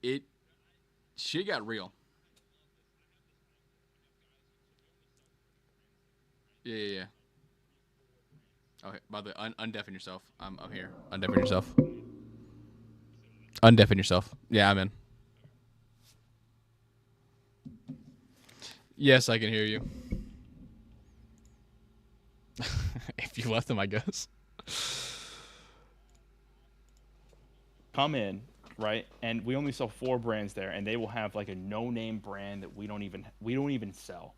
it shit got real. Yeah, yeah, yeah. Okay, by the way, undeafen yourself. I'm here. Undeafen yourself. Undeafen yourself. Yeah, I'm in. Yes, I can hear you. If you left them, I guess. Come in, right? And we only sell 4 brands there, and they will have like a no-name brand that we don't even sell,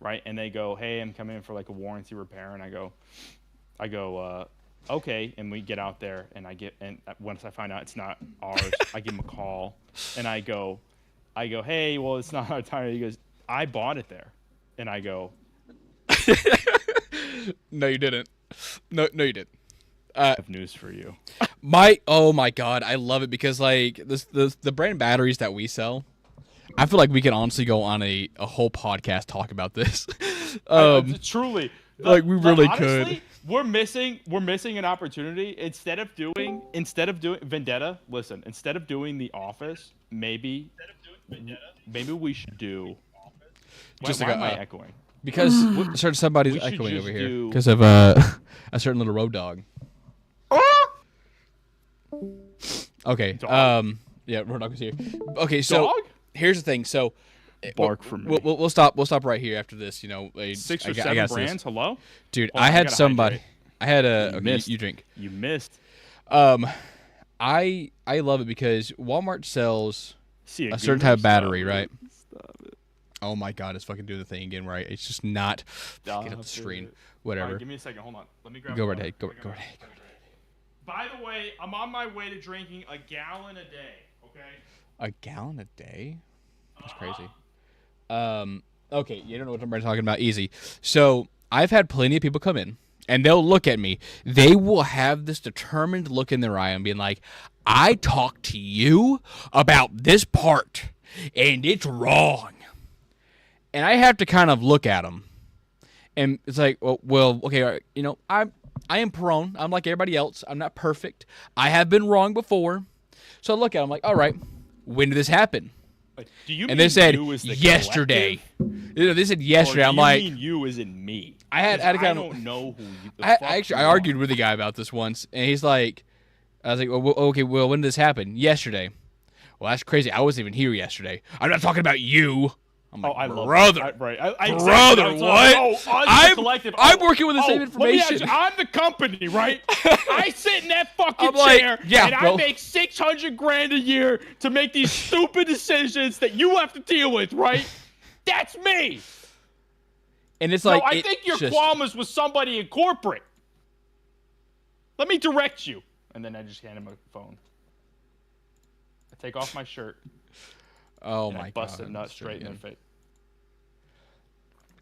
right? And they go, "Hey, I'm coming in for like a warranty repair," and I go, okay, and we get out there, and once I find out it's not ours, I give him a call, and I go, "Hey, well, it's not our tire." He goes, "I bought it there," and I go, No, you didn't. No, you didn't. "I have news for you." Oh my god, I love it because like the brand batteries that we sell, I feel like we could honestly go on a whole podcast talk about this. Truly, like we really honestly, could. we're missing an opportunity. Instead of doing Vendetta. Listen, instead of doing The Office, maybe we should do. Just Why like am I echoing? because certain somebody's We should echoing just over here do- because of a certain little road dog. Okay. Dog? Yeah, road dog is here. Okay, so Dog? here's the thing. So Bark for me. We'll stop. We'll stop right here after this. You know, 6 or I 7 guess this. brands. Hello, Dude. Hold on, I I had gotta somebody. hydrate. I had a. You Okay, missed. you drink. You missed. I love it because Walmart sells See a certain type of battery, Stop right? it. Stop it. Oh my god, it's fucking doing the thing again, right? It's just not get up the Stop screen. it. Whatever. All right, give me a second. Hold on. Let me grab. Go a right water. ahead. Go Let me right grab- ahead. By the way, I'm on my way to drinking a gallon a day. Okay. A gallon a day? That's crazy. Okay, you don't know what I'm talking about. Easy. So I've had plenty of people come in, and they'll look at me. They will have this determined look in their eye and being like, "I talked to you about this part, and it's wrong." And I have to kind of look at them, and it's like, well, okay, all right, you know, I am prone. I'm like everybody else. I'm not perfect. I have been wrong before. So I look at them like, all right, when did this happen? Do you And mean they said you as the yesterday. collective? You know, they said yesterday. Or do I'm you like, mean you as in me? I had 'Cause a kind of. don't know who you. The I fuck actually you I argued are. with a guy about this once, and he's like, I was like, well, okay, well, when did this happen? Yesterday. Well, that's crazy. I wasn't even here yesterday. I'm not talking about you. I'm like, Oh, I love brother. that. Right. Brother, I was what? like, oh, us, the I'm- collective. I'm Oh, working with the same let me ask information. you, I'm the company, right? I sit in that fucking I'm like, chair, yeah, and bro. I make $600,000 a year to make these stupid decisions that you have to deal with, right? That's me. And it's So like, I think your just, qualm is with somebody in corporate. Let me direct you. And then I just hand him a phone. I take off my shirt oh and my I bust god. a nut let's try straight in again. the face.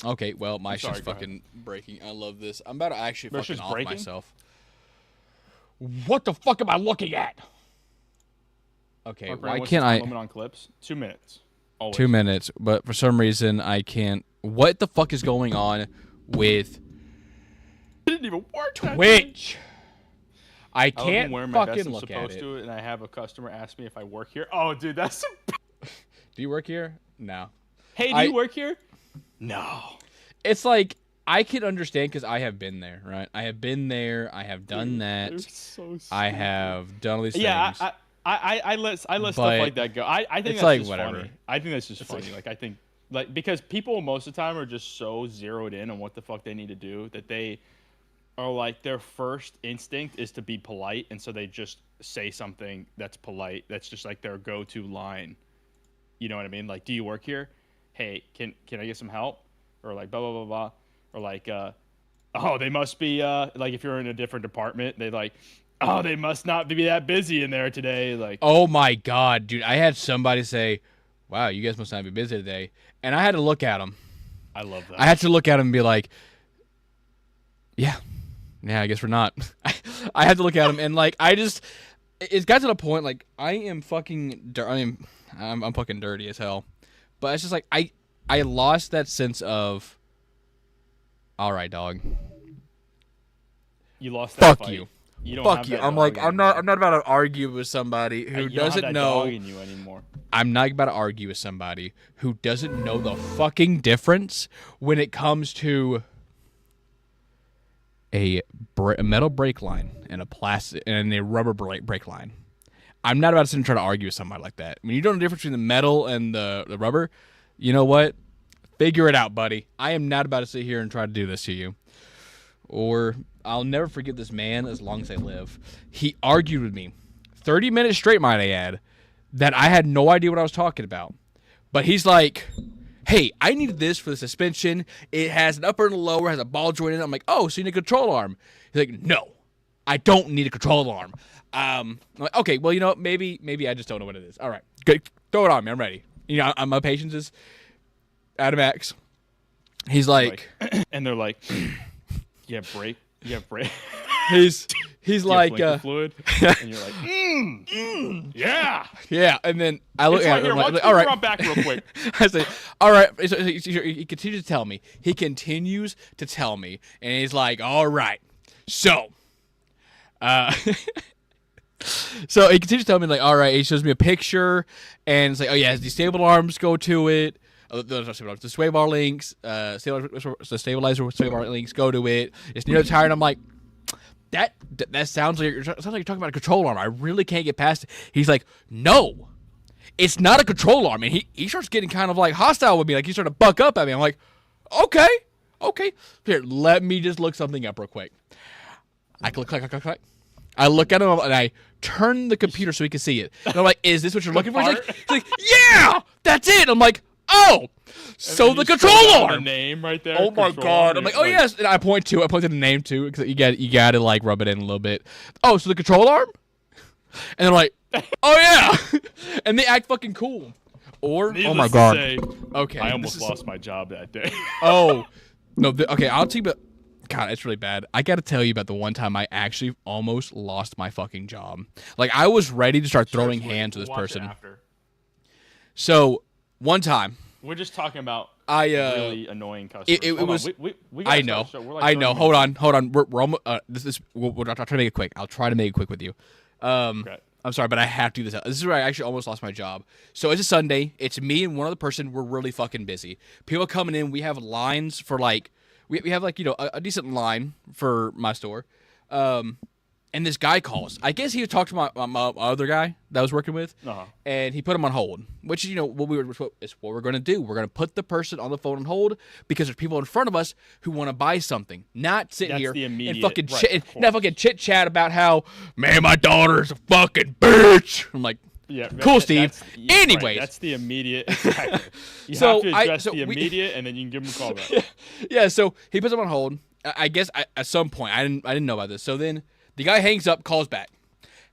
Okay, well, my sorry, shit's go ahead. fucking breaking. I love this. I'm about to actually Your fucking shit's off breaking? myself. What the fuck am I looking at? Okay, Mark why Brandon, what's can't the time I? limit on clips? 2 minutes. Always. 2 minutes, but for some reason I can't. What the fuck is going on with It didn't even work. that day. Twitch? I I wasn't can't wearing my fucking best I'm look at supposed it. to, and I have a customer ask me if I work here. Oh, dude, that's. Do you work here? No. Hey, do I- you work here? No. It's like I can understand because I have been there, right? I have been there. I have done They're that. so I stupid. have done all these Yeah, things. I let stuff But like that go. I think it's that's like just whatever. funny. I think that's just funny. Like I think because people most of the time are just so zeroed in on what the fuck they need to do that they are like their first instinct is to be polite, and so they just say something that's polite. That's just like their go-to line. You know what I mean? Like, do you work here? Hey, can I get some help? Or like blah blah blah blah. Or like oh, they must be like if you're in a different department, they like oh, they must not be that busy in there today. Like, Oh my god, dude! I had somebody say, "Wow, you guys must not be busy today," and I had to look at him. I love that. I had to look at him and be like, "Yeah, I guess we're not." I had to look at him and like it's got to the point like I am fucking. I'm fucking dirty as hell, but it's just like I lost that sense of. All right, dog. You lost that Fuck fight. you. you don't fuck have you. that I'm dog like, I'm anymore. not about to argue with somebody who You don't have doesn't that know. dog in you anymore. I'm not about to argue with somebody who doesn't know the fucking difference when it comes to a metal brake line and a plastic and a rubber brake line. I'm not about to sit and try to argue with somebody like that. When you don't know the difference between the metal and the rubber, you know what? Figure it out, buddy. I am not about to sit here and try to do this to you. Or I'll never forgive this man as long as I live. He argued with me 30 minutes straight, might I add, that I had no idea what I was talking about. But he's like, hey, I needed this for the suspension. It has an upper and a lower, has a ball joint in it. I'm like, oh, so you need a control arm. He's like, no, I don't need a control arm. I'm like, okay, well, you know, maybe I just don't know what it is. All right, good. Throw it on me. I'm ready. You know, my patience is at a max. He's like and they're like, yeah, brake. he's You like, have fluid, and you're like, yeah. yeah. And then I look It's at right him, here. I'm Why like, don't all you right. run back real quick? I say, all right. So he continues to tell me. He continues to tell me, and he's like, all right. So, so he continues to tell me, like, all right. He shows me a picture, and it's like, oh yeah, the stable arms go to it. The sway bar links, the stabilizer sway bar links go to it. It's near the tire, and I'm like, that sounds like you're talking about a control arm. I really can't get past it. He's like, no, it's not a control arm. And he starts getting kind of like hostile with me. Like he's trying to buck up at me. I'm like, okay. Here, let me just look something up real quick. I click. I look at him and I turn the computer so he can see it. And I'm like, is this what you're looking for? He's like, yeah, that's it. I'm like, oh, so the control arm. The name right there. Oh my god! I'm like, oh yes, and I point to the name too because you got to like rub it in a little bit. Oh, so the control arm? And they're like, oh yeah, and they act fucking cool. Or Needless oh my to god, say, okay, I almost lost my job that day. Oh no, okay, I'll tell you about. God, it's really bad. I got to tell you about the one time I actually almost lost my fucking job. Like I was ready to start throwing hands with this person. So one time. We're just talking about really annoying customers. It was. We I know. Like I know. Hold on. We're almost. We'll try to make it quick. I'll try to make it quick with you. Okay. I'm sorry, but I have to do this. This is where I actually almost lost my job. So it's a Sunday. It's me and one other person. We're really fucking busy. People coming in. We have lines for like. We have like a decent line for my store. And this guy calls. I guess he was talking to my other guy that I was working with, and he put him on hold. Which is what we're going to do. We're going to put the person on the phone on hold because there's people in front of us who want to buy something, not sit here and fucking chit chat about how man my daughter's a fucking bitch. I'm like, yeah, cool, Steve. Anyways, that's the immediate. Exactly. You so have to address the immediate, and then you can give him a call back. Yeah. So he puts him on hold. I guess at some point I didn't know about this. So then. The guy hangs up, calls back.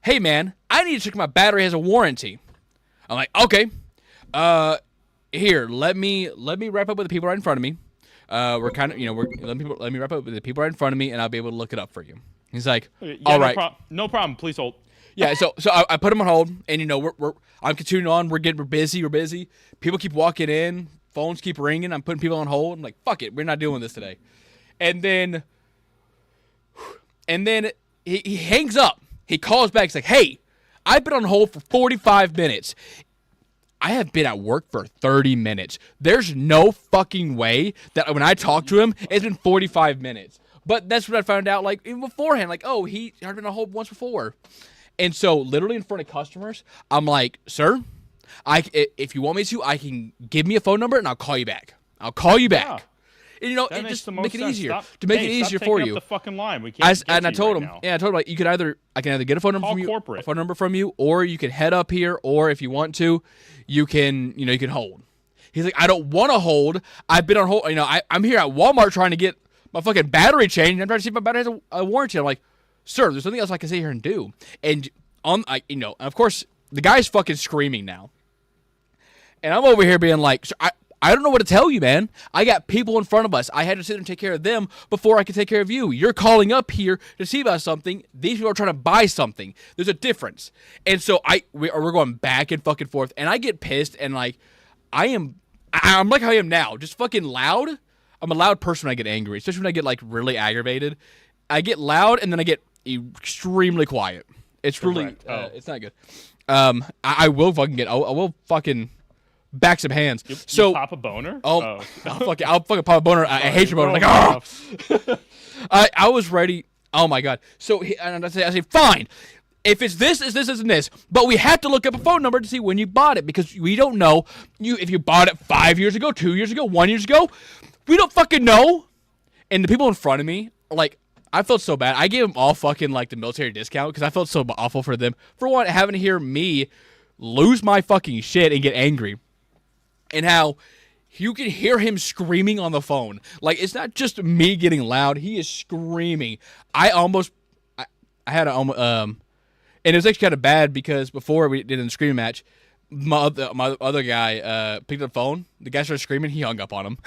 Hey man, I need to check my battery has a warranty. I'm like, okay. Here, let me wrap up with the people right in front of me. We're kind of, let me wrap up with the people right in front of me, and I'll be able to look it up for you. He's like, all right, no problem. Please hold. Yeah, so I put him on hold, and I'm continuing on. We're busy. People keep walking in, phones keep ringing. I'm putting people on hold. I'm like, fuck it, we're not doing this today. And then he hangs up. He calls back. He's like, hey, I've been on hold for 45 minutes. I have been at work for 30 minutes. There's no fucking way that when I talk to him, it's been 45 minutes. But that's what I found out, like, even beforehand. Like, oh, he had been on hold once before. And so, literally in front of customers, I'm like, sir, if you want me to, I can give me a phone number and I'll call you back. I'll call you back. Yeah. And, it just make it easier. Stop for you. Up the fucking line. We can't. And I told him, right I told him, like, I can either get a phone number from you, or you can head up here, or if you want to, you can hold. He's like, I don't want to hold. I've been on hold. I'm here at Walmart trying to get my fucking battery changed. I'm trying to see if my battery has a warranty. I'm like, sir, there's nothing else I can sit here and do. And of course, the guy's fucking screaming now, and I'm over here being like, I don't know what to tell you, man. I got people in front of us. I had to sit and take care of them before I could take care of you. You're calling up here to see about something. These people are trying to buy something. There's a difference. And so we're going back and fucking forth, and I get pissed, and like I'm like how I am now, just fucking loud. I'm a loud person when I get angry, especially when I get like really aggravated. I get loud, and then I get extremely quiet. It's really, Correct. Oh. it's not good. I will fucking I will fucking back some hands. You pop a boner? I'll fucking pop a boner. I hate your boner. Like, oh. I was ready. Oh my god. So and I say, fine. If it's this, and this. But we have to look up a phone number to see when you bought it because we don't know if you bought it 5 years ago, 2 years ago, 1 year ago. We don't fucking know. And the people in front of me, like, I felt so bad. I gave them all fucking like the military discount because I felt so awful for them. For one, having to hear me lose my fucking shit and get angry. And how you can hear him screaming on the phone. Like, it's not just me getting loud. He is screaming. I had a, and it was actually kind of bad because before we did a screaming match, my other guy picked up the phone. The guy started screaming. He hung up on him.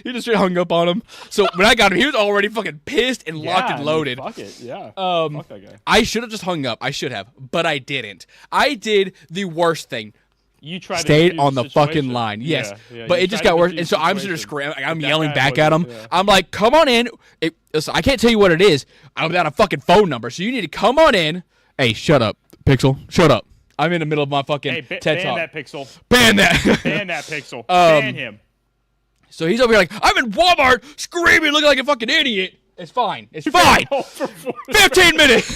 He just straight hung up on him. So when I got him, he was already fucking pissed and locked and loaded. Fuck it, yeah. Fuck that guy. I should have just hung up. I should have, but I didn't. I did the worst thing. You tried stayed on the fucking line. Yes, but it just got worse. And so I'm sort of screaming. I'm yelling back at him. Yeah. I'm like, "Come on in." Listen, I can't tell you what it is. I'm without a fucking phone number, so you need to come on in. Hey, shut up, Pixel. Shut up. I'm in the middle of my fucking TED ban talk. That Pixel. Ban that. Ban that Pixel. Ban him. So he's over here like, I'm in Walmart screaming, looking like a fucking idiot. It's fine. It's fine. 15 minutes.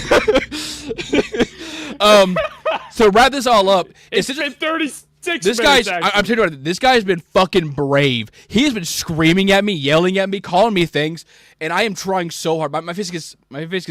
So wrap this all up. It's been 36 this minutes. I'm telling you what, this guy's been fucking brave. He has been screaming at me, yelling at me, calling me things, and I am trying so hard. My face gets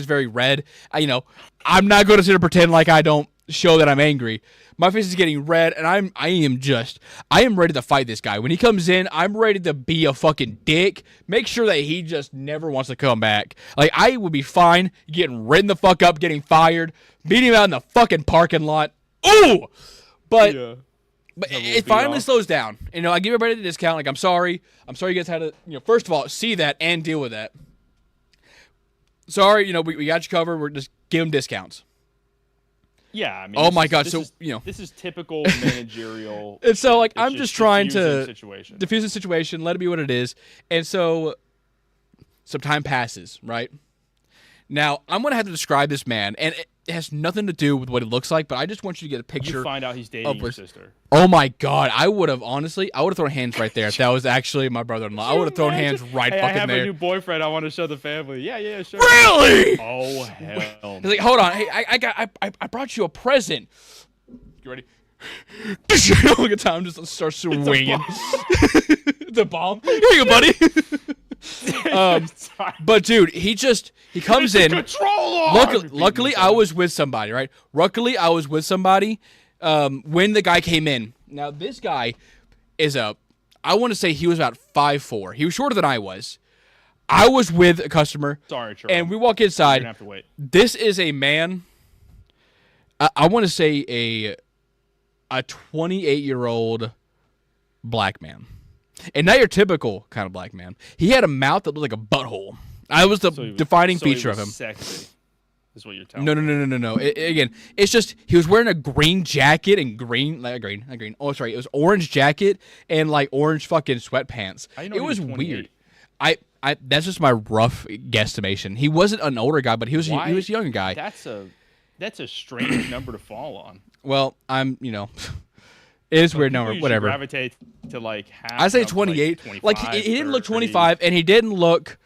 very red. I'm not going to sit and pretend like I don't show that I'm angry. My face is getting red, and I am ready to fight this guy. When he comes in, I'm ready to be a fucking dick. Make sure that he just never wants to come back. Like, I would be fine getting ridden the fuck up, getting fired, beating him out in the fucking parking lot. Ooh! But it finally slows down. I give everybody the discount. Like, I'm sorry. I'm sorry you guys had to, first of all, see that and deal with that. Sorry, we got you covered. We're just give them discounts. Yeah, I mean. Oh my god! This is typical managerial. And so, like, I'm just trying to diffuse the situation, let it be what it is, and so some time passes. Right now, I'm gonna have to describe this man, and it has nothing to do with what he looks like, but I just want you to get a picture. You find out he's dating your sister. Oh my god! I would have thrown hands right there if that was actually my brother-in-law. I would have thrown hands right fucking there. I have a new boyfriend. I want to show the family. Yeah, sure. Really? Oh hell! He's like, hold on. Hey, I brought you a present. You ready? Look at Tom just starts swinging. It's a bomb. Here you go, buddy. But dude, he comes in. Luckily, I was with somebody, right? Luckily, I was with somebody when the guy came in. Now, this guy is I want to say he was about 5'4". He was shorter than I was. I was with a customer. Sorry, Charles. And we walk inside. You're gonna have to wait. This is a man. I want to say a 28-year-old black man. And not your typical kind of black man. He had a mouth that looked like a butthole. I was the defining feature of him. Sexy, is what you're telling me. No. Again, it's just he was wearing a green jacket and green. Oh, sorry, it was orange jacket and like orange fucking sweatpants. It was weird. That's just my rough guesstimation. He wasn't an older guy, but he was a younger guy. That's a strange number to fall on. Well, it is weird number, whatever. Gravitate to like half. I say 28. Like he didn't look 25, and he didn't look.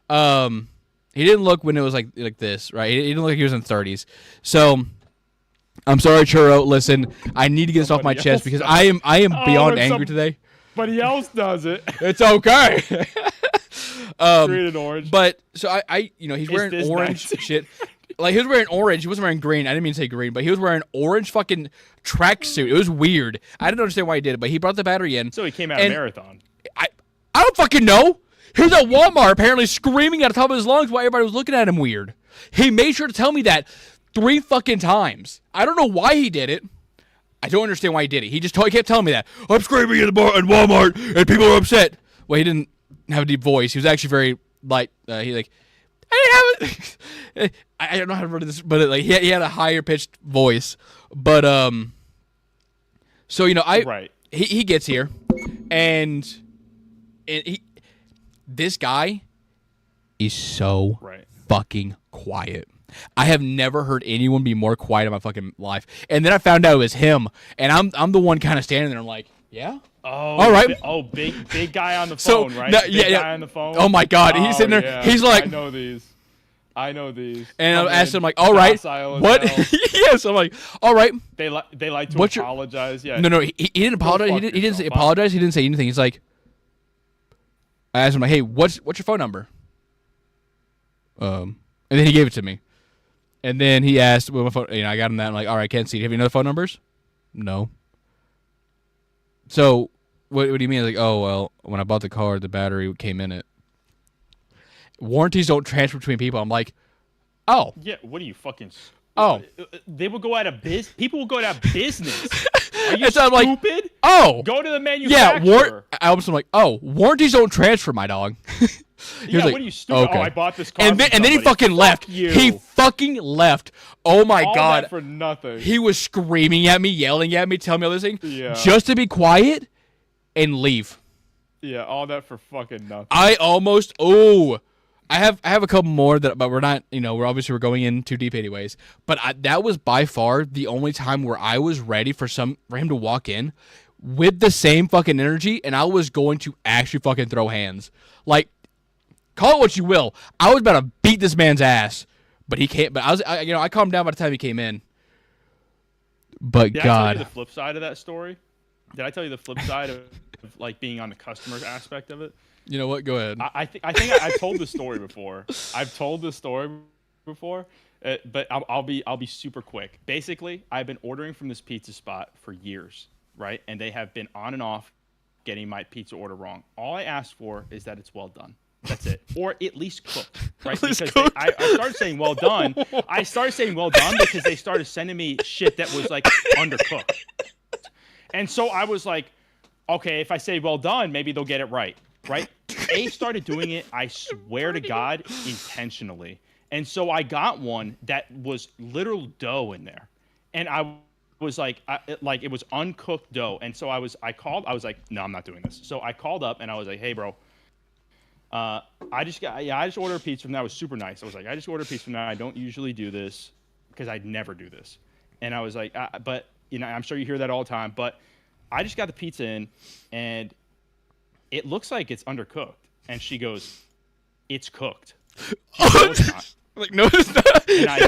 He didn't look when it was like this, right? He didn't look like he was in 30s. So, I'm sorry, Churro. Listen, I need to get this off my chest because I am beyond angry today. Somebody else does it. It's okay. Green and orange. But so he's wearing orange shit. Like, he was wearing orange. He wasn't wearing green. I didn't mean to say green, but he was wearing orange fucking tracksuit. It was weird. I didn't understand why he did it, but he brought the battery in. So he came out of marathon. I don't fucking know. He was at Walmart apparently screaming at the top of his lungs while everybody was looking at him weird. He made sure to tell me that 3 fucking times. I don't know why he did it. I don't understand why he did it. He kept telling me that. I'm screaming at Walmart and people are upset. Well, he didn't have a deep voice. He was actually very light. I didn't have it. I don't know how to word this, but he had a higher pitched voice. But so he gets here, and this guy is so fucking quiet. I have never heard anyone be more quiet in my fucking life. And then I found out it was him, and I'm the one kind of standing there. I'm like, yeah. Oh, all right. Big guy on the So, phone, right? no, Big guy on the phone. Oh my God, he's sitting there. Yeah. He's like, I know these. and I asked him like, all right, what? Yes, I'm like, all right. They like to apologize. Yeah. No, he didn't apologize. He didn't say apologize. He didn't say anything. He's like, I asked him like, hey, what's your phone number? And then he gave it to me. And then he asked, well, my phone, I got him that. I'm like, all right, can't see it. Have you other phone numbers? No. So, what do you mean? Like, oh, well, when I bought the car, the battery came in it. Warranties don't transfer between people. I'm like, oh. Yeah, what are you fucking... Oh. They will go out of business. People will go out of business. Are you so stupid? Like, oh. Go to the manufacturer. Yeah, I was like, oh, warranties don't transfer, my dog. Yeah, like, what are you stupid? okay. Oh, I bought this car. And then he fucking left. You. He fucking left. Oh my all God. That for nothing. He was screaming at me, yelling at me, telling me all this thing. Yeah. Just to be quiet and leave. Yeah, all that for fucking nothing. I have a couple more but we're not, we're going in too deep anyways. But that was by far the only time where I was ready for him to walk in with the same fucking energy, and I was going to actually fucking throw hands. Like, call it what you will. I was about to beat this man's ass, but he can't. But I calmed down by the time he came in. But Did God, I tell you the flip side of that story? Did I tell you the flip side of like being on the customer aspect of it? You know what? Go ahead. I think I told the story before. I've told the story before, but I'll be super quick. Basically, I've been ordering from this pizza spot for years, right? And they have been on and off getting my pizza order wrong. All I ask for is that it's well done. That's it, or at least cooked, right? Because I started saying well done. I started saying well done because they started sending me shit that was like undercooked, and so I was like, okay, if I say well done, maybe they'll get it right. Right? They started doing it, I swear to God, intentionally. And so I got one that was literal dough in there. And I was like, it was uncooked dough. And so I called, I was like, no, I'm not doing this. So I called up and I was like, hey, bro, I just ordered a pizza from that. It was super nice. I was like, I just ordered a pizza from that. I don't usually do this because I'd never do this. And I was like, but, I'm sure you hear that all the time, but I just got the pizza in and it looks like it's undercooked. And she goes, it's cooked. No, it's not. I'm like, no, it's not. And I go,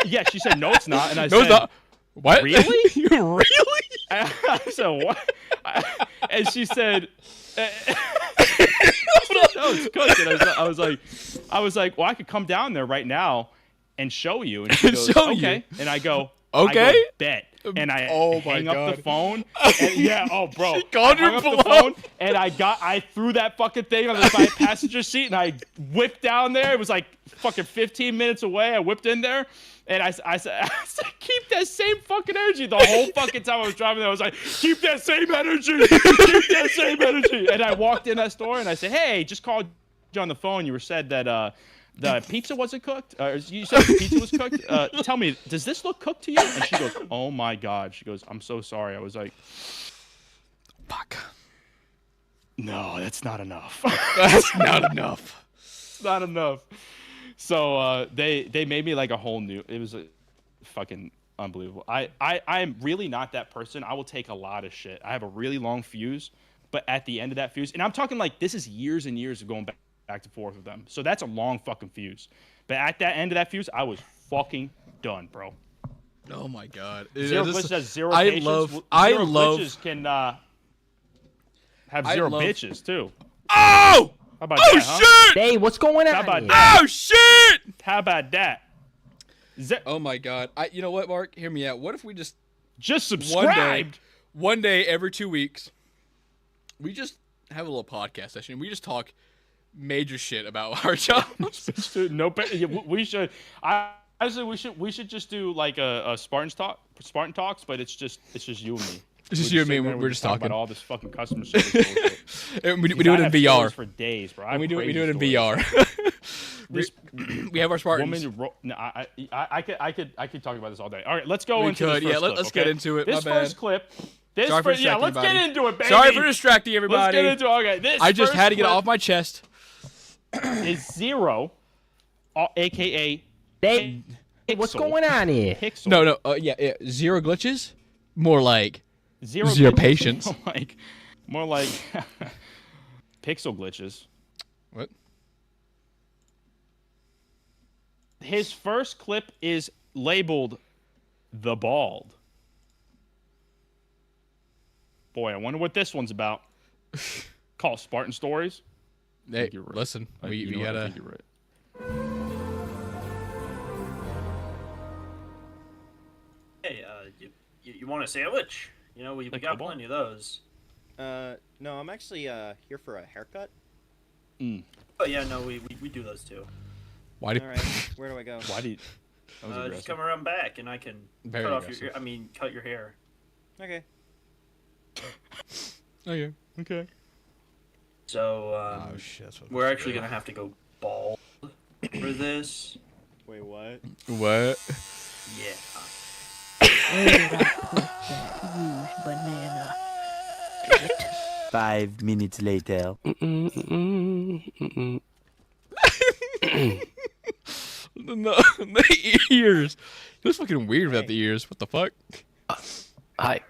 yeah, she said, no, it's not. And I said, it's not. What? Really? Really? I said, what? And she said, no, it's cooked. And I was like, well, I could come down there right now and show you. And she goes, okay. And I go, okay. Bet. And I hang up the phone. And, bro. She called I hung up the phone, and I threw that fucking thing on the passenger seat, and I whipped down there. It was like fucking 15 minutes away. I whipped in there, and I said, keep that same fucking energy. The whole fucking time I was driving there, I was like, keep that same energy. Keep that same energy. And I walked in that store, and I said, hey, just called you on the phone. You were said that the pizza wasn't cooked. You said the pizza was cooked. Tell me, does this look cooked to you? And she goes, oh my God. She goes, I'm so sorry. I was like, fuck. No, that's not enough. That's not enough. It's not enough. So they made me like a whole new. It was fucking unbelievable. I'm really not that person. I will take a lot of shit. I have a really long fuse, but at the end of that fuse, and I'm talking like this is years and years of going back and forth with them. So that's a long fucking fuse. But at that end of that fuse, I was fucking done, bro. Oh my God. Zero glitches has zero patience. Zero glitches can have zero bitches too. Oh! How about that, huh? Shit! Hey, what's going on? How about that? Oh shit! How about that? Oh my God. You know what, Mark? Hear me out. What if we just subscribed? One day every 2 weeks, we just have a little podcast session. We just talk major shit about our jobs. No, we should. Honestly, we should just do like a Spartan Talks, but it's just you and me. It's just you and me. We're just talking about all this fucking customer service bullshit. And we do it in VR for days, bro. And we do it in VR. We have our Spartans. I could talk about this all day. All right, let's go into this first clip. Let's get into it. This My bad. first clip. Let's get into it, baby. Sorry for distracting everybody. Let's get into it. Okay, I just had to get it off my chest. Is Zero, aka Hey, what's Pixel. going on here? Pixel. No. Yeah. Zero glitches. More like Zero zero glitches. patience. more like pixel glitches. What? His first clip is labeled "The Bald." Boy, I wonder what this one's about. Call it Spartan Stories. Hey, you're right. listen. We You know what? I gotta. think you're right. Hey, you want a sandwich? You know, we Like got Cobalt? plenty of those. No, I'm actually here for a haircut. Oh yeah, no, we do those too. Why do? All right, where do I go? Why do you? That was Just aggressive. come around back, and I can Very cut off aggressive. cut your hair. Okay. Oh yeah. Okay. So Oh shit. That's what. we're actually gonna have to go bald for this. Wait, what? What? Yeah. Banana. 5 minutes later. No, the ears. It was fucking weird without the ears. What the fuck? Hi.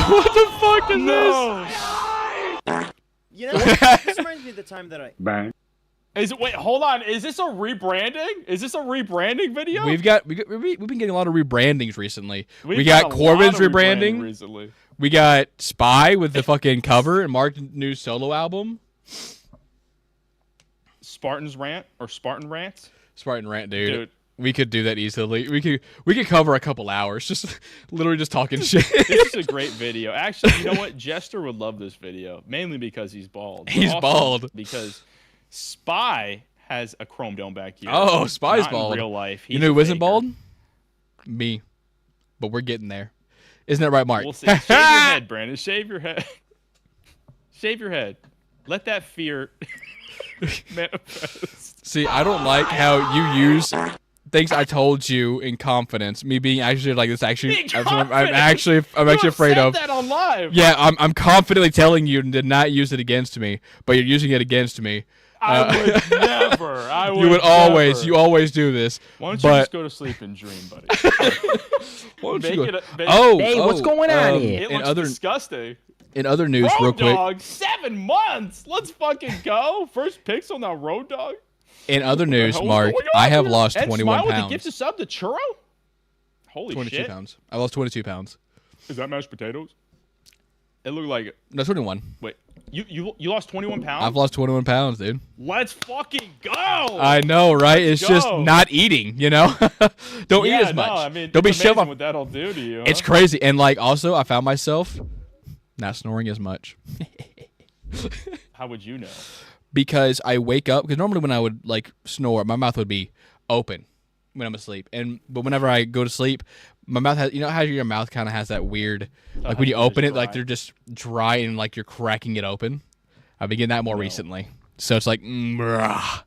What the fuck is this? You know, this reminds me of the time that I. Wait, hold on. Is this a rebranding? Is this a rebranding video? We've been getting a lot of rebrandings recently. We've We got a lot Corbin's of rebranding rebranding. recently. We got Spy with the fucking cover and Mark's new solo album. Spartan's rant or Spartan rants. Spartan Rant, dude. Dude. We could do that easily. We could cover a couple hours, just literally just talking shit. This is a great video. Actually, you know what? Jester would love this video, mainly because he's bald. but He's also bald. because Spy has a chrome dome back here. Oh, Spy's Not bald. In real life, You he's know a who isn't faker. bald? Me. But we're getting there. Isn't that right, Mark? We'll see. Shave your head, Brandon. Shave your head. Shave your head. Let that fear manifest. See, I don't like how you use things I told you in confidence. Me being actually like this. Actually, Being I'm confident? actually You afraid have of. said that on live. Yeah, I'm confidently telling you to not use it against me, but you're using it against me. I would never. I would. You would always, never. you always do this. Why don't you but just go to sleep and dream, buddy? why don't Make you it go- a- make- oh, Hey, what's going on here? It in looks other disgusting. in other news, real Road quick. Dog, 7 months. Let's fucking go. First pixel, now Road Dog. In other news, Hell's Mark, going on I have here? lost Ed 21 Smile with the gift pounds. of sub to Churro. Holy 22 shit! pounds. I lost 22 pounds. Is that mashed potatoes? It looked like it. No, 21. Wait, you lost 21 pounds? I've lost 21 pounds, dude. Let's fucking go. I know, right? It's just go. not eating, you know? Don't eat Yeah, as much. No, I mean, Don't be it's amazing shoving. what that'll do to you. It's huh? crazy. And like also I found myself not snoring as much. How would you know? Because I wake up because normally when I would like snore, my mouth would be open when I'm asleep. But whenever I go to sleep, my mouth has how your mouth kind of has that weird like when you it is open it like dry. they're just dry and like you're cracking it open. I've been getting that more recently. So it's like brah.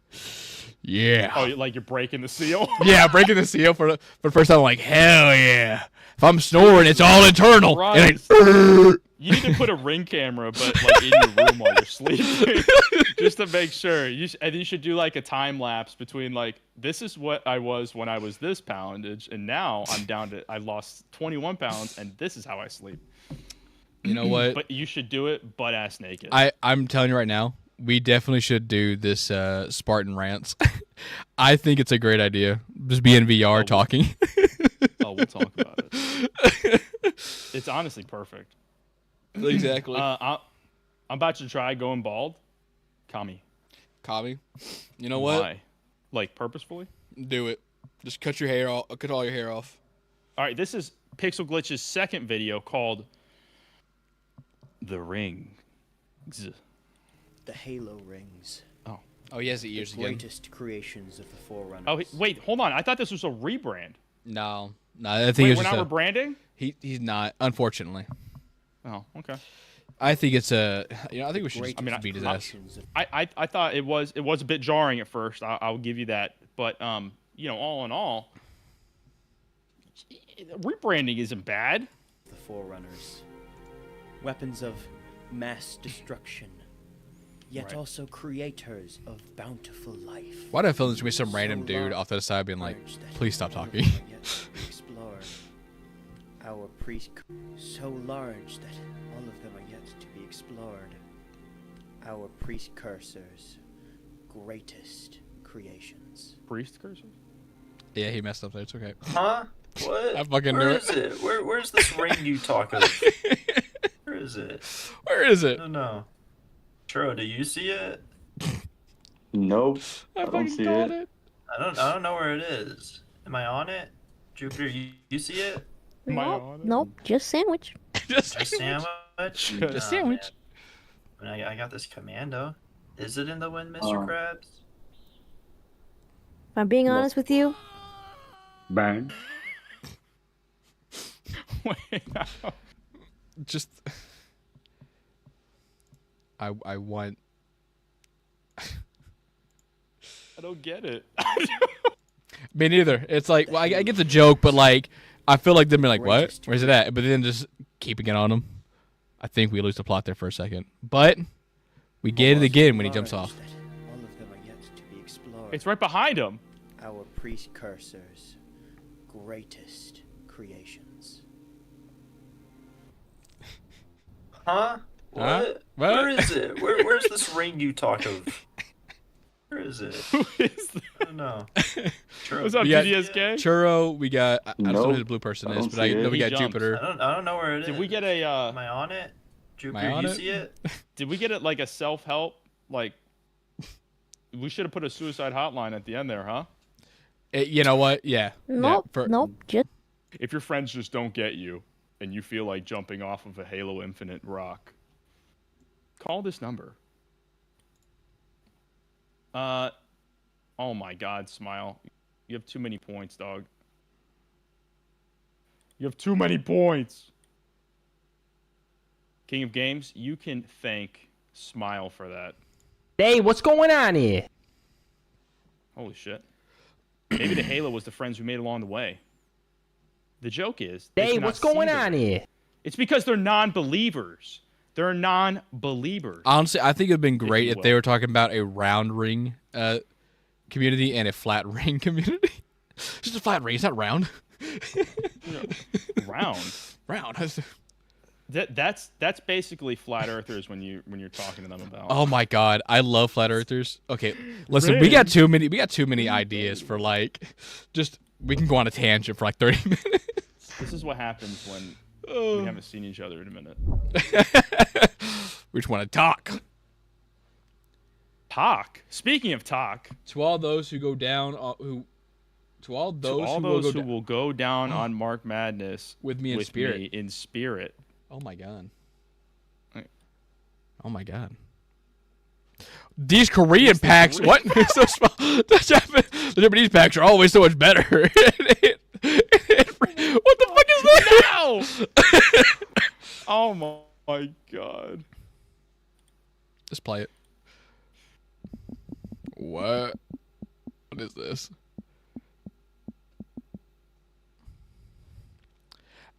Yeah. Oh, like you're breaking the seal. Yeah, breaking the seal for the first time. I'm like, hell yeah. If I'm snoring, it's all internal. It ain't- Christ. You need to put a ring camera, but like in your room while you're sleeping, just to make sure. And you should do like a time lapse between like this is what I was when I was this poundage, and now I'm down to I lost 21 pounds, and this is how I sleep. You know what? But you should do it butt ass naked. I'm telling you right now, we definitely should do this Spartan rants. I think it's a great idea. Just be in VR talking. Oh, we'll talk about it. It's honestly perfect. Exactly. I'm about to try going bald. Kami. Kami. You know what? Why? Like purposefully? Do it. Just cut your hair off. Cut all your hair off. All right, this is Pixel Glitch's second video called The Ring. The Halo rings. Oh, he has the ears again. Greatest creations of the Forerunners. Oh, wait, hold on. I thought this was a rebrand. No, I think Wait, it's we're just not rebranding? he's not. Unfortunately, Oh, okay. I think it's a. I think we should Greatest just beat his ass. creations of I thought it was a bit jarring at first. I'll give you that. But all in all, rebranding isn't bad. the Forerunners. Weapons of mass destruction, yet also creators of bountiful life. Why do I feel there's gonna be some So random dude off to the side being like, large that please stop all of talking. them are yet to be explored. Our priest so large that all of them are yet to be explored. Our priest cursors, greatest creations. Priest curses? Yeah, he messed up there. It's okay. Huh? What? I fucking Where knew is it? Where's this ring you talk of? Where is it? Where is it? I don't know. Churro, do you see it? Nope. I don't fucking see called it. it. I don't know where it is. Am I on it? Jupiter, you see it? Am I Nope, on it? nope, just sandwich. Just A sandwich? Just a sandwich. Man. I got this commando. Is it in the wind, Mr. Oh. Krabs? If I'm being Well- honest with you, Bang. Wait, Just. I want. I don't get it. Me neither. It's like, well, I get the joke, but like, I feel like them being like, what? Where's it at? But then just keeping it on him. I think we lose the plot there for a second, but we get it again when he jumps off. That all of them are yet to be explored. It's right behind him. Our priest cursors, greatest creations. Huh? What? What? Where is it? Where's this ring you talk of? Where is it? Who is that? I don't know. Churro, What's up, We got- GDSK? Churro, we got. I don't know who Nope. the blue person I is, don't but I see know it. we He got jumps. Jupiter. I don't know where it is. Did we get a Am I on it? Jupiter, on you it? see it? Did we get it like a self-help? Like, we should have put a suicide hotline at the end there, huh? You know what? Yeah. nope, Yeah, for- nope, just If your friends just don't get you, and you feel like jumping off of a Halo Infinite rock, call this number. Oh my God, Smile, you have too many points, dog. You have too many points. King of Games, you can thank Smile for that. Hey, what's going on here? Holy shit. Maybe the Halo was the friends we made along the way. The joke is, they Hey, cannot what's going see on them. here? It's because they're non-believers. They're non-believers. Honestly, I think it'd been great you if they will. were talking about a round ring community and a flat ring community. Just a flat ring. It's not round. Round. Round. That's basically flat earthers when you're talking to them about. Oh my god, I love flat earthers. Okay, listen, we got too many ideas for like, just we can go on a tangent for like 30 minutes. This is what happens when we haven't seen each other in a minute. We just want to talk. Talk. Speaking of talk, To all those who go down, to all to those all who will those go who down will go down on Mark Madness with me in spirit. me in spirit. Oh my god. Right. Oh my god. These Korean packs, Korean what? So small. The Japanese packs are always so much better. What the fuck is that? Ow! Oh my god. Just play it. What? What is this?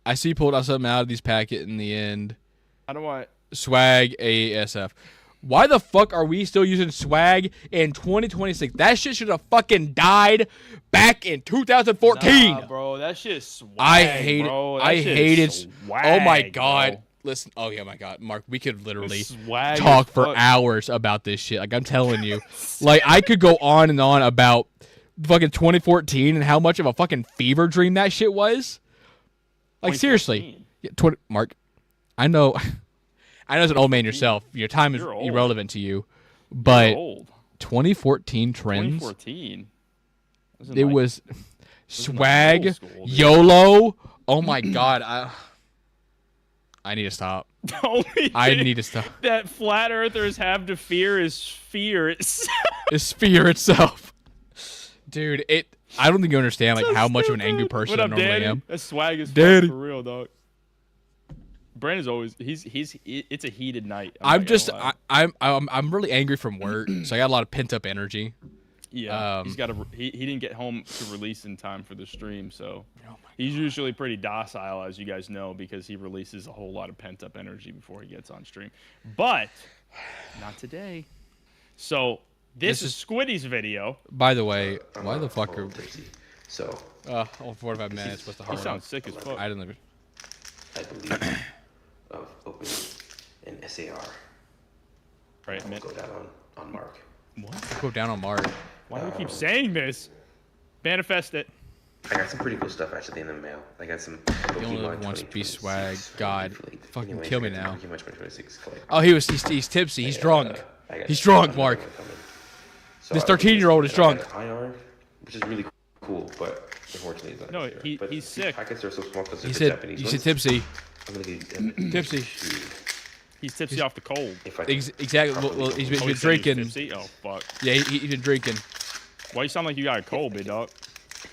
I see you pulled out something out of these packet in the end. How do I? Swag ASF. Why the fuck are we still using swag in 2026? That shit should have fucking died back in 2014. Nah, bro, that shit is swag. I hate bro. it. That I shit hate is it. Swag, Oh my god. bro. Listen. Oh yeah, my god, Mark. We could literally Swag talk as for fuck. hours about this shit. Like I'm telling you, like I could go on and on about fucking 2014 and how much of a fucking fever dream that shit was. Like seriously, 2014. yeah, Mark. I know. I know as an old man yourself, your time is You're old. irrelevant to you, You're but old. 2014 trends. 2014. It was in, like, swag, middle school, dude. YOLO. Oh my god, I need to stop. The only I thing need to stop. that flat earthers have to fear is fear itself. It's fear itself, dude. I don't think you understand like how much of an angry person What I up, normally Daddy? am. That swag is Daddy. for real, dog. Brandon's always it's a heated night. I'm not just gonna lie. I'm really angry from work, so I got a lot of pent up energy. Yeah, he's got to. He didn't get home to release in time for the stream, so he's usually pretty docile, as you guys know, because he releases a whole lot of pent up energy before he gets on stream. But not today. So this is Squiddy's video. By the way, why the fuck are? So, 45 minutes. What's the He hard? sounds sick as fuck. I didn't live. I believe of opening an SAR. Right, man. Go down on Mark. What? Go down on Mark. Why do we keep saying this? Manifest it. I got some pretty cool stuff actually in the mail. I got some He only Pokemon wants to be 2026 swag. God, fleet. fucking Anyways, kill I me got some now. Pokemon 2026 collect. Oh, he's tipsy. He's drunk. I got He's some drunk, other Mark. one coming. So This I opened 13-year-old is and I drunk. got an IR, which is really cool, but unfortunately it's not. No, there. he's But these sick. Packets are so small because He they're said Japanese you said ones. tipsy. I'm gonna get Tipsy. He's tipsy off the cold. If I can Exactly. Well, properly he's go. been Oh, he said he's drinking. tipsy? Oh, fuck. Yeah, he's been drinking. Why you sound like you got a cold, big dog?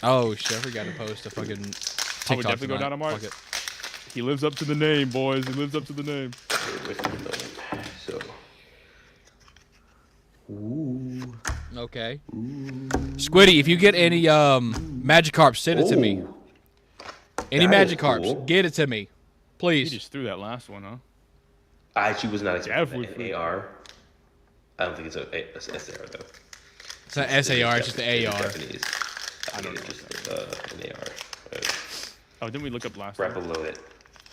Oh shit! I forgot to post a fucking I would TikTok definitely go tonight. down on Mark. Fuck it. He lives up to the name, boys. He lives up to the name. With me a moment. So. Ooh. Okay. Squiddy, if you get any Magikarp, send it to me. Ooh. Any That is Magikarps, cool. get it to me, He please. just threw that last one, huh? I actually was not Definitely expecting an AR. I don't think it's a SAR though. It's not SAR, it's just the It's AR. Japanese. I think it's just an AR. Oh, didn't we look up last Right time? below it,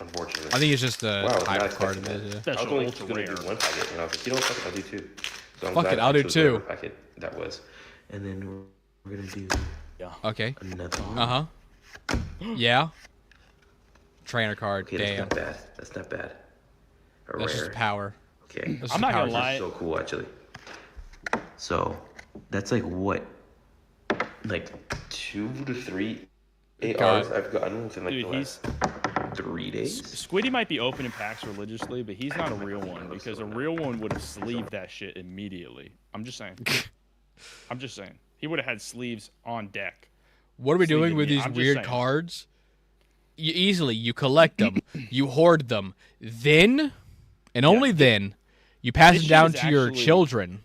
unfortunately. I think it's just the Wow, I was type not card it expecting is. that. Yeah. I was Special only ultra gonna rare. do one packet, and I was like, you know what, fuck it, I'll do two. So I'm Fuck it, glad I'll I do chose two. whatever packet that was. And then we're gonna do Okay. another one. Uh huh. Yeah. Trainer card. Okay, that's Damn. not bad. That's not bad. A That's rare. just power. Okay. That's I'm just not power gonna lie. So cool, actually. So, that's like what? Like 2 to 3 ARs I've gotten within like Dude, the last 3 days. Squiddy might be opening packs religiously, but he's not a real one because a real one would have sleeved that shit immediately. I'm just saying. I'm just saying. He would have had sleeves on deck. What are we Sleeve doing to with me. these I'm just weird saying. cards? You collect them, you hoard them, then, and only then, you pass This them shit down is to your actually- children.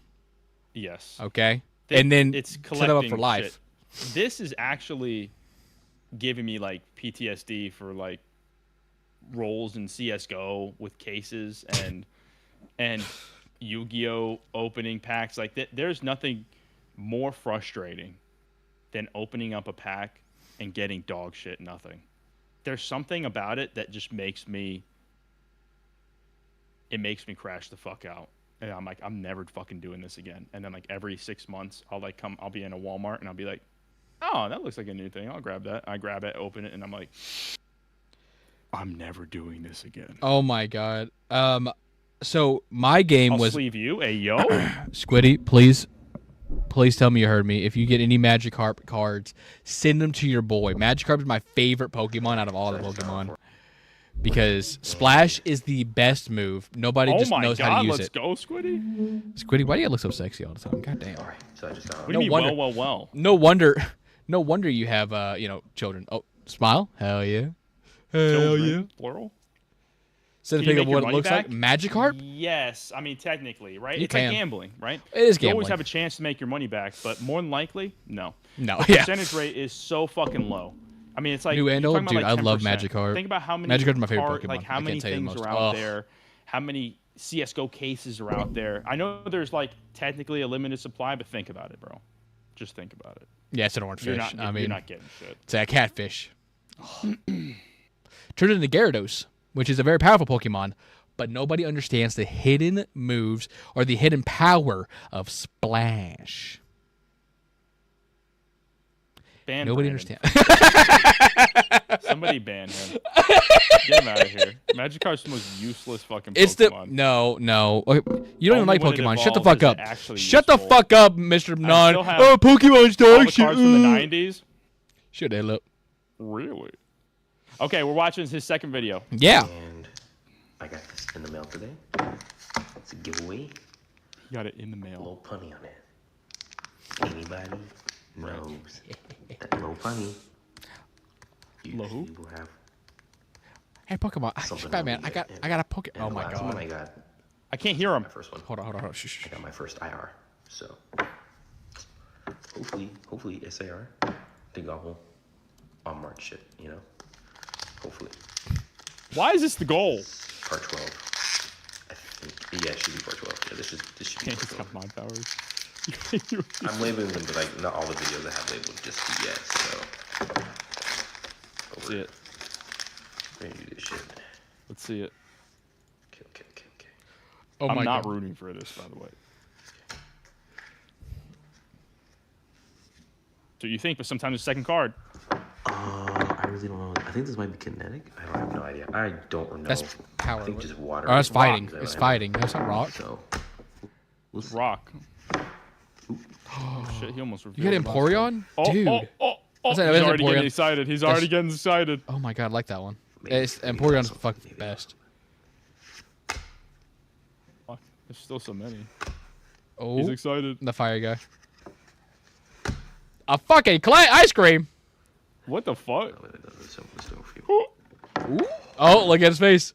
Yes. Okay, and then it's set them up for collecting life. shit. This is actually giving me like PTSD for like roles in CS:GO with cases and Yu-Gi-Oh opening packs. Like there's nothing more frustrating than opening up a pack and getting dog shit nothing. There's something about it that just makes me crash the fuck out. And I'm like, I'm never fucking doing this again. And then like every 6 months, I'll be in a Walmart and I'll be like, oh, that looks like a new thing. I'll grab that. I grab it, open it, and I'm like, I'm never doing this again. Oh my god. So my game I'll was sleeve you, a yo. Squiddy. Please tell me you heard me. If you get any Magikarp cards, send them to your boy. Magikarp is my favorite Pokemon out of all the Pokemon. Because Splash is the best move. Nobody Oh just my knows how god, to use let's it. go, Squiddy. Squiddy, why do you look so sexy all the time? God damn. Alright, so I just got What do you mean, wonder- well? No wonder you have children. Oh, smile. Hell yeah. Hell Children, yeah. Plural. Send a Can you pic of make your what it money looks back? like. Magikarp? Yes, I mean technically, right? You It's can. like gambling, right? It is You always gambling. have a chance to make your money back, but more than likely, no. No. The Yeah. percentage rate is so fucking low. I mean, it's like New you're and talking old? about, Dude, like I love 10%. Magikarp. Think about how many Magikarp's my favorite card- Pokemon. like I how can't many tell you the things most. are out Ugh. there, how many CS:GO cases are out there. I know there's like technically a limited supply, but think about it, bro. Just think about it. Yeah, it's an orange You're fish. not, I mean, you're not getting shit. it's a catfish. Turned into Gyarados, which is a very powerful Pokemon, but nobody understands the hidden moves or the hidden power of Splash. Ban Nobody Brandon. understands. Somebody ban him. Get him out of here. Magikarp's the most useless fucking It's the Pokemon. no. Okay, you don't even Only like when it Pokemon. Shut the evolves fuck is it up. actually Shut the useful. fuck up, Mr. Non. still have Oh, Pokemon's All dog the shit. cards from the 90s? Shut the hell up. Really? Okay, we're watching his second video. Yeah. And I got this in the mail today. It's a giveaway. He got it in the A mail. little punny on it. Anybody knows that little punny Little who? usually will have Hey, Pokemon. something Batman, on I it. got a Poke. And Oh the my last one god. I got I can't hear him. my first one. Hold on. Shh. I got my first IR. So hopefully SAR. The goal on March shit, you know. Hopefully. Why is this the goal? Part 12. I think, yeah, it should be part 12. Yeah, this should be Can't part just 12. have mind powers. I'm labeling them, but like not all the videos I have labeled just yet. So. Let's see it. We're gonna do this shit. Let's see it. Okay. Oh I'm my not god. rooting for this, by the way. So you think, but sometimes the second card. I really don't know. I think this might be kinetic. I have no idea. I don't know. That's power. I think just water. Oh, that's fighting. Rock. It's fighting. That's not rock. So. It's rock. Oh shit! He almost You revealed got the last Empoleon? one. Dude. Oh! That's He's that's already Empoleon. getting excited. He's already getting excited. Oh my god, I like that one. Maybe- It's maybe Empoleon's that's fucking maybe best. Fuck, there's still so many. Oh, He's excited. the fire guy. A fucking clay ice cream. What the fuck? Oh, look at his face.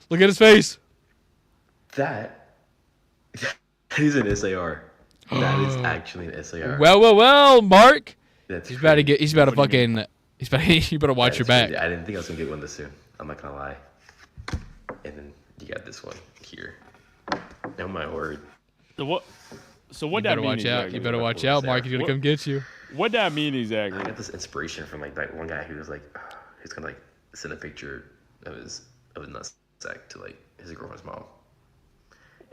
Look at his face. That is an SAR. That is actually an SAR. Well, Mark. That's He's about to crazy. get. He's about to What do you fucking. He's about. You better watch your That's back. crazy. I didn't think I was gonna get one this soon. I'm not gonna lie. And then you got this one here. Oh my word. So what? So what You that better mean watch out. exactly? You better watch What out. was Mark that? is gonna What- come get you. What that mean I exactly? got this inspiration from like that one guy who was like, he's gonna like send a picture of his nutsack to like his girlfriend's mom.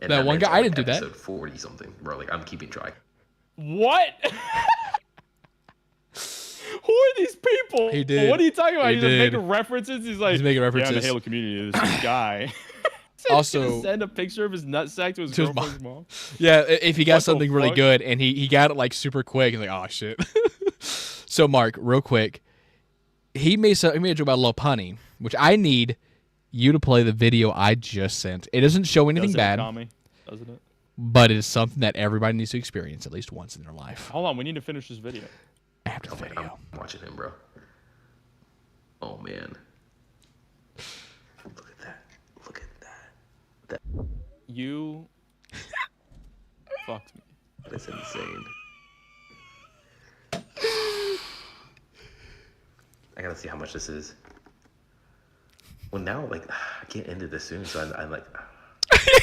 And That one man's guy? on, I like, didn't do that. Episode 40 something, bro. Like I'm keeping track. What? Who are these people? He did. What are you talking about? He He's just did. making references. He's like, He's making Yeah, in the references. Halo community, this guy. He's Also- gonna send a picture of his nutsack to his To his girlfriend's mom. Yeah, if he got What the something really fuck? good and he got it like super quick, he's like, oh shit. So Mark, real quick, he made a joke about Lopunny, which I need you to play the video I just sent. It doesn't show anything Doesn't it, bad, Tommy? Doesn't it? but it is something that everybody needs to experience at least once in their life. Hold on, we need to finish this video. After the I'm video. watching him, bro. Oh man. Look at that. Look at that. You fucked me. That's insane. I gotta see how much this is. Well, now, like, I can't end it this soon, so I'm like,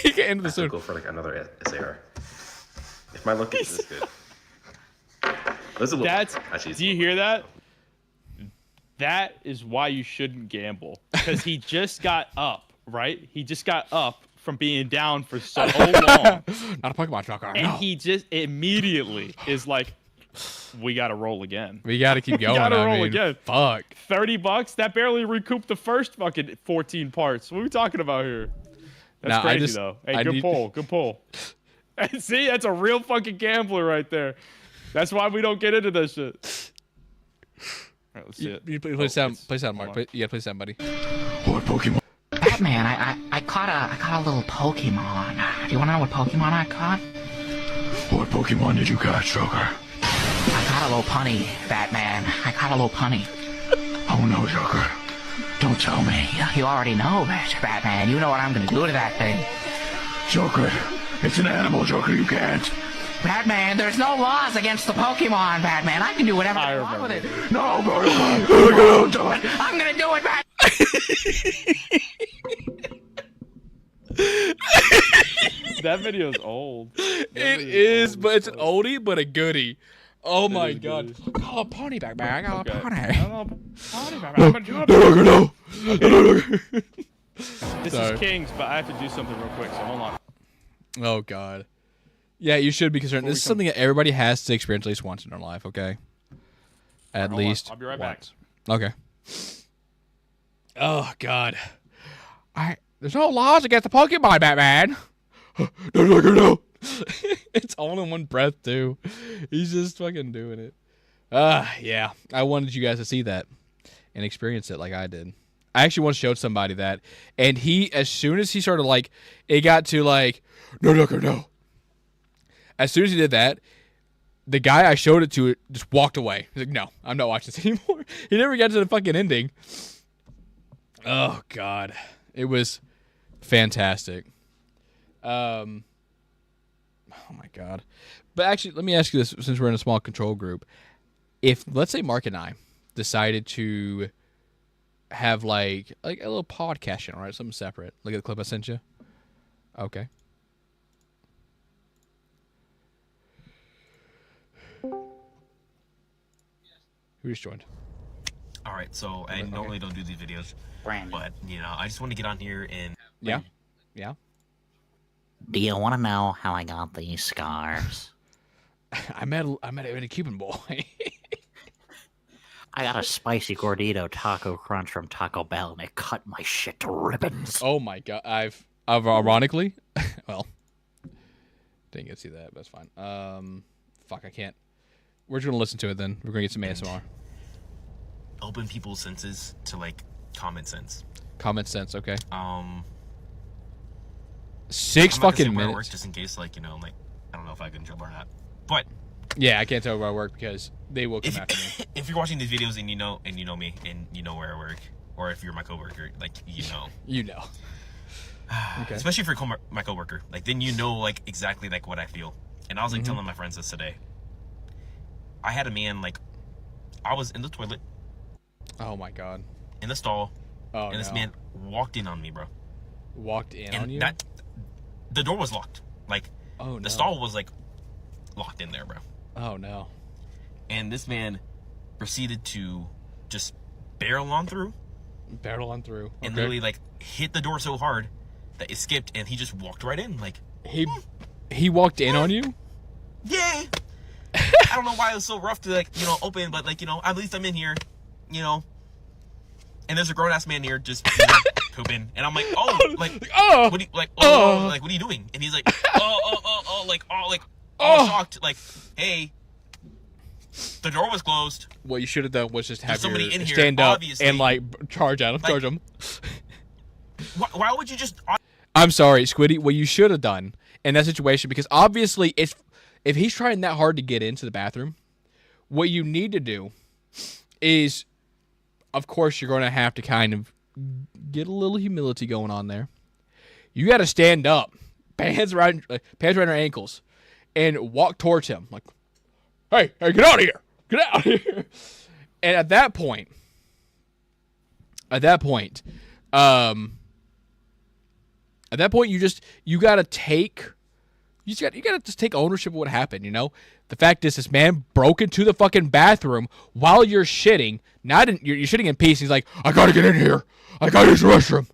You can end I this have to soon. go for like another SAR. If my luck is this good. This is a little- That's. actually, it's Do a you little- hear that? That is why you shouldn't gamble. Because he just got up, right? He just got up from being down for so long. Not a Pokemon tracker. And No. he just immediately is like, we got to roll again. We gotta keep going. gotta I roll mean, again. Fuck. $30? That barely recouped the first fucking 14 parts. What are we talking about here? That's Nah, I crazy, just- though. Hey, I good need- pull. Good pull. See, that's a real fucking gambler right there. That's why we don't get into this shit. All right, let's see You, it. you play Oh, sound, it's- play sound, Mark. hold on. Play, yeah, play sound, buddy. Batman, I caught a little Pokemon. Do you want to know what Pokemon I caught? What Pokemon did you catch, Joker? I caught a little punny, Batman. I caught a little punny. Oh no, Joker. Don't tell me. You already know, Batman. You know what I'm gonna do to that thing. Joker, it's an animal, Joker. You can't. Batman, there's no laws against the Pokemon, Batman. I can do whatever I want with it. No, don't do it. I'm gonna do it, Batman. That video's old. It is, but it's an oldie, but a goodie. Oh my is a god. goodie. I call a pony back, man. I call Okay. a pony. No. This Sorry. is Kings, but I have to do something real quick, so hold on. Oh god. Yeah, you should be concerned. This is something that everybody has to experience at least once in their life, okay? At Hold on. least I'll be right back. once. Okay. Oh god. There's no laws against the Pokemon, Batman. No. It's all in one breath too. He's just fucking doing it. Yeah. I wanted you guys to see that and experience it like I did. I actually once showed somebody that, and he, as soon as he started like, it got to like, no. As soon as he did that, the guy I showed it to just walked away. He's like, no, I'm not watching this anymore. He never got to the fucking ending. Oh god, it was fantastic. Oh my god. But actually, let me ask you this: since we're in a small control group, if let's say Mark and I decided to have like a little podcast channel, right? Something separate. Look at the clip I sent you. Okay. Who just joined? All right, so I normally don't do these videos, Brandon. but I just want to get on here and Yeah. Do you want to know how I got these scars? I met a Cuban boy. I got a spicy gordito taco crunch from Taco Bell, and it cut my shit to ribbons. Oh my god! I've ironically, well, didn't get to see that, but that's fine. Fuck, I can't. We're just gonna listen to it then. We're gonna get some ASMR. open people's senses to like common sense. Common sense, okay. 6 fucking minutes. minutes. Just in case, like, like, I don't know if I can jump or not. But yeah, I can't tell where I work because they will come after me. If you're watching these videos and you know me and you know where I work, or if you're my coworker, like you know. Okay. Especially if you're my coworker, like then you know like exactly like what I feel. And I was like telling my friends this today. I had a man like I was in the toilet. Oh my god. In the stall. Oh, and this man walked in on me, bro. Walked in and on you? The door was locked. Like the stall was like locked in there, bro. Oh no. And this man proceeded to just barrel on through. Barrel on through. And okay. literally like hit the door so hard that it skipped and he just walked right in. Like he walked in on you? Yay! I don't know why it was so rough to like, open, but like, at least I'm in here, And there's a grown ass man here just pooping. And I'm like, what are you what are you doing? And he's like, shocked, like, hey, the door was closed. What you should have done was just have somebody in here, stand up obviously. and like charge at him, charge him. Why would you just? I'm sorry, Squiddy. What you should have done in that situation, because obviously if he's trying that hard to get into the bathroom, what you need to do is, of course, you're going to have to kind of get a little humility going on there. You got to stand up, pants around your ankles, and walk towards him like, hey, get out of here. Get out of here. And at that point, you gotta take ownership of what happened. The fact is, this man broke into the fucking bathroom while you're shitting. You're shitting in peace. He's like, I gotta get in here. I gotta use the restroom.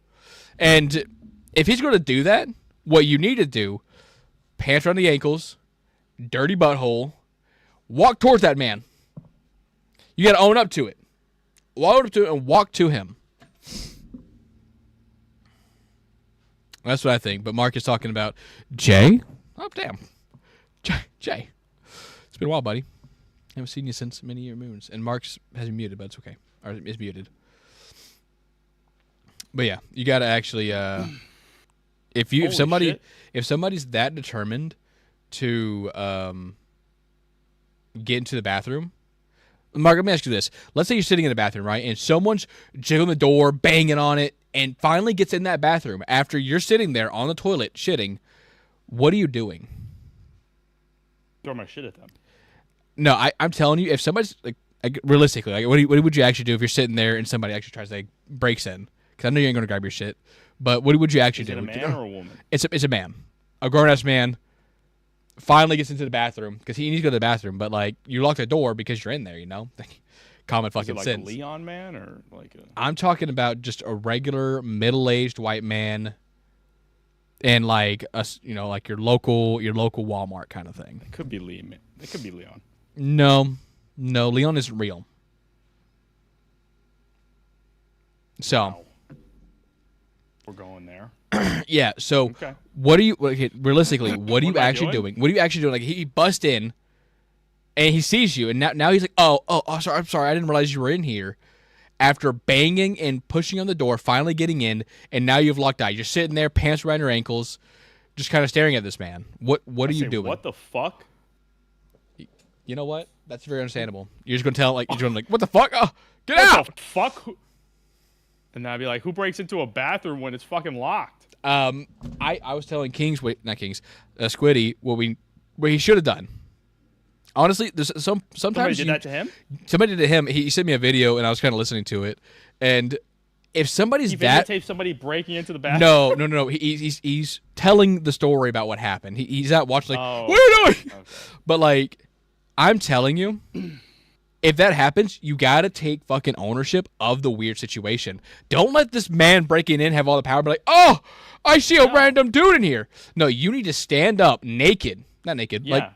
And if he's gonna do that, what you need to do, pants around the ankles, dirty butthole, walk towards that man. You gotta own up to it. Walk up to it and walk to him. That's what I think. But Mark is talking about Jay. Oh, damn. Jay. It's been a while, buddy. I haven't seen you since many year moons. And Mark's has been muted, but it's okay. Or is muted. But yeah, you got to actually, if somebody's that determined to get into the bathroom, Mark, let me ask you this. Let's say you're sitting in the bathroom, right? And someone's jiggling the door, banging on it, and finally gets in that bathroom after you're sitting there on the toilet shitting. What are you doing? Throw my shit at them. No, I'm telling you, if somebody's like realistically, like, what would you actually do if you're sitting there and somebody actually tries to like breaks in? Because I know you ain't gonna grab your shit, but what would you actually do? Is it a man or a woman? It's a man, a grown ass man. Finally gets into the bathroom because he needs to go to the bathroom, but like you lock the door because you're in there. Common fucking Is it like sense. a Leon man or like a? I'm talking about just a regular middle-aged white man, and like like your local Walmart kind of thing. It could be Leon. It could be Leon. No, Leon isn't real. So. Wow. We're going there. Yeah. So, okay. What are you realistically? What are you actually doing? What are you actually doing? Like he busts in, and he sees you, and now he's like, oh, sorry, I'm sorry, I didn't realize you were in here. After banging and pushing on the door, finally getting in, and now you've locked eye. You're sitting there, pants around your ankles, just kind of staring at this man. What are you doing? What the fuck? You know what? That's very understandable. You're just gonna tell you're going like, what the fuck? Oh, get out! The fuck? And I'd be like, who breaks into a bathroom when it's fucking locked? I was telling Squiddy what we where he should have done. Honestly, there's sometimes Somebody did that to him. Somebody did to him. He sent me a video, and I was kind of listening to it. And if somebody's He that videotaped somebody breaking into the bathroom. no. He's telling the story about what happened. He's out watching like, Oh. what are you doing? Okay. But like, I'm telling you, if that happens, you gotta take fucking ownership of the weird situation. Don't let this man breaking in have all the power. And be like, oh, I see a random dude in here. No, you need to stand up naked, not naked, Yeah. like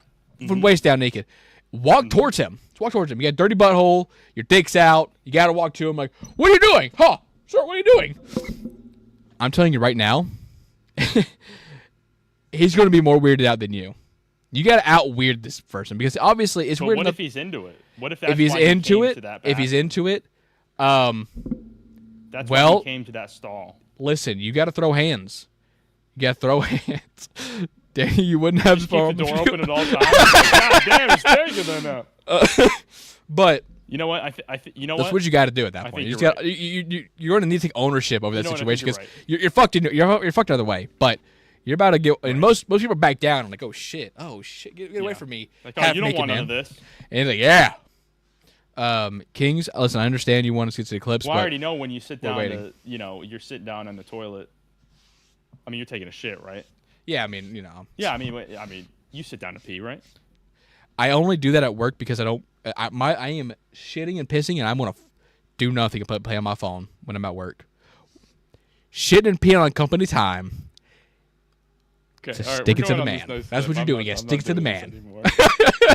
from waist down naked. Walk towards him. Just walk towards him. You got a dirty butthole. Your dick's out. You gotta walk to him like, what are you doing? Huh? Sir, what are you doing? I'm telling you right now, he's gonna be more weirded out than you. You gotta out weird this person because obviously it's But weird what enough. if he's into it? What if that's If he's why he into came it, to that if he's bathroom? into it, That's well- why he came to that stall. listen, you got to throw hands. You got to throw hands. Danny, you wouldn't have Just keep the door open at all times. Like, God damn, it's taking there now. But You know what? You know that's what? what you got to do at that I point. think You you're just got you're going to need to take ownership over that know what? I think situation you're because right. you're fucked. You're fucked another way. But you're about to get. And most people back down and like, oh shit, get away Yeah. from me. Like, oh, half you don't naked want man. none of this. And he's like, yeah. Kings, listen, I understand you want to get to the clips, Well, I but already know when you sit we're down waiting. you're sitting down on the toilet. I mean, you're taking a shit, right? yeah, I mean, Yeah, I mean, you sit down to pee, right? I only do that at work because I don't. I am shitting and pissing, and I'm gonna do nothing but play on my phone when I'm at work. Shitting and peeing on company time. Okay, Just all right, stick we're it to going the on man. this nice That's what step. you're I'm doing. not- Yeah, I'm stick not it to the doing man. this anymore.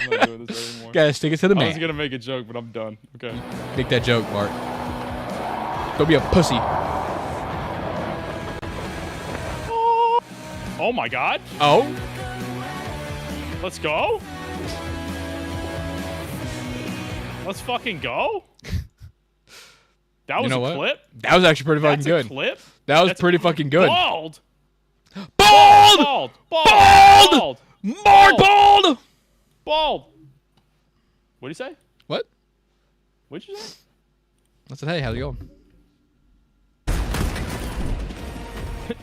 I'm not doing this anymore. Gotta stick it to the I was man. gonna make a joke, but I'm done. Okay. Make that joke, Mark. Don't be a pussy. Oh my God! Oh, Let's go. Let's fucking go. That you was know a what? clip. That was actually pretty fucking That's good. a clip. That was That's pretty fucking good. Bald. Bald! Bald. Bald. Bald! Bald. Mark Bald! Bald. What did you say? What? What'd you say? I said, hey, how's it going?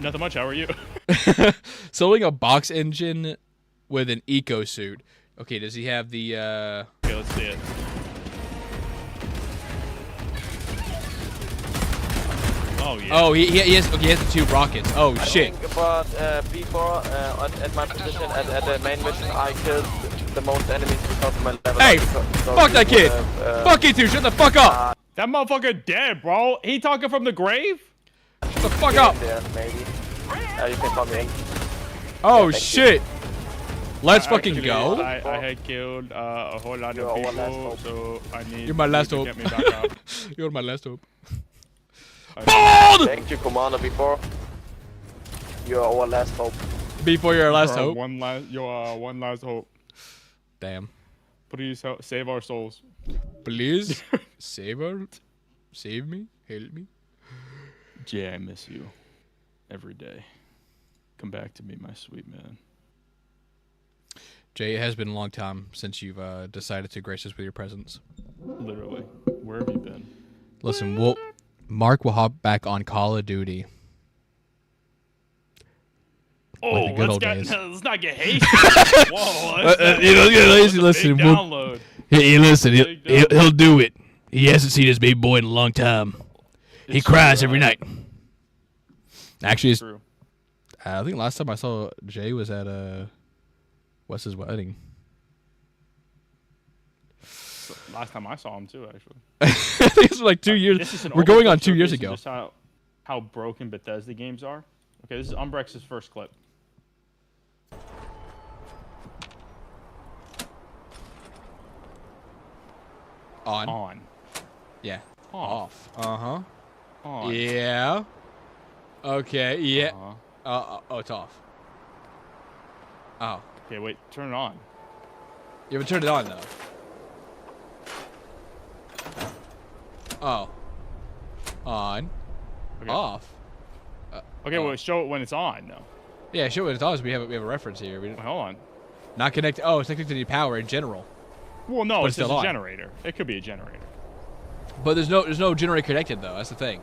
Nothing much. How are you? Selling a box engine with an eco suit. Okay, does he have the Okay, let's see it. Oh yeah. Oh, he has okay, he has the two rockets. Oh shit. But before at my position at the main mission, I killed the most enemies because of my level. Hey, so fuck that you kid. would Fuck you two, shut the fuck up. That motherfucker dead, bro. He talking from the grave? Shut the fuck up. There, maybe. You can call me Ink. Oh thank you. shit. Let's fucking Actually, go. I had killed a whole lot You're of our last people, hope. so I need You're my last you hope. to get me back up. You're my last hope. I- Bald! Thank you, Commander. Before you're our last hope. Before your last You're our hope. one last hope. Damn. Please save our souls. Please save me, help me. Jay, I miss you every day. Come back to me, my sweet man. Jay, it has been a long time since you've decided to grace us with your presence. Literally. Where have you been? Listen, Mark will hop back on Call of Duty. Oh, Like the good old days. let's not get hasty. Whoa, listen, big download. Hey, listen, Big download. he'll do it. He hasn't seen his baby boy in a long time. He It's cries true, every night. Actually, True. I think last time I saw Jay was at Wes's wedding. Last time I saw him too, actually. I think it's like 2 years. This is an We're going on overcooked 2 years showcase ago. of just how broken Bethesda games are. Okay, this is Umbrex's first clip. On. Yeah. Off. Uh-huh. On. Yeah. Okay. Yeah. Uh-huh. Oh, it's off. Oh. Okay, wait. Turn it on. You haven't turned it on though. Oh. On. Okay. Off. Okay, well, show it when it's on, though. Yeah, show what it's on. We have a reference here. Wait, hold on. Not connected. Oh, it's connected to the power in general. Well, no, But it's it's still just a on. generator. It could be a generator. But there's no generator connected though. That's the thing.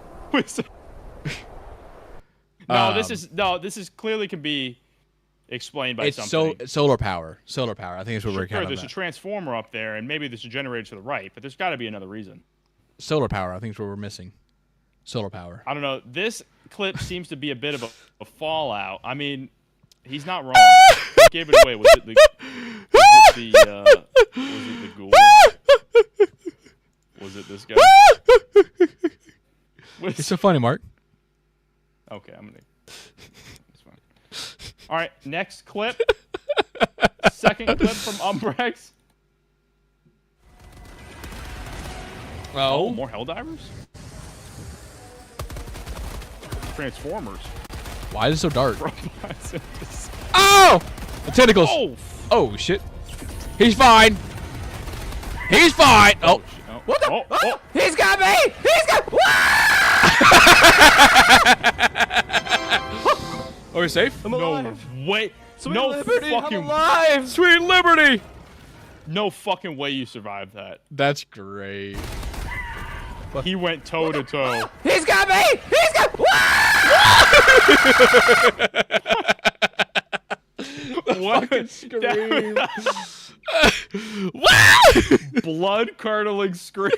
No, this is clearly can be explained by It's something. solar power. Solar power. I think that's what we're Sure, counting. there's a transformer up there, and maybe there's a generator to the right, but there's got to be another reason. Solar power. I think is what we're missing. Solar power. I don't know. This clip seems to be a bit of a fallout. I mean, he's not wrong. He gave it away. Was it the ghoul? Was it this guy? It's so funny, Mark. Okay, I'm gonna. It's fine. All right, next clip. Second clip from Umbrex. Oh, more Helldivers? Transformers. why is it so dark? Robots. Oh! The tentacles. Oh! Oh, shit. He's fine. He's fine. Oh. What the? Oh. He's got me! He's got. Are we safe? No way. Sweet no liberty, I'm fucking alive! Sweet liberty. No fucking way you survived that. That's great. He went toe to toe. He's got me! He's got. What? Fucking scream. Blood curdling scream.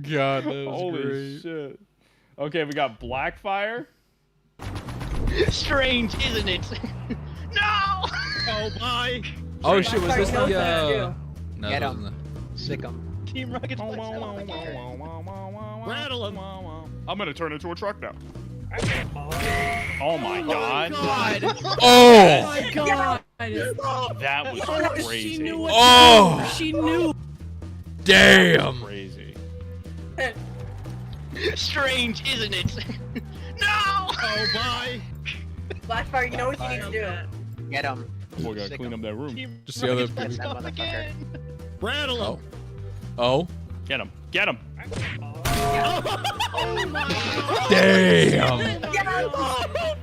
God, that was Holy great. shit. Okay, we got Blackfire. Strange, isn't it? No! Oh my! Oh shit, was this the No, No, Get it him. wasn't Sick him. Team Rocket's Rattle him! I'm gonna turn into a truck now. Oh my god. Oh! my god! That was crazy. She knew what Oh! to do. She knew. Damn! Crazy. Strange, isn't it? No! Oh my! Blackfire, you know what you need to do. Get him. Boy, gotta clean up that room. Just the other. That motherfucker. Rattle him! Oh. Get him. Get him. Damn!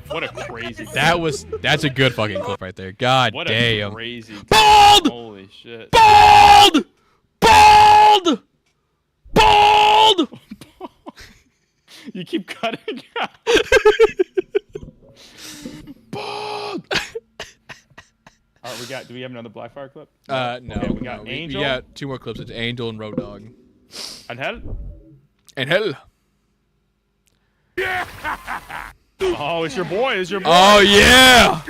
What a crazy. That's a good fucking clip right there. God What damn. a crazy. Bald! Holy shit. Bald! Bald! Bald! You keep cutting out. Bald! All right, do we have another Blackfire clip? No. Okay, we got no, Angel. We got two more clips. It's Angel and Road Dogg. And Hell. And Hell. Oh, it's your boy. It's your boy. Oh yeah!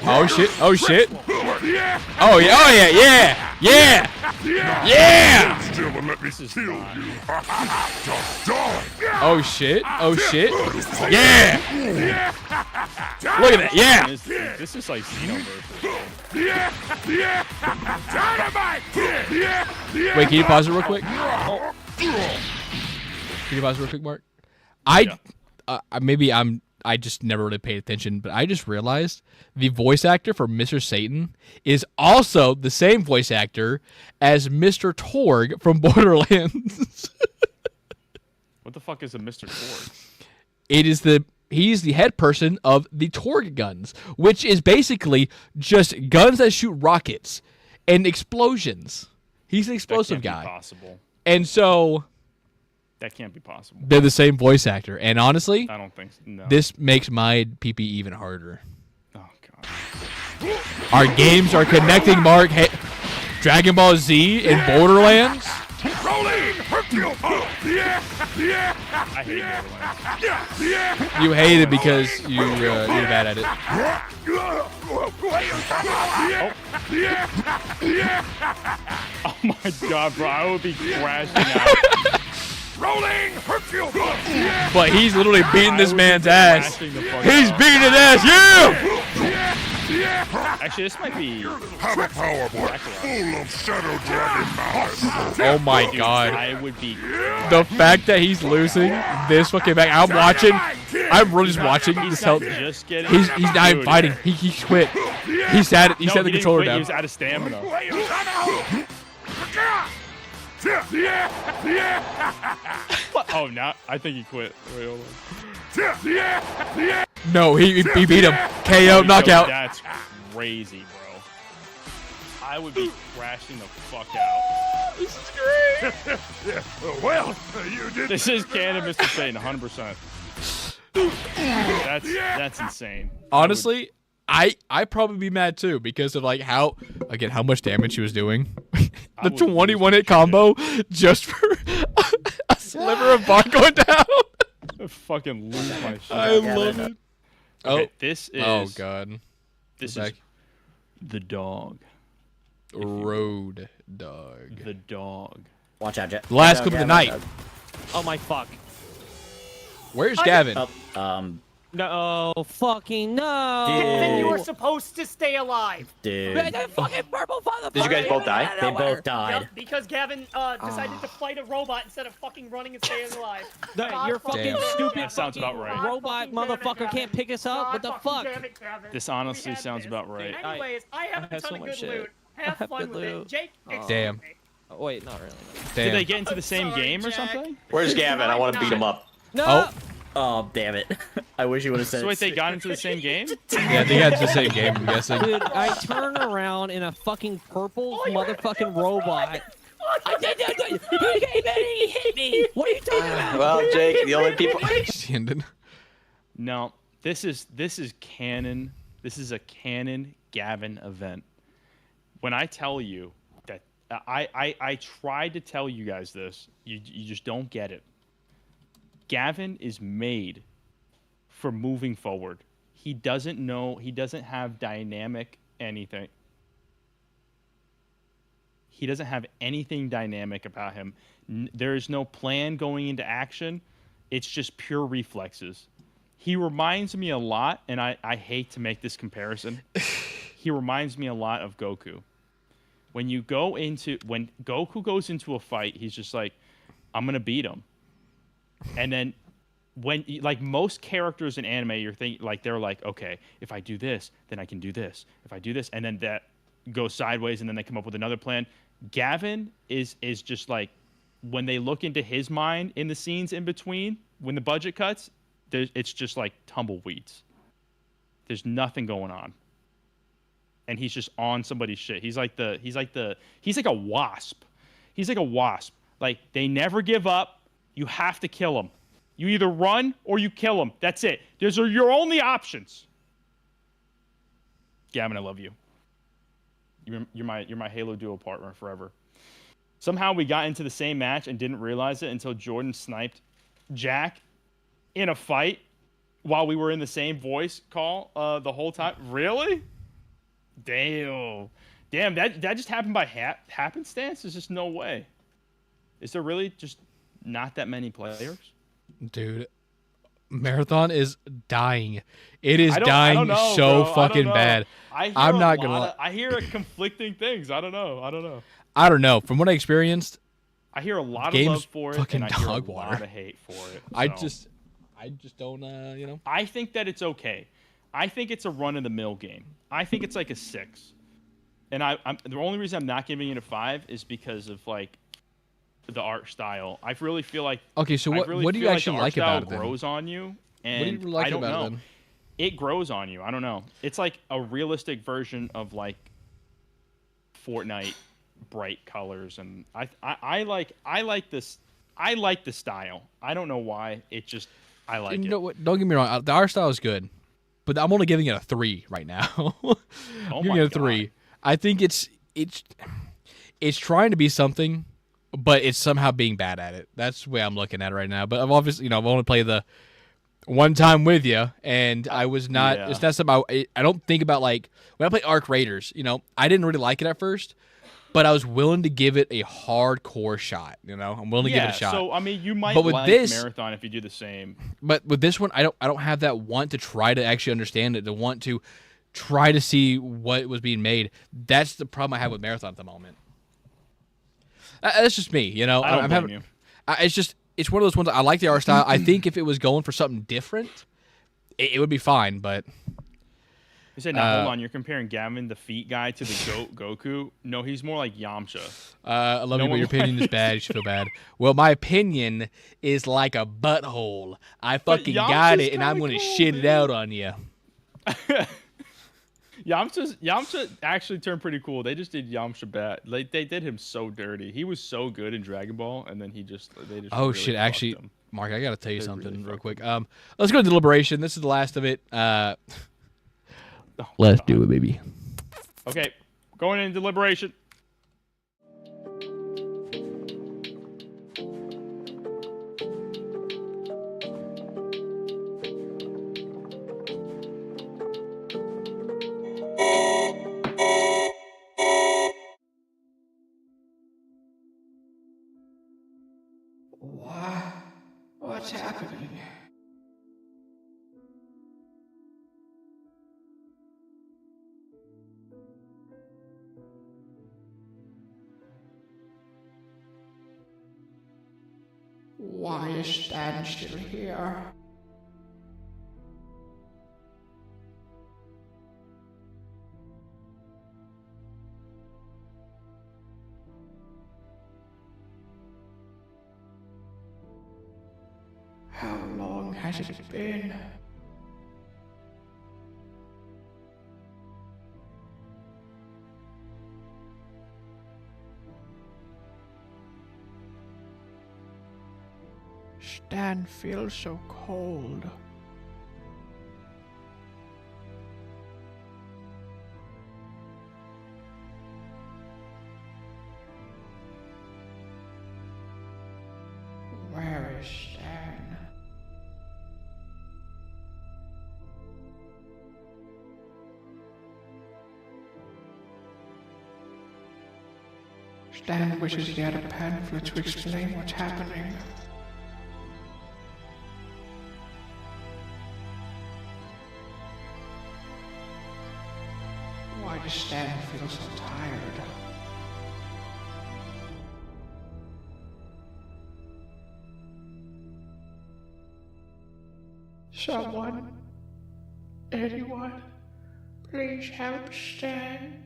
Oh shit! Oh shit! Oh yeah! Oh yeah! Yeah! Yeah! Yeah! Oh shit! Oh shit! Yeah! Look at that! Yeah! This is like Xenoverse. Wait, can you pause it real quick? Can you pause it real quick, Mark? I just never really paid attention, but I just realized the voice actor for Mr. Satan is also the same voice actor as Mr. Torg from Borderlands. What the fuck is a Mr. Torg? He's the head person of the Torg guns, which is basically just guns that shoot rockets and explosions. He's an explosive That can't guy. be possible. And so That can't be possible. they're the same voice actor. And honestly, I don't think so. No. this makes my PP even harder. Oh god. Our games are connecting, Mark. Hey, Dragon Ball Z in Borderlands. I hate Borderlands. You hate it because you're bad at it. Oh my god, bro. I would be crashing out. But he's literally beating this man's ass. Crashing the fuck He's out. beating his ass. Yeah! Actually, this might be. Oh my Dude, god. I would be. The fact that he's losing this fucking back. I'm watching. I'm really just watching. He's Just help. just getting. He's not even Dude. fighting. He quit. He sat it. He No, set the didn't controller quit, down. He was out of stamina. Oh, now I think he quit. Wait, hold on. No, he beat him. KO knockout. That's crazy, bro. I would be crashing the fuck out. This is great. Well, you did. This is canon, Mr. Satan, 100%. That's insane. Honestly, I'd probably be mad too because of like how much damage she was doing. The 21 hit combo just for a sliver of bark going down. I fucking lose my shit. I love it. Okay, this is. Oh god. This Back. is the dog. Road dog. The dog. Watch out, Jet. Last clip of the night. Oh my fuck. Where's Gavin? No, fucking no. Gavin, you were supposed to stay alive. Dude. That fucking purple motherfucker. Did you guys both die? They both died. Yep, because Gavin decided to fight a robot instead of fucking running and staying alive. No, you're fucking Damn. stupid. That sounds about right. Robot motherfucker can't pick us up. What the fuck? This honestly sounds about right. Anyways, I have a ton of good loot. Have fun with it. Jake, Damn. Oh, wait, not really. Damn. Did they get into the same game or something? Where's Gavin? I want to beat him up. No. Oh, damn it. I wish you would have said So wait, they got into the same game? Yeah, they got the same game, I'm guessing. Dude, I turn around in a fucking purple motherfucking robot. He hit me. What are you talking about? Well, Jake, the only people. Shandon. No, this is canon. This is a canon Gavin event. When I tell you that I tried to tell you guys this, you just don't get it. Gavin is made for moving forward. He doesn't know. He doesn't have dynamic anything. He doesn't have anything dynamic about him. There is no plan going into action. It's just pure reflexes. He reminds me a lot, and I hate to make this comparison. He reminds me a lot of Goku. When Goku goes into a fight, he's just like, I'm gonna beat him. And then when like most characters in anime, you're thinking like they're like, okay, if I do this, then I can do this. If I do this, and then that goes sideways, and then they come up with another plan. Gavin is just like when they look into his mind in the scenes in between, when the budget cuts, it's just like tumbleweeds. There's nothing going on. And he's just on somebody's shit. He's like a wasp. He's like a wasp. Like they never give up. You have to kill him. You either run or you kill him. That's it. Those are your only options. Gavin, I love you. You're my Halo duo partner forever. Somehow we got into the same match and didn't realize it until Jordan sniped Jack in a fight while we were in the same voice call the whole time. Really? Damn, that just happened by happenstance? There's just no way. Is there really just not that many players? Dude, Marathon is dying. It is dying so fucking bad. I'm not gonna lie. I hear conflicting things. I don't know. I don't know. From what I experienced, I hear a lot of game's love for it, fucking and I hear a dog lot water. of hate for it. I so. just don't, you know. I think that it's okay. I think it's a run-of-the-mill game. I think it's like a 6. And I'm the only reason I'm not giving it a 5 is because of like the art style. I really feel like Okay, so what do you actually like about it then? Grows on you, and What do you like I don't about know. it then? It grows on you. I don't know. It's like a realistic version of like Fortnite bright colors, and I like this. I like the style. I don't know why. It just I like You it. know what? Don't get me wrong. The art style is good, but I'm only giving it a 3 right now. I'm giving it a 3. I think it's trying to be something, but it's somehow being bad at it. That's the way I'm looking at it right now. But I've obviously, I've only played the one time with you, and I was not. Yeah. It's not something I don't think about. Like when I play Arc Raiders, I didn't really like it at first, but I was willing to give it a hardcore shot. I'm willing to give it a shot. So I mean, you might But with like this- Marathon if you do the same. But with this one, I don't have that want to try to actually understand it, to want to try to see what was being made. That's the problem I have with Marathon at the moment. That's just me, I don't I'm blame having, you. It's one of those ones. I like the art style. I think if it was going for something different, it would be fine. But You said, now hold on. You're comparing Gavin, the feet guy, to the Goku. No, he's more like Yamcha. I love No you, but one your opinion is bad. You should feel bad. Well, my opinion is like a butthole. I fucking got Yamcha's it, and I'm kinda going to cool, shit it out on you. Yamcha actually turned pretty cool. They just did Yamcha bad. Like they did him so dirty. He was so good in Dragon Ball, and then they just Oh really shit! fucked Actually, him. Mark, I gotta tell you They something really real fucked quick. Let's go to deliberation. This is the last of it. Let's do it, baby. Okay, going into deliberation. What's happening? Why is Stan still here? How long has it been? Stan feels so cold. Where is Stan? Stan wishes he had a pamphlet to explain what's happening. Why does Stan feel so tired? Someone, anyone, please help Stan.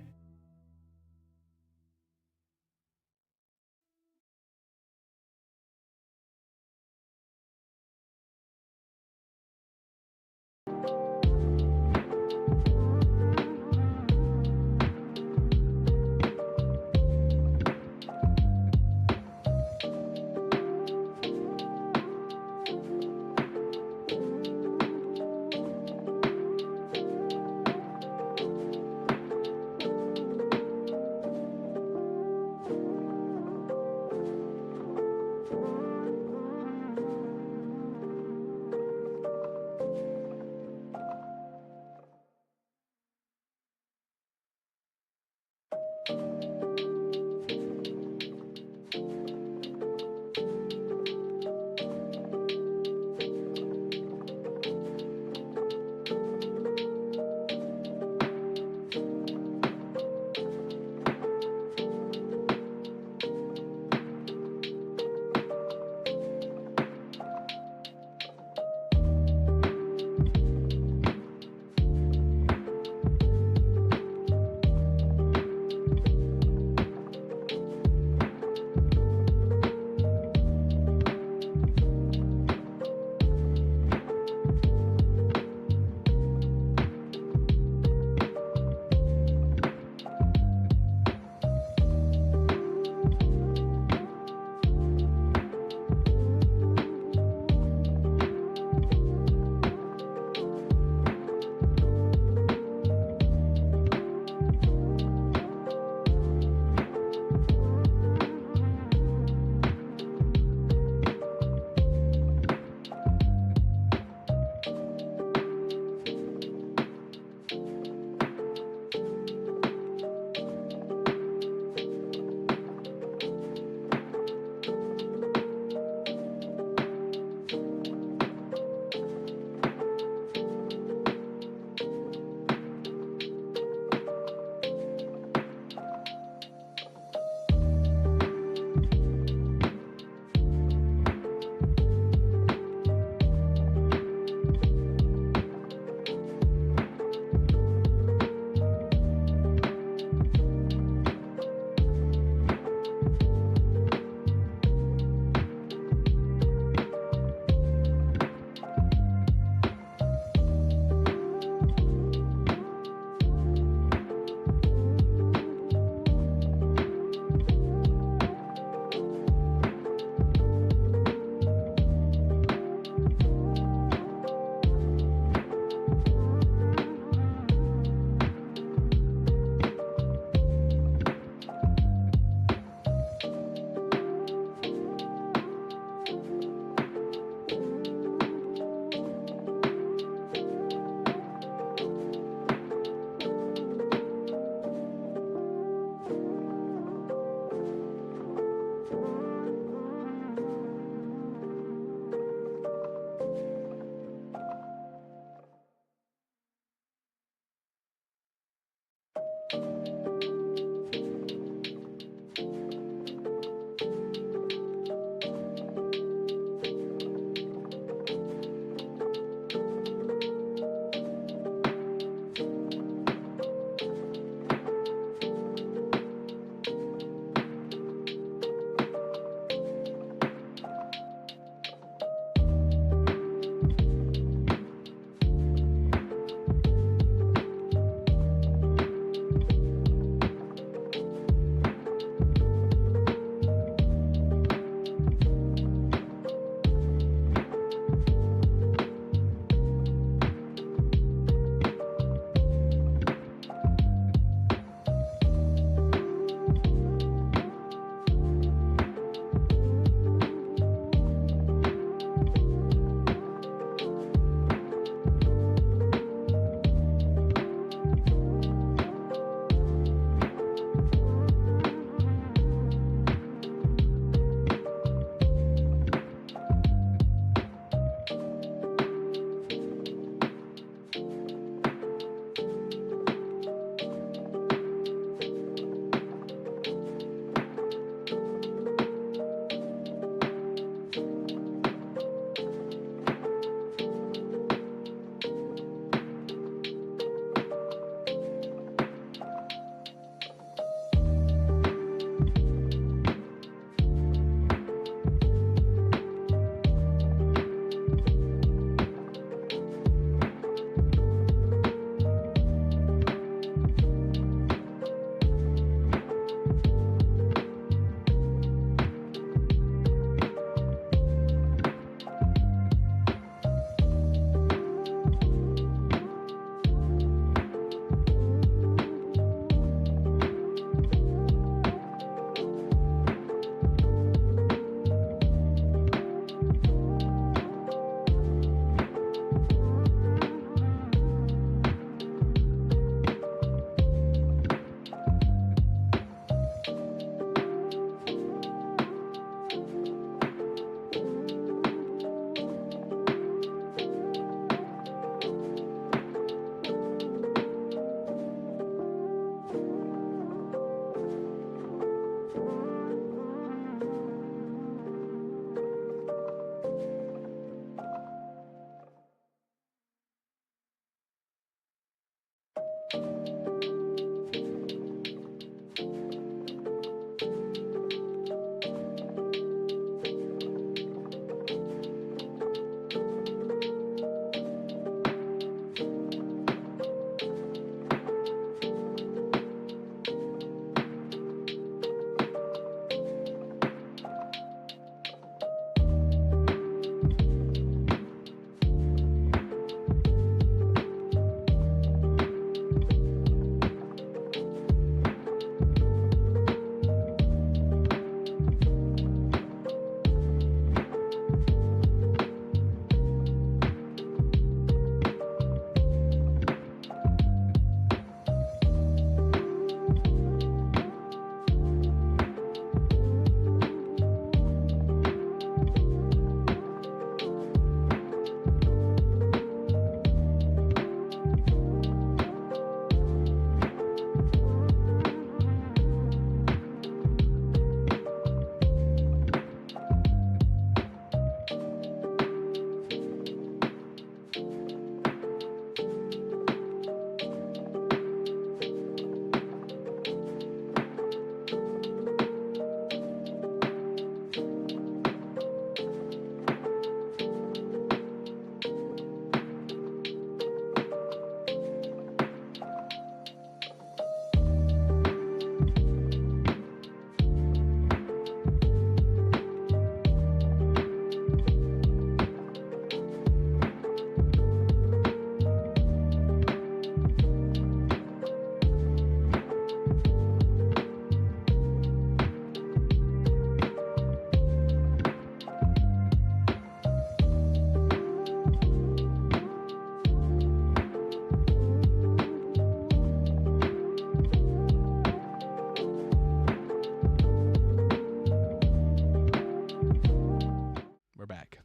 back.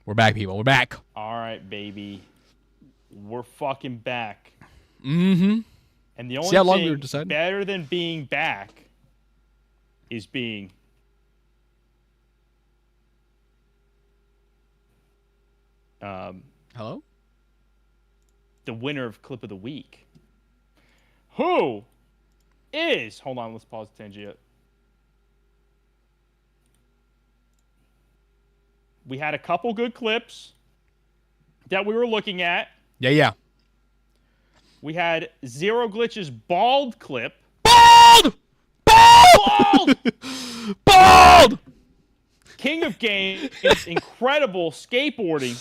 We're back, people. We're back. All right, baby. We're fucking back. Mm-hmm. And the only See how long we were thing deciding? better than being back is being hello? The winner of Clip of the Week. Who is... Hold on, let's pause Tangia. We had a couple good clips that we were looking at. Yeah. We had Zero Glitch's bald clip. Bald! Bald! King of Games, incredible skateboarding.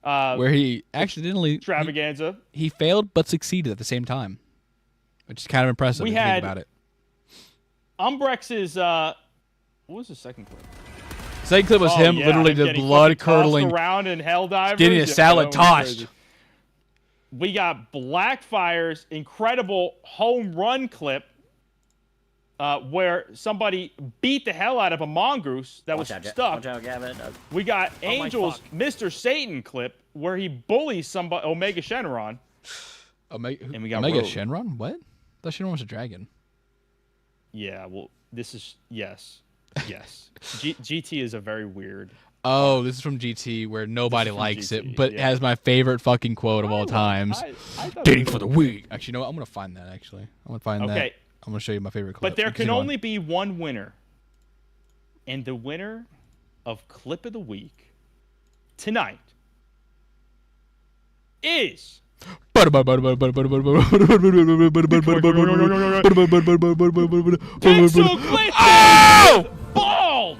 Where he accidentally... Extravaganza. He failed but succeeded at the same time. Which is kind of impressive if you think about it. Umbrex's... what was the second clip? Second clip was him literally just blood-curdling... around in Helldivers. Getting a salad tossed. We got Blackfire's incredible home run clip where somebody beat the hell out of a mongoose that was stuck. Watch out, Gavin. We got Angel's Mr. Satan clip where he bullies somebody, Omega Shenron. And we got Omega Rogue. Shenron? What? I thought Shenron was a dragon. Yeah, well, this is... Yes. GT is a very weird... Oh, this is from GT where nobody likes GT, it, but it has my favorite fucking quote of all times. I thought Dating it was- for the week. Actually, you know what? I'm going to find that, actually. I'm going to find that. Okay. I'm going to show you my favorite clip. But there can Continue on. only be one winner. And the winner of Clip of the Week tonight is... Pixel Glitch! Oh!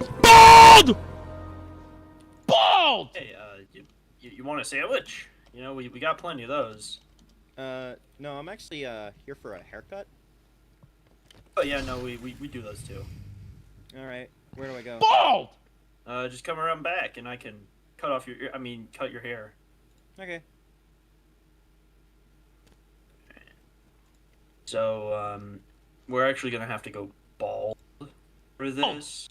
Bald! Hey, you want a sandwich? You know, we got plenty of those. No, I'm actually here for a haircut. Oh yeah, no, we do those too. All right, where do I go? Bald! Just come around back and I can cut off cut your hair. Okay. So, we're actually gonna have to go bald for this.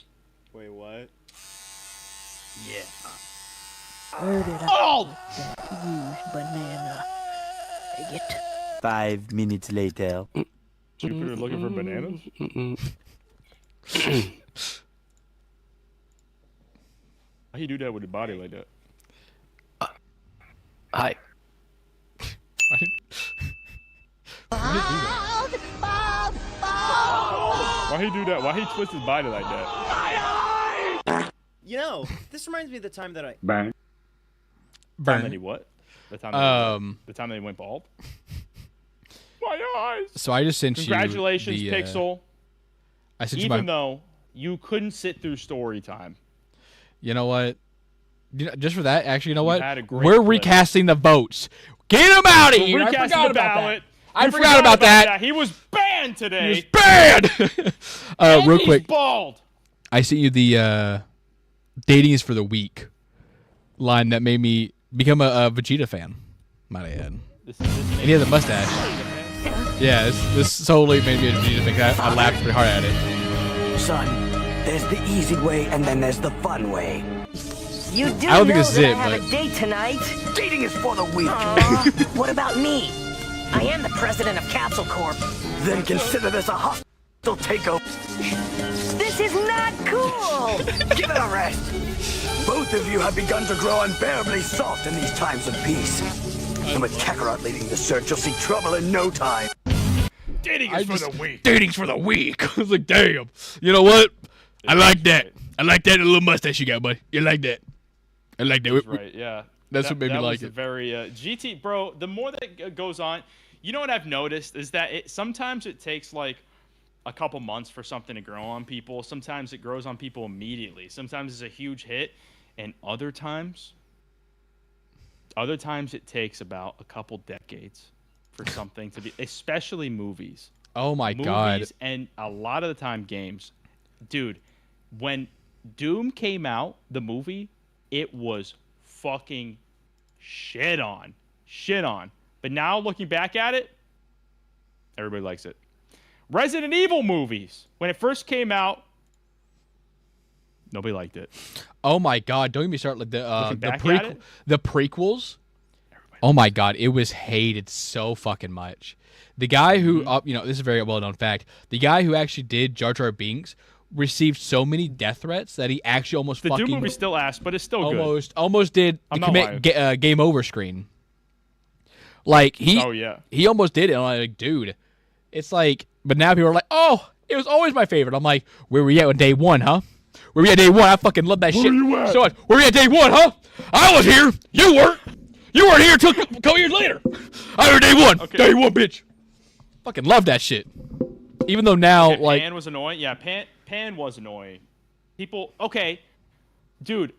Wait, what? Yeah. Where did Bald! use banana? It. 5 minutes later. Jupiter looking for bananas? How you do that with a body like that? Hi. Why he do that? Why he twist his body like that? You know, this reminds me of the time that I... Burn. Time that he what? The time that he went bald? My eyes! So I just sent Congratulations, you the, Pixel. I sent Even you my... though you couldn't sit through story time. You know what? Just for that, actually, you know what? had a great We're clip. recasting the votes. Get him out of We're here! I recasting forgot the about ballot. that. I We forgot about that. He was banned today. He was banned! And Real he's quick. bald. I sent you the dating is for the weak line that made me become a Vegeta fan, might I add. And he has a mustache. Yeah, this solely made me a Vegeta fan. I laughed pretty hard at it. Son, there's the easy way and then there's the fun way. You do I don't think know this is that it, I have but- a date tonight. Dating is for the weak. What about me? I am the president of Capsule Corp. Then consider this a hostile takeover. This is not cool. Give it a rest. Both of you have begun to grow unbearably soft in these times of peace. And with Kakarot leading the search, you'll see trouble in no time. Dating is for the weak. Dating's for the weak. I was like, damn. You know what? I like that. I like that little mustache you got, buddy. You like that? I like that. That's right, yeah. That's what made me that like was it. Very GT, bro. The more that goes on, you know what I've noticed is that sometimes it takes like a couple months for something to grow on people. Sometimes it grows on people immediately. Sometimes it's a huge hit, and other times it takes about a couple decades for something to be, especially movies. Oh my god. Movies and a lot of the time games. Dude, when Doom came out, the movie, it was fucking shit on. But now looking back at it, everybody likes it. Resident Evil movies, when it first came out, Nobody liked it. Oh my god! Don't get me started. Like Looking back at it? the prequels. Oh my god! It was hated so fucking much. The guy who, you know, this is a very well known fact. The guy who actually did Jar Jar Binks received so many death threats that he actually almost The fucking Doom movie still ass, but it's still good. almost did I'm the not lying. game over screen. Like he, Oh, yeah. he almost did it. And I'm like, dude, it's like, but now people are like, oh, it was always my favorite. I'm like, where were you at on day one, huh? Where were you at day one? I fucking love that shit so much. Where were you at day one, huh? I was here. You weren't. You weren't here until a couple years later. I was day one. Okay. Day one, bitch. Fucking love that shit. Even though now, Okay, like, Pan was annoying. Yeah, Pan was annoying. People, okay, dude.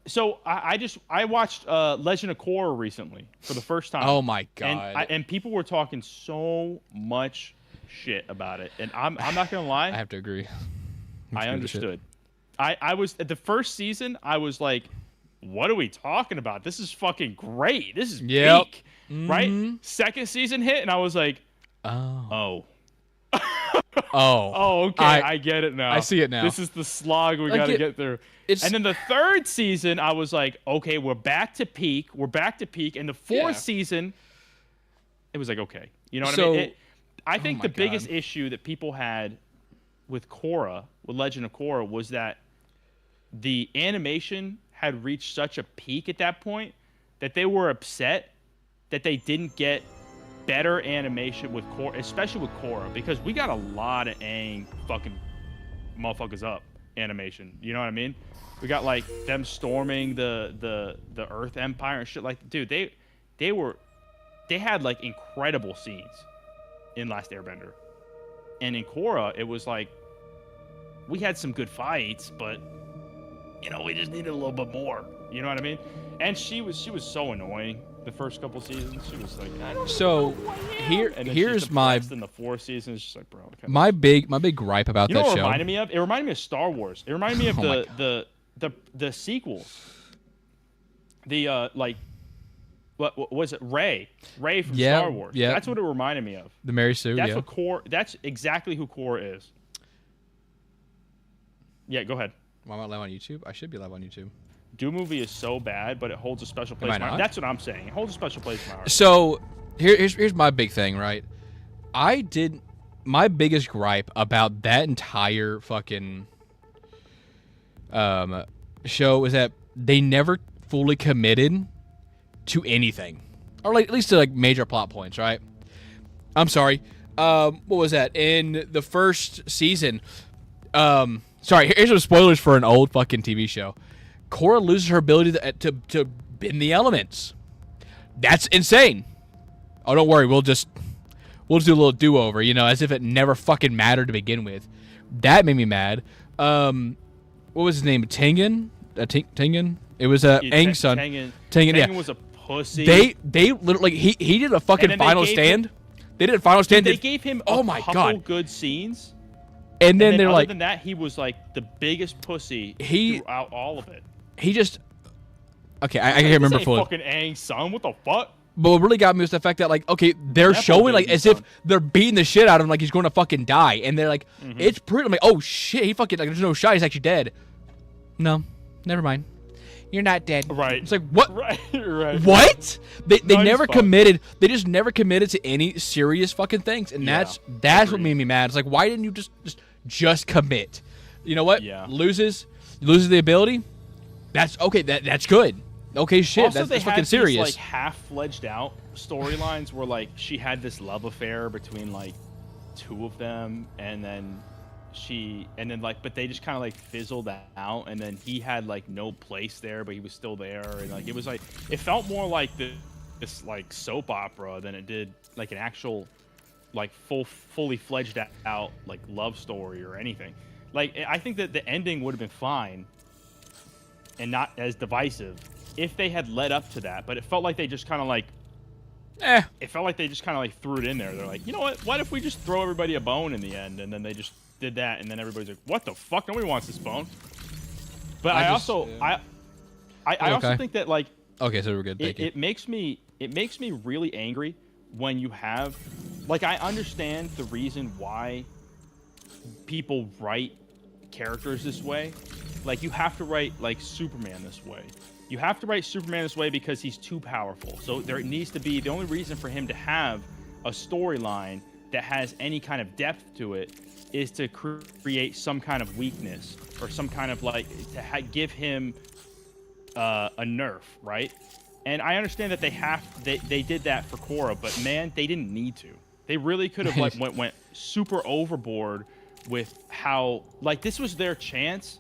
So I watched Legend of Korra recently for the first time. oh my god. And people were talking so much shit about it, and I'm not gonna lie. I have to agree. I understood. I was at the first season. I was like, "What are we talking about? This is fucking great. This is peak, right?" Second season hit, and I was like, "Oh, oh, okay, I get it now. I see it now. This is the slog we Like got to get through." And then the third season, I was like, "Okay, we're back to peak. We're back to peak." And the fourth season, it was like, "Okay, you know what I mean?" I think the biggest issue that people had with Korra, with Legend of Korra, was that the animation had reached such a peak at that point that they were upset that they didn't get better animation with Korra, especially with Korra, because we got a lot of Aang fucking motherfuckers up animation. You know what I mean? We got like them storming the Earth Empire and shit. Like, dude, they had like incredible scenes in Last Airbender, and in Korra it was like we had some good fights, but you know, we just needed a little bit more. You know what I mean? And she was so annoying the first couple seasons. She was like, I don't know So here's my in the fourth season. It's just like, bro. my big gripe about You know that what it show. reminded me of? It reminded me of Star Wars. It reminded me of Oh my the sequels. The what was it? Rey from Star Wars. yeah. That's what it reminded me of. The Mary Sue. That's yeah. what Korra. That's exactly who Korra is. Yeah, go ahead. Why am I live on YouTube? I should be live on YouTube. Doom movie is so bad, but it holds a special place Am I in my heart. not? That's what I'm saying. It holds a special place in my heart. So here's my big thing, right? My biggest gripe about that entire fucking show is that they never fully committed to anything, or like at least to like major plot points, right? I'm sorry. What was that in the first season? Sorry, here's some spoilers for an old fucking TV show. Korra loses her ability to bend the elements. That's insane. Oh, don't worry. We'll just do a little do-over, you know, as if it never fucking mattered to begin with. That made me mad. What was his name? Tengen? Tengen? It was Aang's son. Tengen was a pussy. They literally he did a fucking final stand. They did a final stand. They gave him a couple good scenes. And then they're other like, than that, he was like the biggest pussy throughout all of it. He just okay. I can't remember fully. Fucking Aang's son. What the fuck? But what really got me was the fact that, like, okay, they're showing, like, as if they're beating the shit out of him, like he's going to fucking die. And they're like, it's pretty, I'm like, oh, shit, he fucking, like, there's no shot, he's actually dead. No, never mind. You're not dead. Right. It's like, what? Right. What? They No, never he's fine. committed, they just never committed to any serious fucking things. And Yeah, that's what made me mad. It's like, why didn't you just commit? You know what? Yeah. Loses the ability? That's, okay, that's good. Okay, shit, Also, that's had fucking serious. These, like, half-fledged out storylines where like she had this love affair between like two of them, and then but they just kind of like fizzled out, and then he had like no place there, but he was still there, and like it felt more like this like soap opera than it did like an actual like fully fledged out like love story or anything. Like, I think that the ending would have been fine and not as divisive if they had led up to that, but it felt like they just kind of like it felt like they just kind of like threw it in there. They're like, you know what if we just throw everybody a bone in the end? And then they just did that, and then everybody's like, what the fuck, nobody wants this bone. But I also think that, like, okay, so we're good. Thank you. It makes me really angry when you have, like, I understand the reason why people write characters this way. Like, you have to write like Superman this way. You have to write Superman this way because he's too powerful. So there needs to be, the only reason for him to have a storyline that has any kind of depth to it is to create some kind of weakness or some kind of like to give him a nerf, right? And I understand that they did that for Korra, but man, they didn't need to. They really could have like went super overboard with how like this was their chance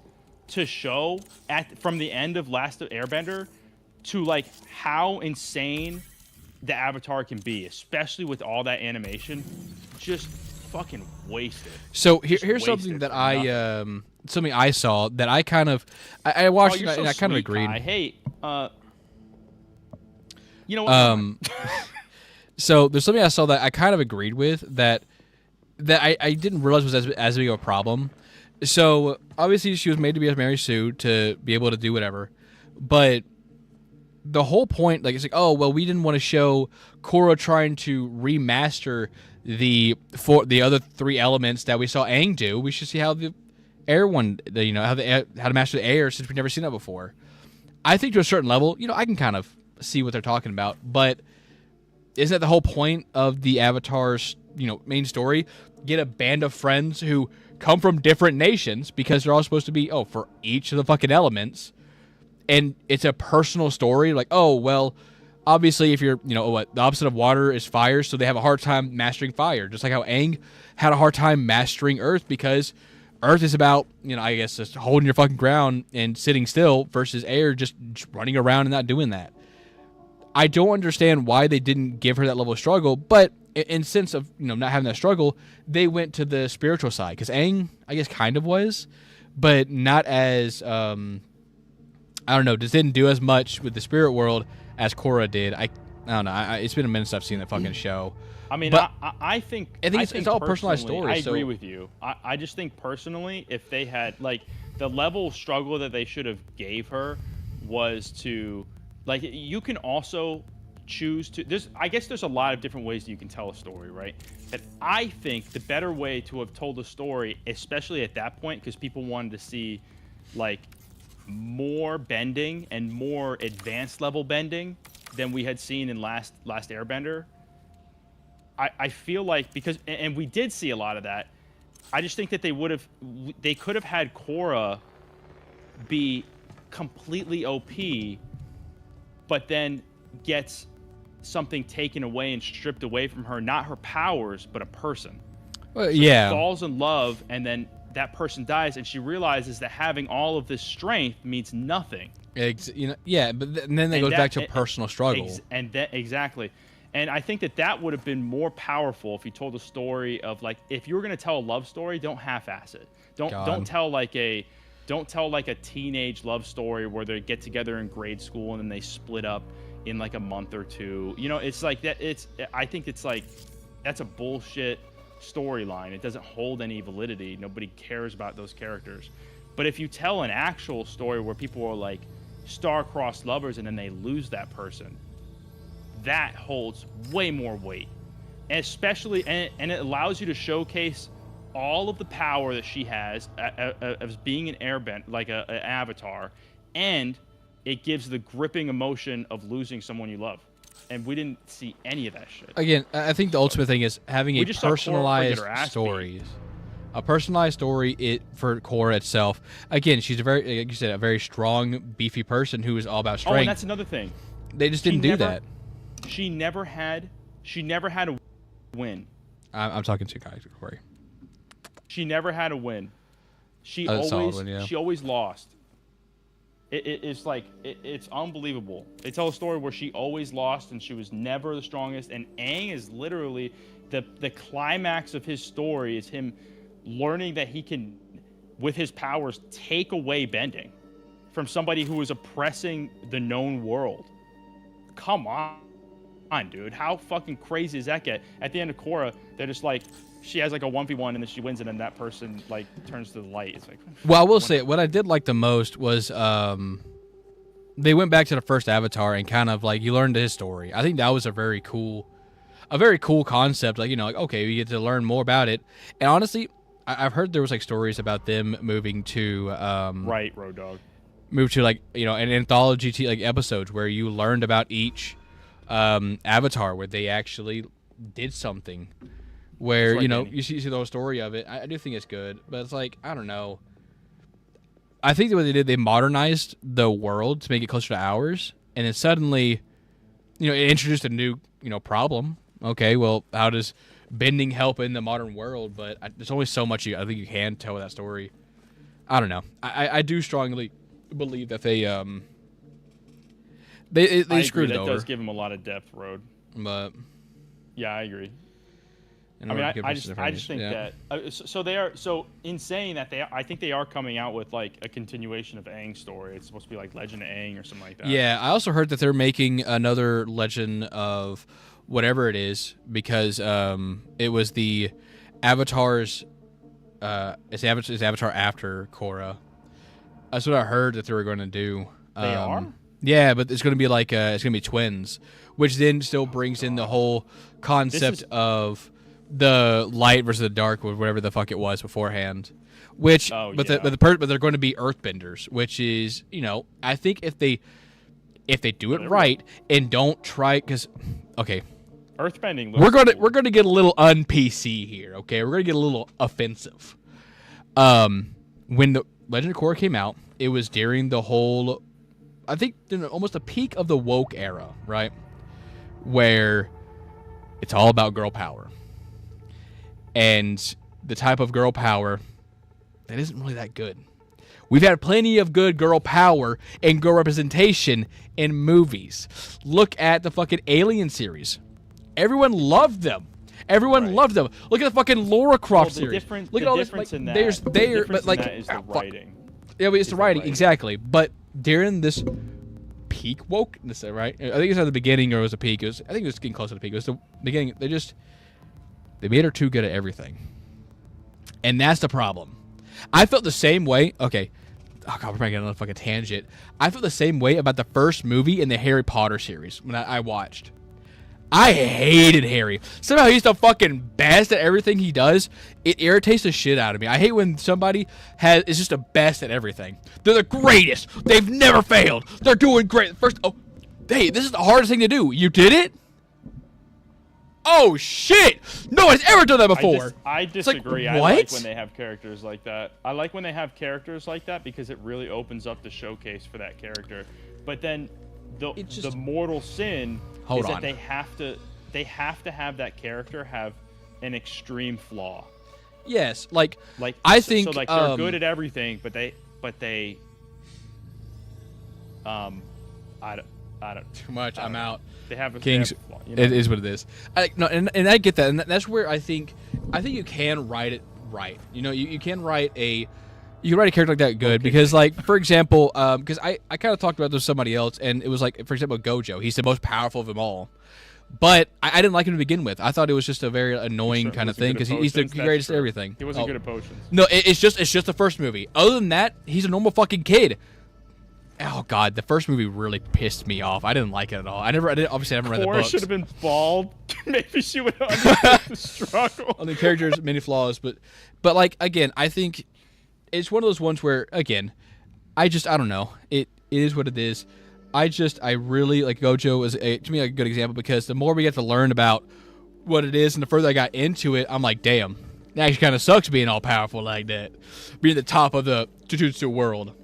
to show from the end of Last Airbender to like how insane the Avatar can be, especially with all that animation. Just fucking wasted. So here's something that something I saw that I kind of I watched it and I kind of agreed. Hey, you know what? So there's something I saw that I kind of agreed with that I didn't realize was as big of a problem. So obviously she was made to be as Mary Sue to be able to do whatever, but the whole point, like, it's like, oh well, we didn't want to show Korra trying to remaster the other 3 elements that we saw Aang do. We should see how the air one, how to master the air, since we've never seen that before. I think to a certain level, I can kind of see what they're talking about, but isn't that the whole point of the Avatar's main story? Get a band of friends who come from different nations because they're all supposed to be for each of the fucking elements, and it's a personal story. Like, oh well, obviously if you're the opposite of water is fire, so they have a hard time mastering fire, just like how Aang had a hard time mastering earth because earth is about I guess just holding your fucking ground and sitting still versus air just running around and not doing that. I don't understand why they didn't give her that level of struggle, but in sense of not having that struggle, they went to the spiritual side because Aang I guess kind of was, but not as I don't know, just didn't do as much with the spirit world as Korra did. I don't know. It's been a minute since I've seen that fucking show. I mean, but I think it's all personalized stories. I agree with you. I just think personally, if they had like the level of struggle that they should have gave her was to like you can also choose to. I guess there's a lot of different ways that you can tell a story, right? But I think the better way to have told a story, especially at that point, because people wanted to see like more bending and more advanced level bending than we had seen in last Airbender. I feel like and we did see a lot of that. I just think that they could have had Korra be completely OP, but then gets something taken away and stripped away from her, not her powers, but a person. Well, yeah. She falls in love, and then that person dies, and she realizes that having all of this strength means nothing. Yeah, but then it goes back to personal struggle. Exactly. And I think that would have been more powerful if you told a story of like, if you were going to tell a love story, don't half-ass it. Don't tell like a teenage love story where they get together in grade school and then they split up in like a month or two. It's like that. I think it's like that's a bullshit storyline. It doesn't hold any validity. Nobody cares about those characters. But if you tell an actual story where people are like star-crossed lovers and then they lose that person, that holds way more weight. And especially, and it allows you to showcase all of the power that she has as being an airbender, like an avatar, and it gives the gripping emotion of losing someone you love. And we didn't see any of that shit. Again, I think the ultimate thing is having a personalized story. A personalized story for Korra itself. Again, she's like you said, a very strong, beefy person who is all about strength. Oh, and that's another thing. They just didn't do that. She never had a win. I'm talking to Corey. She never had a win. She always lost. It's unbelievable. They tell a story where she always lost and she was never the strongest. And Aang is literally the climax of his story is him learning that he can, with his powers, take away bending from somebody who is oppressing the known world. Come on, dude. How fucking crazy does that get? At the end of Korra, they're just like, she has like a 1v1 and then she wins it and that person like turns to the light. It's like, well, I will say what I did like the most was they went back to the first Avatar and kind of like you learned his story. I think that was a very cool concept. Like, like, okay, we get to learn more about it. And honestly, I've heard there was like stories about them moving to Right, Road Dog. move to like an anthology like episodes where you learned about each avatar where they actually did something. Where That's right, you see the whole story of it. I do think it's good, but it's like I don't know. I think what they did, they modernized the world to make it closer to ours, and then suddenly, it introduced a new problem. Okay, well, how does bending help in the modern world? But there's only so much I think you can tell with that story. I don't know. I do strongly believe that they screwed it that over. does give them a lot of depth, Road. But yeah, I agree. And I mean, give I us just different think yeah. that so they are in saying that I think they are coming out with like a continuation of Aang's story. It's supposed to be like Legend of Aang or something like that. Yeah, I also heard that they're making another Legend of whatever it is because it was the Avatar's it's Avatar after Korra. That's what I heard that they were going to do. They are? Yeah, but it's going to be like it's going to be twins, which then still brings in the whole concept of the light versus the dark, or whatever the fuck it was beforehand. But they're going to be earthbenders, which is I think if they do it right and don't try because earthbending. We're gonna get a little un-PC here. Okay, we're gonna get a little offensive. When the Legend of Korra came out, it was during the whole, I think, almost the peak of the woke era, right? Where it's all about girl power. And the type of girl power that isn't really that good. We've had plenty of good girl power and girl representation in movies. Look at the fucking Alien series. Everyone loved them. Everyone loved them. Look at the fucking Laura Croft series. Look at all this. Like, there's there, but like, is the writing. Yeah, but it's the writing exactly. But during this peak wokeness, right? I think it's at the beginning or it was a peak. I think it was getting close to the peak. It was the beginning. They made her too good at everything, and that's the problem. I felt the same way. Okay, oh god, we're making another fucking tangent. I felt the same way about the first movie in the Harry Potter series when I watched. I hated Harry. Somehow he's the fucking best at everything he does. It irritates the shit out of me. I hate when somebody is just the best at everything. They're the greatest. They've never failed. They're doing great. Hey, this is the hardest thing to do. You did it? Oh shit! No one's ever done that before. I disagree. I like when they have characters like that. I like when they have characters like that because it really opens up the showcase for that character. But then the mortal sin is that they have to have that character have an extreme flaw. Yes, I think so. Like they're good at everything, but they I don't too much. I'm out. They have a Kings. They have a flaw, It is what it is. And I get that, and that's where I think you can write it right. You can write a character like that good because, like, for example, because I kind of talked about this with somebody else, and it was like, for example, Gojo. He's the most powerful of them all, but I didn't like him to begin with. I thought it was just a very annoying kind of thing because he's the greatest at everything. He wasn't good at potions. No, it's just the first movie. Other than that, he's a normal fucking kid. Oh god, the first movie really pissed me off. I didn't like it at all. Obviously I haven't read the books. Korra should have been bald. Maybe she would have understood the struggle. On the characters, many flaws, but like again, I think it's one of those ones where again, I don't know. It is what it is. I really like Gojo is to me a good example because the more we get to learn about what it is, and the further I got into it, I'm like, damn, it actually kind of sucks being all powerful like that, being the top of the Jujutsu world.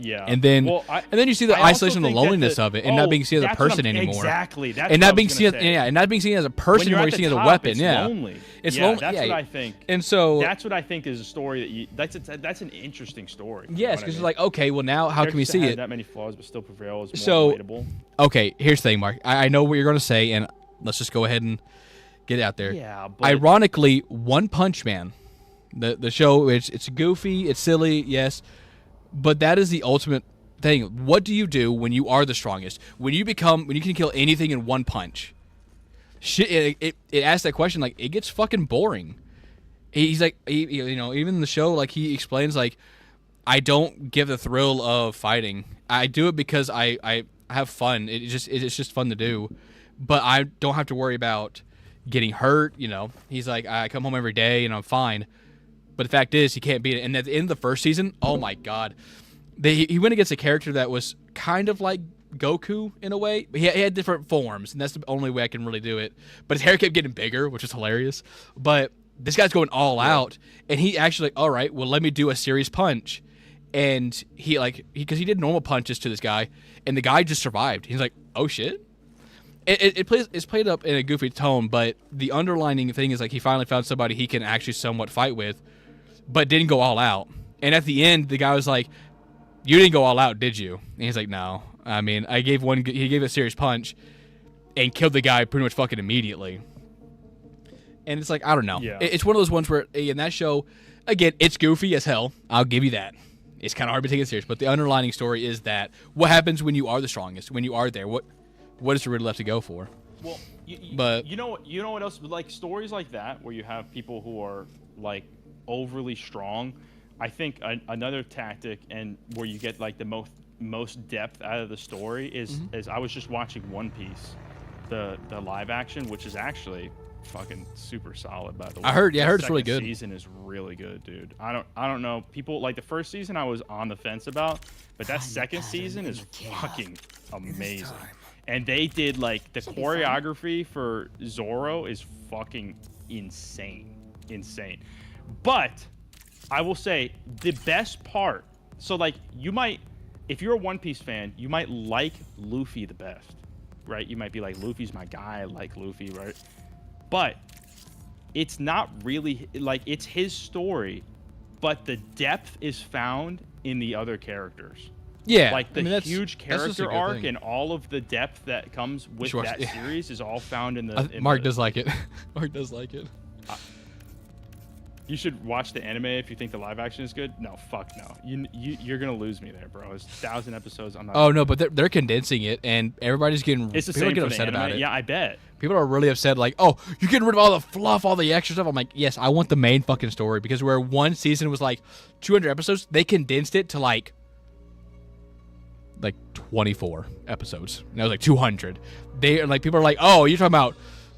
Yeah, and then you see the isolation and the loneliness of it, and not being seen as a person anymore. Exactly, that's and not being seen, and not being seen as a person, anymore, being seen as a weapon. It's yeah, lonely. It's lonely. That's what I think. And so that's what I think is a story that's an interesting story. Yes, because it's like, okay, well now how can we see it? That many flaws, but still prevail is more relatable. Okay, here's the thing, Mark. I know what you're going to say, and let's just go ahead and get it out there. Yeah, but ironically, One Punch Man, the show, it's goofy, it's silly, yes, but that is the ultimate thing. What do you do when you are the strongest? When you can kill anything in one punch? Shit, it asks that question. Like, it gets fucking boring. He's like, even in the show, like he explains, like, I don't give the thrill of fighting. I do it because I have fun. It's just fun to do, but I don't have to worry about getting hurt. He's like, I come home every day and I'm fine. But the fact is, he can't beat it. And at the end of the first season, oh my god, he went against a character that was kind of like Goku in a way. He had different forms, and that's the only way I can really do it. But his hair kept getting bigger, which is hilarious. But this guy's going all out, and he actually like, all right, well, let me do a serious punch. And because he did normal punches to this guy, and the guy just survived. He's like, oh shit. It's played up in a goofy tone, but the underlining thing is like he finally found somebody he can actually somewhat fight with, but didn't go all out. And at the end, the guy was like, "You didn't go all out, did you?" And he's like, "No. I mean, he gave a serious punch, and killed the guy pretty much fucking immediately." And it's like, I don't know. Yeah. It's one of those ones where in that show, again, it's goofy as hell. I'll give you that. It's kind of hard to take it serious, but the underlining story is that what happens when you are the strongest, when you are there, what is there really left to go for? Well, but you know what else? Like stories like that where you have people who are like overly strong. I think another tactic and where you get like the most depth out of the story is I was just watching One Piece, the live action, which is actually fucking super solid, by the way. I heard The it's really second good. Season is really good, dude. I don't know, people like the first season I was on the fence about, but that second season is fucking amazing. And they did like the choreography for Zoro is fucking insane. But I will say the best part, so like you might, if you're a One Piece fan, you might like Luffy the best, right? You might be like, Luffy's my guy, I like Luffy, right? But it's not really like, it's his story, but the depth is found in the other characters. Yeah, like the huge that's just a character good arc thing. and all of the depth that comes with that series is all found in the. Mark does like it. Mark does like it. You should watch the anime if you think the live action is good. No, fuck no. You're gonna lose me there, bro. It's 1,000 episodes. I'm not. Oh no, but they're condensing it, and everybody's getting. It's the people same get for upset the anime. about it. Yeah, I bet. People are really upset, like, oh, you're getting rid of all the fluff, all the extra stuff. I'm like, yes, I want the main fucking story, because where one season was like 200 episodes, they condensed it to like 24 episodes. And that was like 200. They like, people are like, oh, you're talking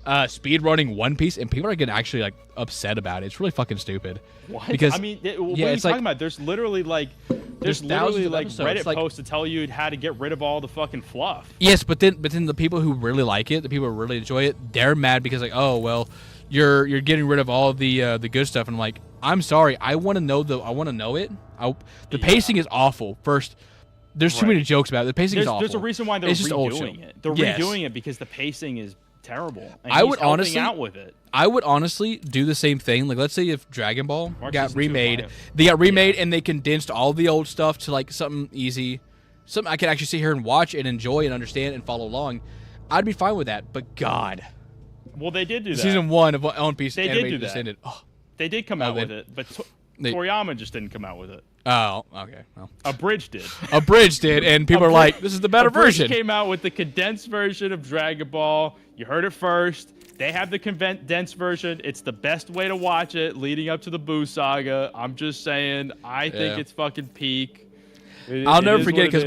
about speed running One Piece, and people are getting actually like upset about it. It's really fucking stupid. What? Because I mean, what are you it's talking like, about? There's literally like thousands of like episodes. Reddit Like- posts to tell you how to get rid of all the fucking fluff. yes, but then the people who really like it, the people who really enjoy it, they're mad because like, oh well, you're getting rid of all the good stuff, and I'm like, I'm sorry, I want to know it. The pacing is awful. First, there's too many jokes about it. The pacing is awful. There's a reason why they're It's just old redoing show. it. They're Yes. redoing it because the pacing is terrible. And I he's would helping honestly out with it. I would honestly do the same thing. Like, let's say if Dragon Ball Mark got season 2 remade, is fire. they got remade and they condensed all the old stuff to like something easy, something I could actually sit here and watch and enjoy and understand and follow along. I'd be fine with that. But God, Well, they did do that. season 1 of One Piece They anime did do just that. ended. Oh, They did come out they- with it, but they- Toriyama just didn't come out with it. oh, okay. Well, Abridged did. Abridged did, and people are like, "This is the better Abridged version." Came out with the condensed version of Dragon Ball. You heard it first. They have the condensed version. It's the best way to watch it, leading up to the Boo saga. I'm just saying. I think Yeah. it's fucking peak. I'll It never is forget what it because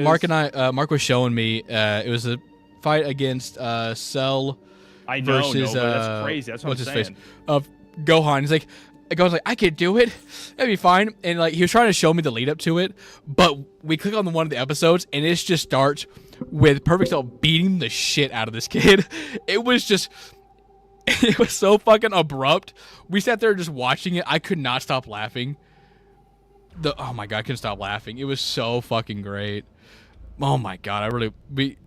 is. Mark was showing me. It was a fight against Cell I know, versus no, but that's crazy. That's what what's I'm his saying. face of Gohan. He's like, Gohan's like, I could do it. That'd be fine. And like, he was trying to show me the lead up to it, but we click on one of the episodes, and it just starts with Perfect Cell beating the shit out of this kid. It was just. It was so fucking abrupt. We sat there just watching it. I could not stop laughing. Oh my god, I couldn't stop laughing. It was so fucking great. Oh my god, I really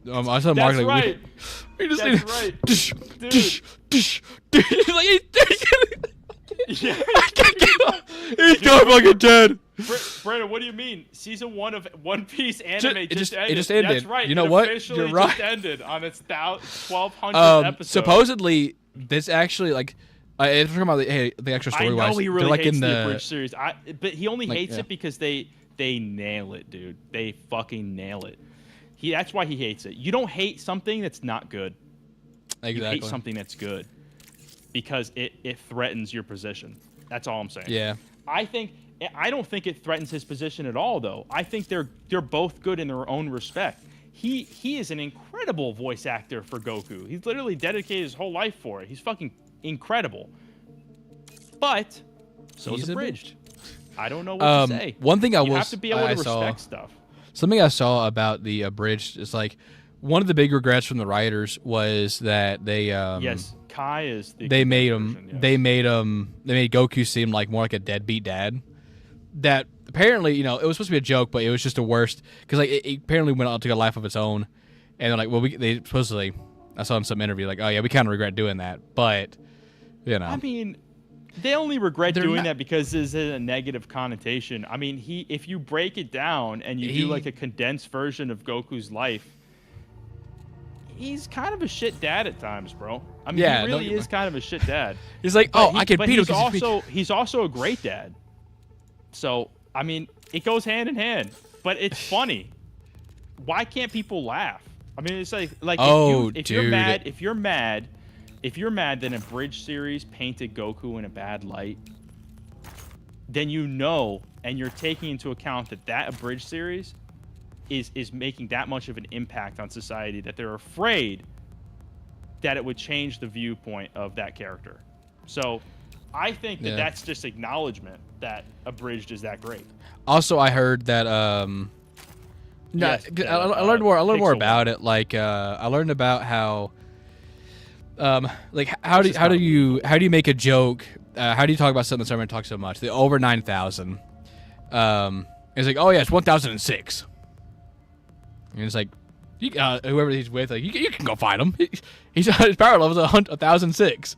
I saw Mark That's like right. we just That's right. Yeah. I can't get up. He's not fucking dead. Brandon, what do you mean? Season 1 of One Piece anime It just just- ended. it just ended. That's right. You know it what? Officially You're just right. ended on its 1,200th episode. Supposedly, this actually like if we're talking about the extra story I know wise, he really they're like hates in the the abridged series. But he only like, hates yeah. it because they nail it, dude. They fucking nail it. That's why he hates it. You don't hate something that's not good. You hate Exactly. something that's good because it threatens your position. That's all I'm saying. Yeah. I don't think it threatens his position at all, though. I think they're both good in their own respect. He is an incredible voice actor for Goku. He's literally dedicated his whole life for it. He's fucking incredible. But So is He's a abridged. I don't know what to say. One thing you have to be able to respect stuff. Something I saw about the abridged is like one of the big regrets from the writers was that they yes, Kai is the they made version, yes. they made Goku seem like more like a deadbeat dad. That apparently, it was supposed to be a joke, but it was just the worst because like it apparently went on to a life of its own, and they're like, well, they supposedly I saw in some interview like, oh yeah, we kind of regret doing that, but I mean, they only regret doing that because there's a negative connotation. I mean, if you break it down and you do like a condensed version of Goku's life, he's kind of a shit dad at times, bro. I mean, he really is kind of a shit dad. He's like, I can beat him. He's also a great dad. So, I mean, it goes hand in hand, but it's funny. Why can't people laugh? I mean, it's like if you're mad that a bridge series painted Goku in a bad light, then and you're taking into account that abridged series is making that much of an impact on society that they're afraid that it would change the viewpoint of that character. So I think that's just acknowledgement that abridged is that great. Also, I heard that I learned more about it. Like I learned about how like how do you make a joke? How do you talk about something that everyone talks so much? The over 9,000. It's like, oh yeah, it's 1,006. And it's like, whoever he's with, like, you can go find him. His power level is 1,006,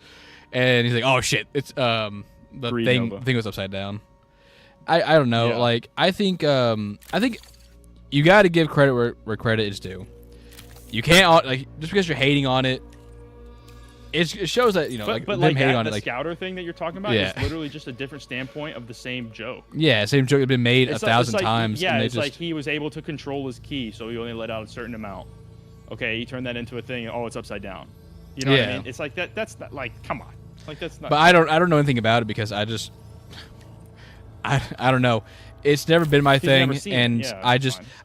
and he's like, oh shit, it's the thing was upside down. I don't know. Yeah. Like I think you got to give credit where credit is due. You can't like just because you're hating on it. It shows that but them hating on it. The Scouter thing that you're talking about is literally just a different standpoint of the same joke. Yeah, same joke had been made 1,000 times. Yeah, and it's like he was able to control his ki, so he only let out a certain amount. Okay, he turned that into a thing. Oh, it's upside down. You know what I mean? It's like that. That's not, like, come on. Like that's not. But I don't know anything about it because I don't know. It's never been my thing, and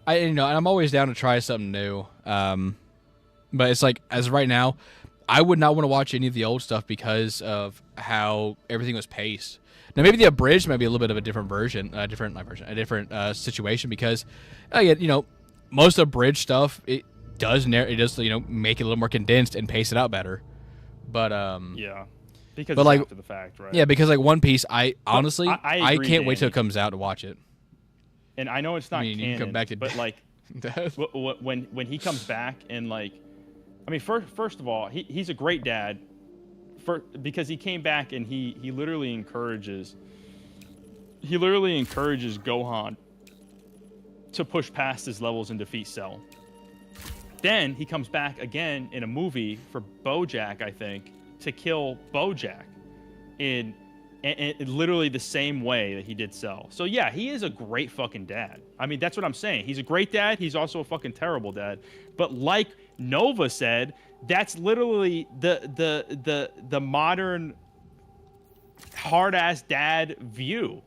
I'm always down to try something new. But it's like as of right now, I would not want to watch any of the old stuff because of how everything was paced. Now maybe the abridged might be a little bit of a different version, a different situation because, most abridged stuff it does make it a little more condensed and pace it out better. But because it's after the fact, right? Yeah, because like One Piece, I honestly I can't wait till it comes out to watch it. And I know it's not canon, you can come back to but like when he comes back and like. I mean, first of all, he's a great dad, because he came back and he literally encourages Gohan to push past his levels and defeat Cell. Then he comes back again in a movie for BoJack, I think, to kill BoJack in literally the same way that he did Cell. So yeah, he is a great fucking dad. I mean, that's what I'm saying. He's a great dad. He's also a fucking terrible dad. But like Nova said, that's literally the modern hard-ass dad view,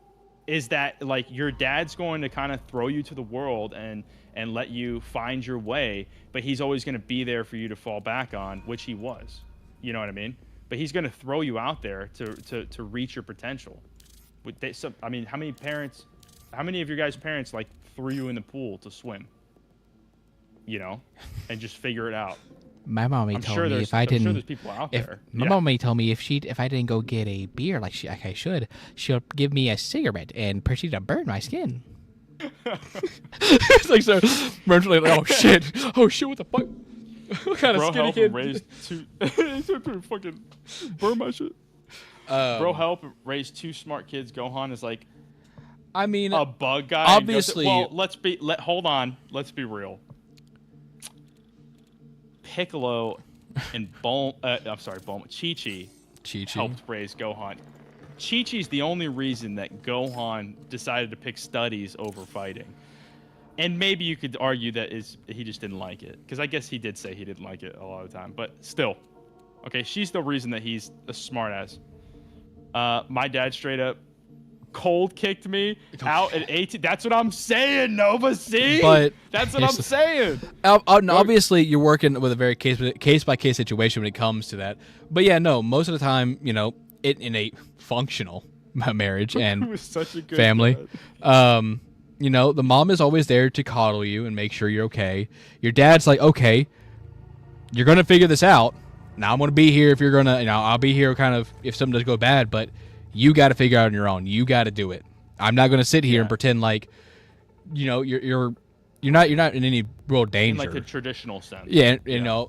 is that like your dad's going to kind of throw you to the world and let you find your way, but he's always going to be there for you to fall back on, which he was. You know what I mean? But he's going to throw you out there to reach your potential. I mean, how many of your guys' parents like threw you in the pool to swim? And just figure it out. My mommy told me if I didn't, there's people out there. My mommy told me if I didn't go get a beer like I should, she'll give me a cigarette and proceed to burn my skin. It's like so, like, oh shit, what the fuck? What kind of skinny kid? Raised two fucking burn my shit. Bro, help raise two smart kids. Gohan is like, I mean, a bug guy. Obviously, hold on. Let's be real. Piccolo and Chi-Chi helped raise Gohan. Chi-Chi's the only reason that Gohan decided to pick studies over fighting. And maybe you could argue that he just didn't like it. Because I guess he did say he didn't like it a lot of the time. But still. Okay, she's the reason that he's a smartass. My dad straight up cold kicked me out at 18. That's what I'm saying, Nova. See? But that's what I'm saying. Obviously, you're working with a very case by case situation when it comes to that. But yeah, no, most of the time, in a functional marriage and He was such a good family. dad. You know, the mom is always there to coddle you and make sure you're okay. Your dad's like, okay, you're going to figure this out. Now I'm going to be here if you're going to, I'll be here kind of if something does go bad, but you got to figure it out on your own. You got to do it. I'm not going to sit here and pretend like, you're not in any real danger. In like a traditional sense. Yeah,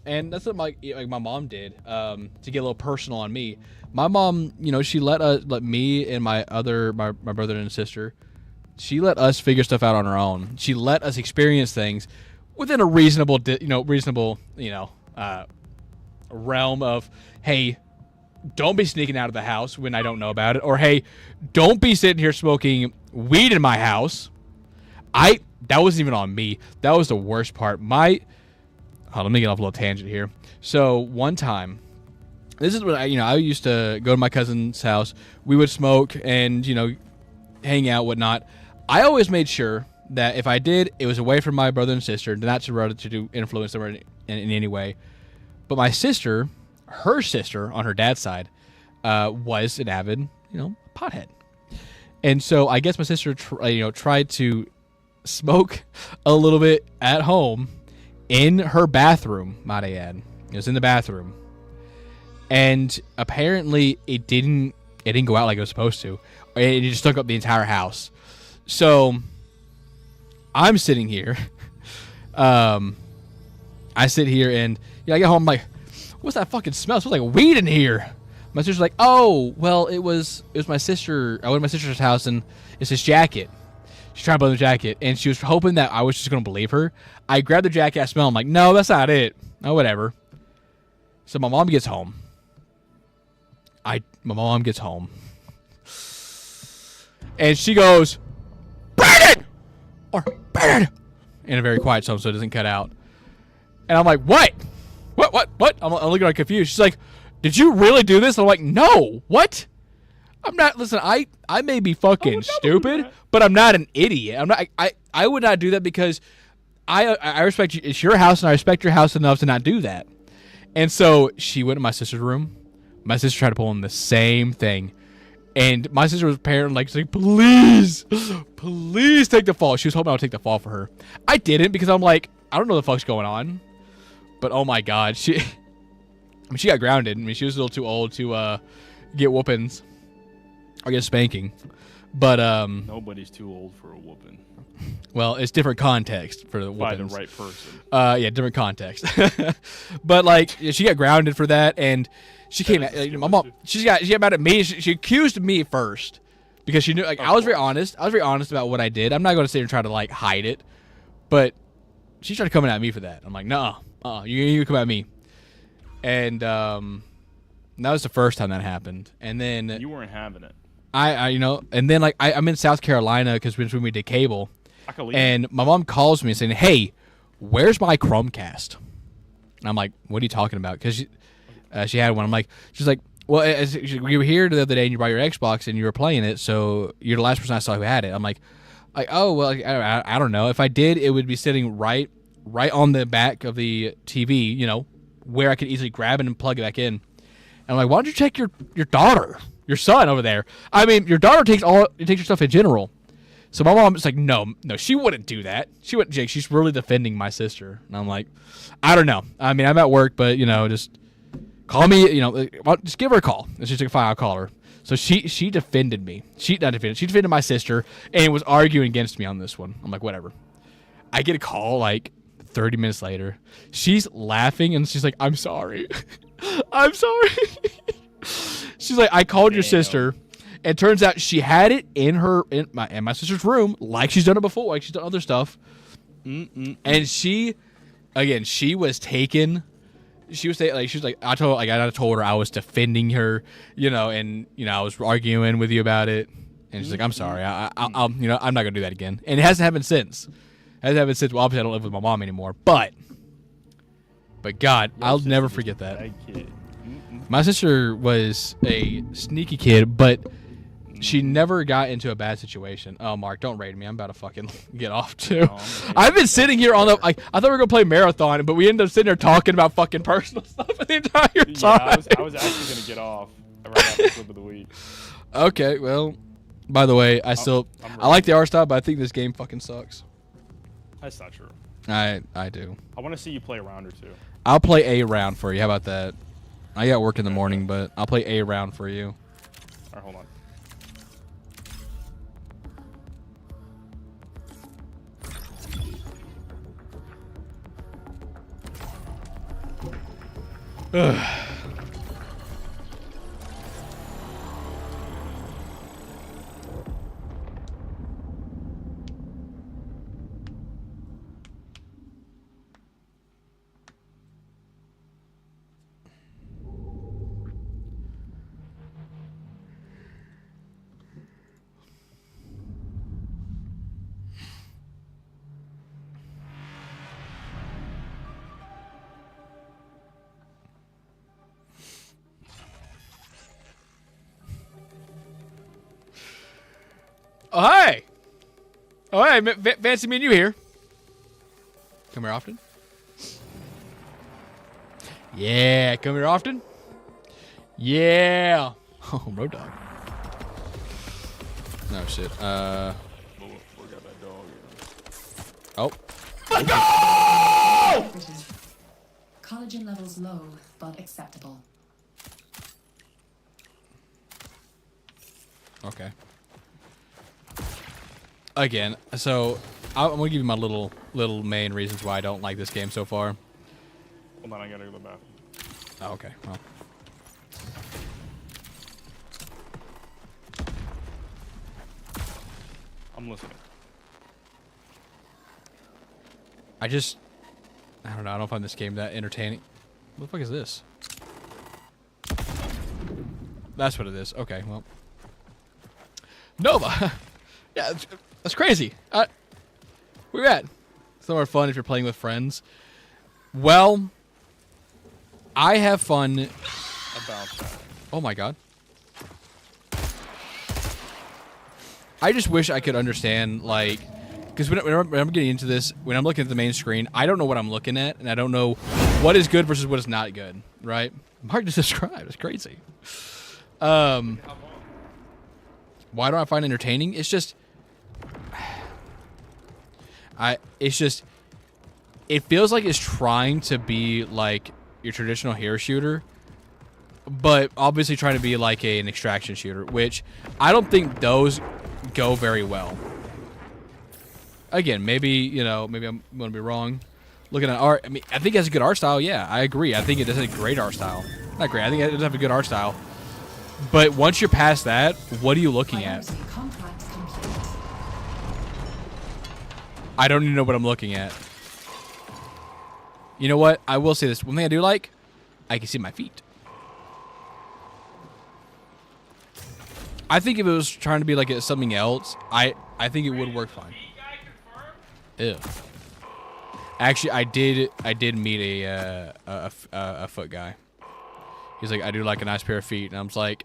and that's what my mom did. To get a little personal on me, my mom, she let me and my brother and sister, she let us figure stuff out on our own. She let us experience things within a reasonable realm of, hey, don't be sneaking out of the house when I don't know about it, or hey, don't be sitting here smoking weed in my house. That wasn't even on me. That was the worst part. Let me get off a little tangent here. So one time, this is what I used to go to my cousin's house. We would smoke and hang out, whatnot. I always made sure that if I did, it was away from my brother and sister, not to influence them in any way. But my sister, her sister on her dad's side, was an avid, pothead. And so I guess my sister, tried to smoke a little bit at home in her bathroom, might I add. It was in the bathroom. And apparently it didn't go out like it was supposed to. It just took up the entire house. So I'm sitting here. I sit here and I get home, I'm like, what's that fucking smell? It smells like weed in here. My sister's like, oh, well, it was my sister. I went to my sister's house and it's this jacket. She's trying to blame the jacket, and she was hoping that I was just going to believe her. I grabbed the jacket, I smell. I'm like, no, that's not it. Oh, whatever. So my mom gets home. My mom gets home. And she goes, Brandon! Or Brandon! In a very quiet tone so it doesn't cut out. And I'm like, what? What? I'm looking at her confused. She's like, did you really do this? And I'm like, no. What? I'm not. Listen, I may be fucking stupid, but I'm not an idiot. I'm not. I would not do that because I respect you. It's your house, and I respect your house enough to not do that. And so she went to my sister's room. My sister tried to pull in the same thing, and my sister was apparently saying, "Please take the fall." She was hoping I would take the fall for her. I didn't because I'm like, I don't know what the fuck's going on. But oh my god, she got grounded. I mean, she was a little too old to get whoopings. I guess spanking, but nobody's too old for a whooping. Well, it's different context for the whoopings. By the right person. Yeah, different context. But she got grounded for that, and she came at my mom. She got mad at me. She accused me first because she knew. I was very honest. I was very honest about what I did. I'm not going to sit here and try to hide it, but she started coming at me for that. I'm like, no, you come at me, and that was the first time that happened. And then you weren't having it. And then I'm in South Carolina because when we did cable, and my mom calls me saying, "Hey, where's my Chromecast?" And I'm like, "What are you talking about?" Because she had one. I'm like, she's like, "Well, you were here the other day and you brought your Xbox and you were playing it, so you're the last person I saw who had it." I'm like, oh well, I don't know. If I did, it would be sitting right on the back of the TV, where I could easily grab it and plug it back in. And I'm like, why don't you check your daughter? Your son over there. I mean, your daughter takes your stuff in general. So my mom is like, no, she wouldn't do that. She wouldn't, Jake. She's really defending my sister. And I'm like, I don't know. I mean, I'm at work, but just call me. Just give her a call. It's just like, fine, I'll call her. So she defended me. She defended my sister and was arguing against me on this one. I'm like, whatever. I get a call 30 minutes later. She's laughing and she's like, I'm sorry. I'm sorry. She's like, I called your sister, and turns out she had it in my sister's room, like she's done it before, like she's done other stuff. And she was taken. She was like, I told her I was defending her, and I was arguing with you about it, and she's like, I'm sorry, I'm not gonna do that again, and it hasn't happened since. Well, obviously I don't live with my mom anymore, but God, I'll never forget that. My sister was a sneaky kid, but she never got into a bad situation. Oh, Mark, don't raid me. I'm about to fucking get off, too. I've been sitting here on the... I thought we were going to play Marathon, but we ended up sitting there talking about fucking personal stuff the entire time. Yeah, I was actually going to get off right after Flip of the Week. Okay, well, by the way, I like the art style, but I think this game fucking sucks. That's not true. I do. I want to see you play a round or two. I'll play a round for you. How about that? I got work in the morning, but I'll play a round for you. All right, hold on. Ugh. Oh, hi! Oh, hey, fancy meeting you here. Come here often? Yeah, come here often? Yeah! Oh, Road Dog. No shit. Oh. Let's go! Collagen levels low, but acceptable. Okay. Again, so I'm gonna give you my little main reasons why I don't like this game so far. Hold on, I gotta go to the bathroom. Oh, okay. Well. I'm listening. I don't know. I don't find this game that entertaining. What the fuck is this? That's what it is. Okay, well. Nova! Yeah, that's crazy. Where you at? It's more fun if you're playing with friends. Well, I have fun. About that. Oh my god. I just wish I could understand, like, because when I'm getting into this, when I'm looking at the main screen, I don't know what I'm looking at, and I don't know what is good versus what is not good, right? Hard to describe. It's crazy. Why don't I find it entertaining? It's just, it feels like it's trying to be like your traditional hero shooter, but obviously trying to be like an extraction shooter, which I don't think those go very well. Again, maybe I'm going to be wrong. Looking at art, I mean, I think it has a good art style. Yeah, I agree. I think it does have a great art style. Not great. I think it does have a good art style. But once you're past that, what are you looking at? I don't even know what I'm looking at. You know what? I will say this. One thing I do like, I can see my feet. I think if it was trying to be like something else, I think it would work fine. Ew. Actually, I did meet a foot guy. He's like, I do like a nice pair of feet, and I'm just like,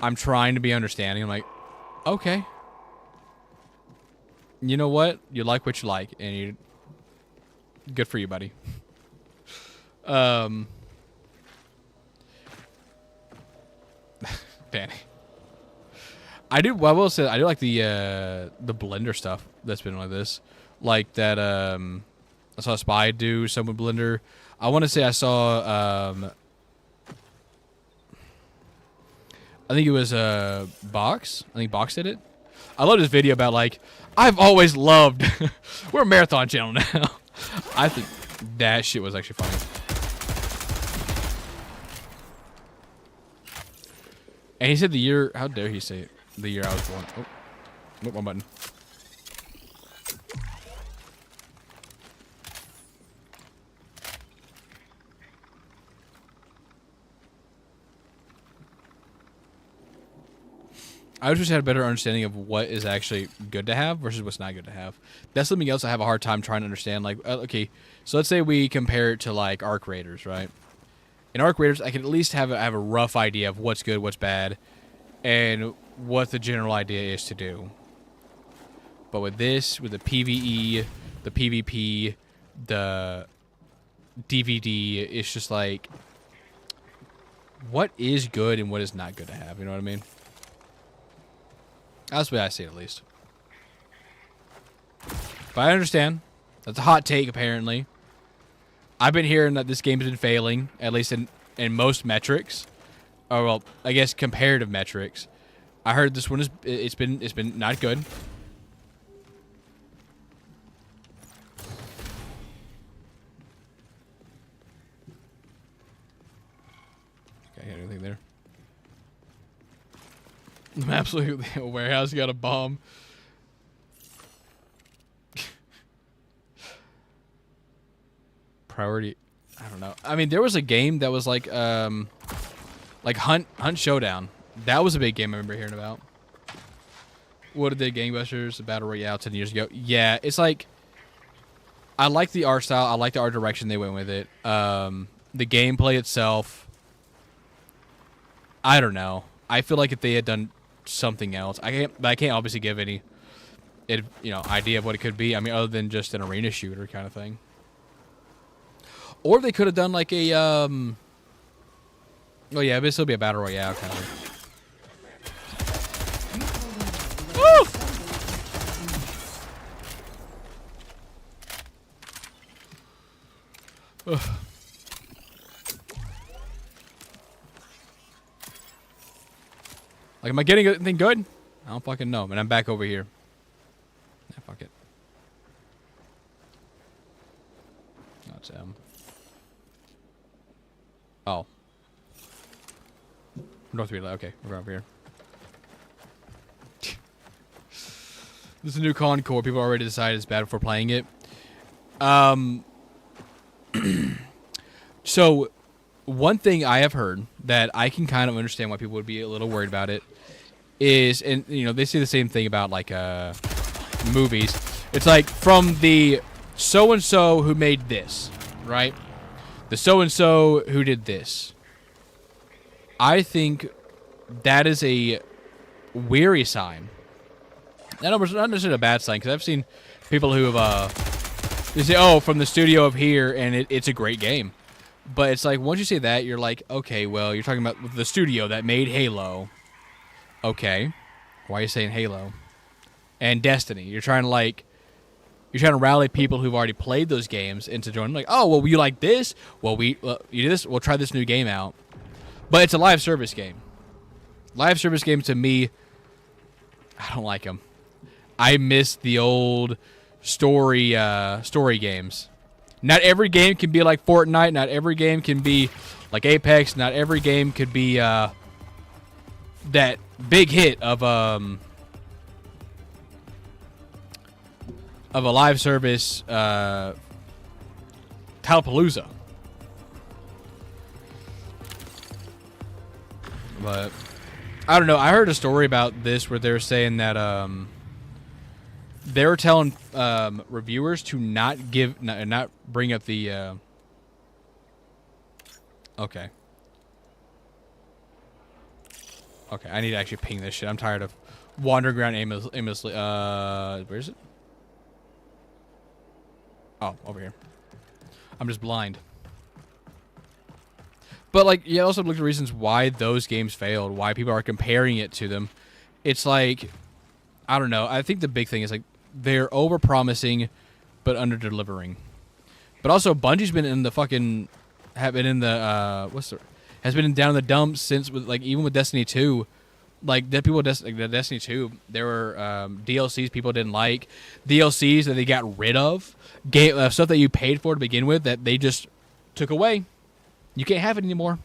I'm trying to be understanding. I'm like, okay. You know what? You like what you like, and you good for you, buddy. Danny. I will say I do like the Blender stuff that's been like this. Like that I saw Spy do some with Blender. I want to say I saw I think it was Box. I think Box did it. I love this video about like I've always loved we're a marathon channel now. I think that shit was actually funny. And he said the year, how dare he say it, the year I was born. Oh, one button. I just had a better understanding of what is actually good to have versus what's not good to have. That's something else I have a hard time trying to understand. Like, okay, so let's say we compare it to like Arc Raiders, right? In Arc Raiders, I can at least have a rough idea of what's good, what's bad, and what the general idea is to do. But with this, with the PvE, the PvP, the DVD, it's just like, what is good and what is not good to have? You know what I mean? That's the way I see it, at least. But I understand. That's a hot take, apparently. I've been hearing that this game's been failing, at least in most metrics. Or, well, I guess comparative metrics. I heard this one it's been not good. Okay, anything there? I'm absolutely a warehouse got a bomb. Priority. I don't know. I mean, there was a game that was like Hunt Showdown. That was a big game I remember hearing about. What did they Gangbusters, the Battle Royale 10 years ago? Yeah, it's like I like the art style. I like the art direction they went with it. The gameplay itself, I don't know. I feel like if they had done something else, I can't obviously give any idea of what it could be. I mean, other than just an arena shooter kind of thing. Or they could have done like a oh yeah, but it'll be a Battle Royale kind of thing. Woo! Ugh. Like, am I getting anything good? I don't fucking know, man. I'm back over here. Yeah, fuck it. That's Oh. North Relay. Okay, we're over here. This is a new Concord. People already decided it's bad before playing it. So, one thing I have heard that I can kind of understand why people would be a little worried about it is, and they say the same thing about like movies. It's like from the so-and-so who made this, right? The so-and-so who did this. I think that is a weary sign. Not necessarily a bad sign, because I've seen people who have, they say, oh, from the studio of here, and it's a great game. But it's like, once you say that, you're like, okay, well, you're talking about the studio that made Halo. Okay. Why are you saying Halo? And Destiny. You're trying to rally people who've already played those games into joining. Like, oh, well, you like this? Well, you do this? We'll try this new game out. But it's a live service game. Live service games, to me, I don't like them. I miss the old story games. Not every game can be like Fortnite. Not every game can be like Apex. Not every game could be that big hit of a live service Talepalooza. But I don't know. I heard a story about this where they were saying that they were telling reviewers to not bring up the. Okay. Okay, I need to actually ping this shit. I'm tired of wandering around aimlessly. Where is it? Oh, over here. I'm just blind. But, like, you also look at the reasons why those games failed, why people are comparing it to them. It's like, I don't know. I think the big thing is, like, they're over-promising but under-delivering. But also, Bungie's been in the fucking... has been down in the dumps since, like, even with Destiny 2. Like, the Destiny 2, there were DLCs people didn't like. DLCs that they got rid of. Stuff that you paid for to begin with that they just took away. You can't have it anymore.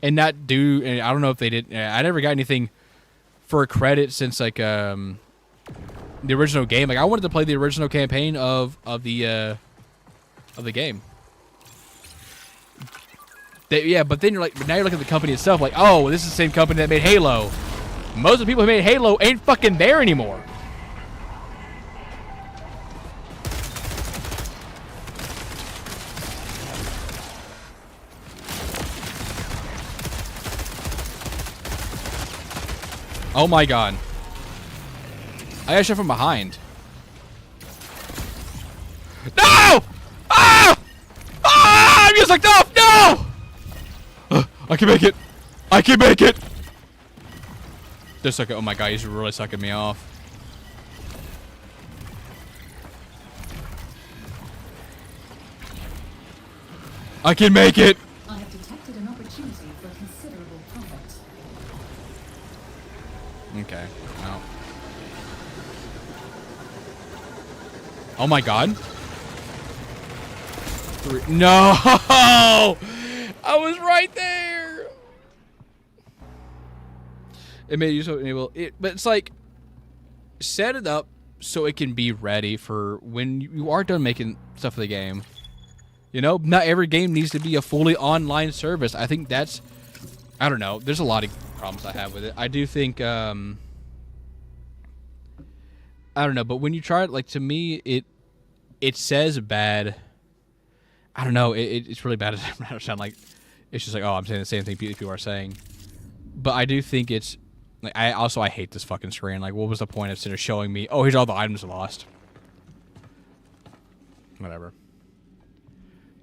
And I don't know if they did. I never got anything for credit since, like, the original game. Like, I wanted to play the original campaign of the game. But then now you're looking at the company itself, like, oh, this is the same company that made Halo. Most of the people who made Halo ain't fucking there anymore. Oh my god. I got shot from behind. No! Ah! Ah! I'm just like, no! No! I can make it. I can make it. They're sucking. Oh my god, he's really sucking me off. I can make it. I have detected an opportunity for considerable profit. Okay. Well. Oh my god. No! I was right there. It may use enable it, but it's like set it up so it can be ready for when you are done making stuff for the game. You know, not every game needs to be a fully online service. I think that's, I don't know. There's a lot of problems I have with it. I do think, I don't know, but when you try it, like to me, it says bad. I don't know. It's really bad. It sound like it's just like, oh, I'm saying the same thing people are saying. But I do think it's like I hate this fucking screen. Like, what was the point of showing me? Oh, here's all the items lost. Whatever.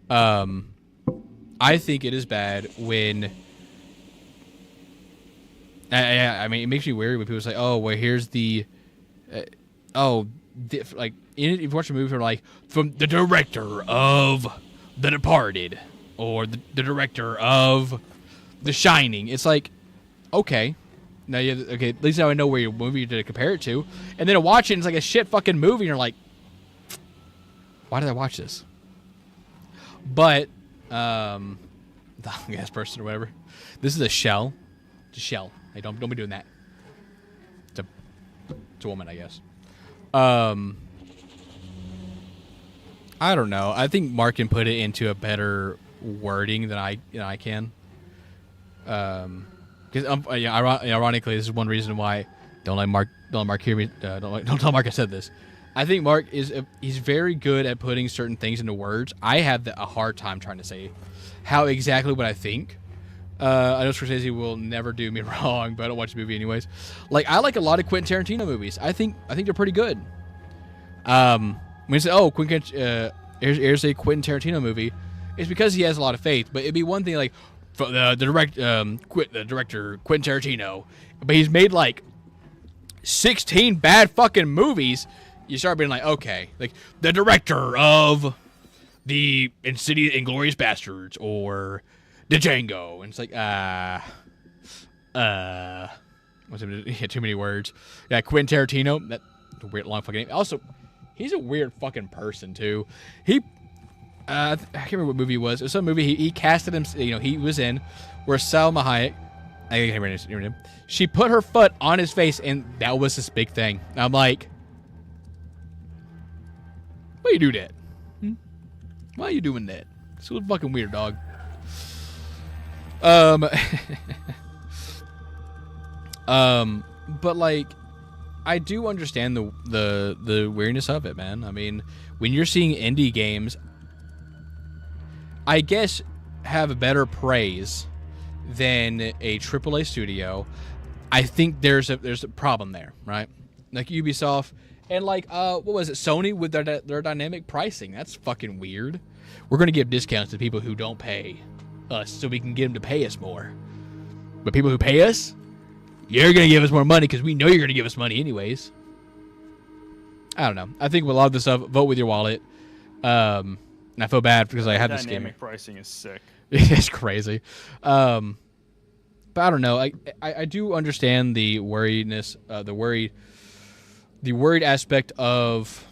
I think it is bad when. I mean, it makes me weary when people say, "Oh, well, here's the." Like if you watch a movie, they're like from the director of The Departed or the director of The Shining. It's like, okay, now okay. At least now I know where your movie to compare it to, and then I watch it, and it's like a shit fucking movie, and you're like, why did I watch this? But the gas person or whatever. This is a shell. It's a shell. Hey, don't be doing that. It's a woman, I guess. I don't know. I think Mark can put it into a better wording than I can. Because ironically, this is one reason why don't let Mark hear me. Don't tell Mark I said this. I think Mark he's very good at putting certain things into words. I have a hard time trying to say how exactly what I think. I know Scorsese will never do me wrong, but I don't watch the movie anyways. Like, I like a lot of Quentin Tarantino movies. I think they're pretty good. When you say, oh, here's a Quentin Tarantino movie, it's because he has a lot of faith. But it'd be one thing like the director Quentin Tarantino, but he's made like 16 bad fucking movies. You start being like, okay, like the director of the Insidious Inglourious Bastards or the Django, and it's like, too many words. Yeah, Quentin Tarantino, that weird long fucking name. Also, he's a weird fucking person too. I can't remember what movie it was. It was some movie he casted him. You know, he was in where Salma Hayek, I can't remember his name. She put her foot on his face, and that was this big thing. I'm like, why you do that? Why are you doing that? It's a little fucking weird, dog. But like, I do understand the weirdness of it, man. I mean, when you're seeing indie games, I guess have a better praise than a AAA studio. I think there's a problem there, right? Like Ubisoft and like what was it, Sony with their dynamic pricing. That's fucking weird. We're gonna give discounts to people who don't pay us so we can get them to pay us more. But people who pay us, you're gonna give us more money because we know you're gonna give us money anyways. I don't know. I think with a lot of this stuff, vote with your wallet. And I feel bad because I had this game. Dynamic pricing is sick. It's crazy. But I don't know. I do understand the worriedness, the worried aspect of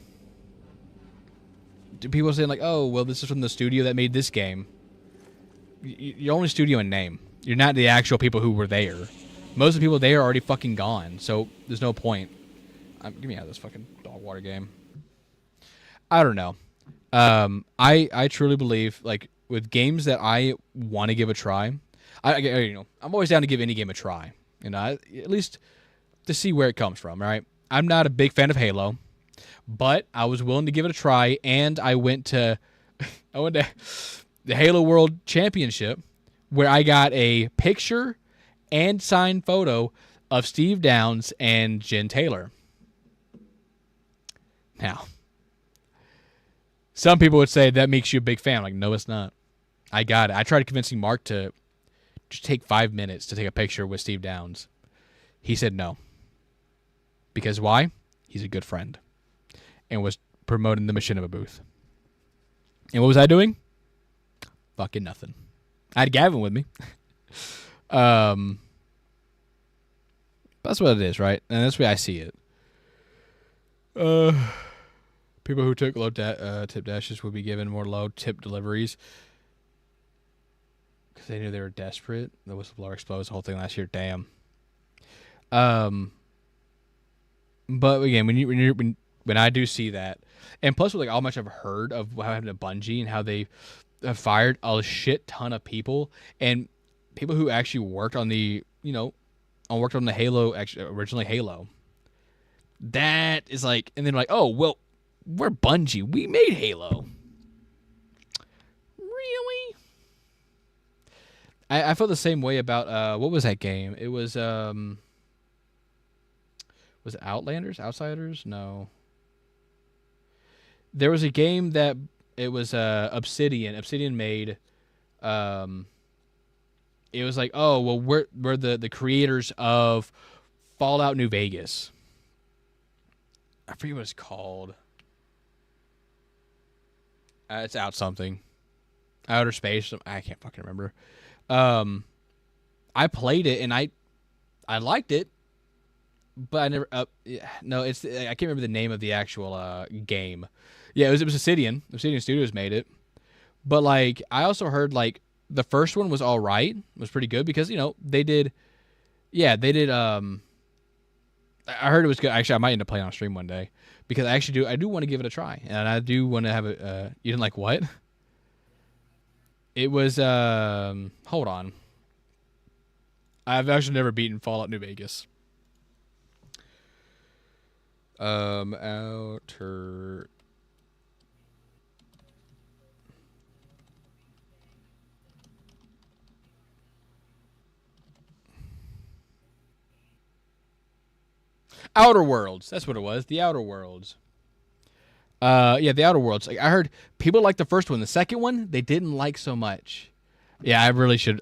people saying like, oh, well, this is from the studio that made this game. You're only studio in name. You're not the actual people who were there. Most of the people there are already fucking gone, so there's no point. Get me out of this fucking dog water game. I don't know. I truly believe, like, with games that I want to give a try, I'm always down to give any game a try. At least to see where it comes from, right? I'm not a big fan of Halo, but I was willing to give it a try, and I went to the Halo World Championship, where I got a picture and signed photo of Steve Downs and Jen Taylor. Now, some people would say that makes you a big fan. I'm like, no, it's not. I got it. I tried convincing Mark to just take 5 minutes to take a picture with Steve Downs. He said no. Because why? He's a good friend. And was promoting the machinima booth. And what was I doing? Fucking nothing. I had Gavin with me. That's what it is, right? And that's the way I see it. People who took low tip dashes would be given more low tip deliveries because they knew they were desperate. The whistleblower exposed the whole thing last year. Damn. But again, when I do see that, and plus with like how much I've heard of what happened to Bungie and how they have fired a shit ton of people and people who actually worked on the worked on the Halo, actually originally Halo. That is like, and then like, oh well, we're Bungie. We made Halo. Really? I felt the same way about what was that game? It was it Outlanders? Outsiders? No. There was a game that it was Obsidian. Obsidian made. It was like, oh well, we're the creators of Fallout New Vegas. I forget what it's called. It's out something. Outer Space. I can't fucking remember. I played it and I liked it, but I never. No, I can't remember the name of the actual game. Yeah, it was Obsidian. Obsidian Studios made it, but like I also heard like the first one was all right. It was pretty good because they did. Yeah, they did. I heard it was good. Actually, I might end up playing on stream one day because I do want to give it a try, and I do want to have it. You didn't like what? It was hold on. I've actually never beaten Fallout New Vegas. Outer Worlds. That's what it was. The Outer Worlds. Yeah, the Outer Worlds. Like I heard people like the first one. The second one they didn't like so much. Yeah, I really should.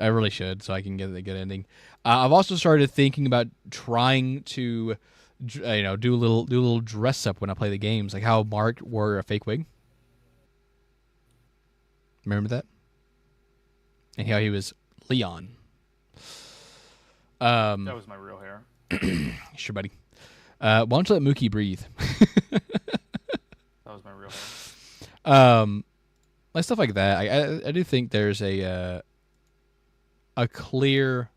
So I can get a good ending. I've also started thinking about trying to, do a little dress up when I play the games, like how Mark wore a fake wig. Remember that? And how he was Leon. That was my real hair. Sure, buddy. Why don't you let Mookie breathe? That was my real hair. Like stuff like that. I do think there's a clear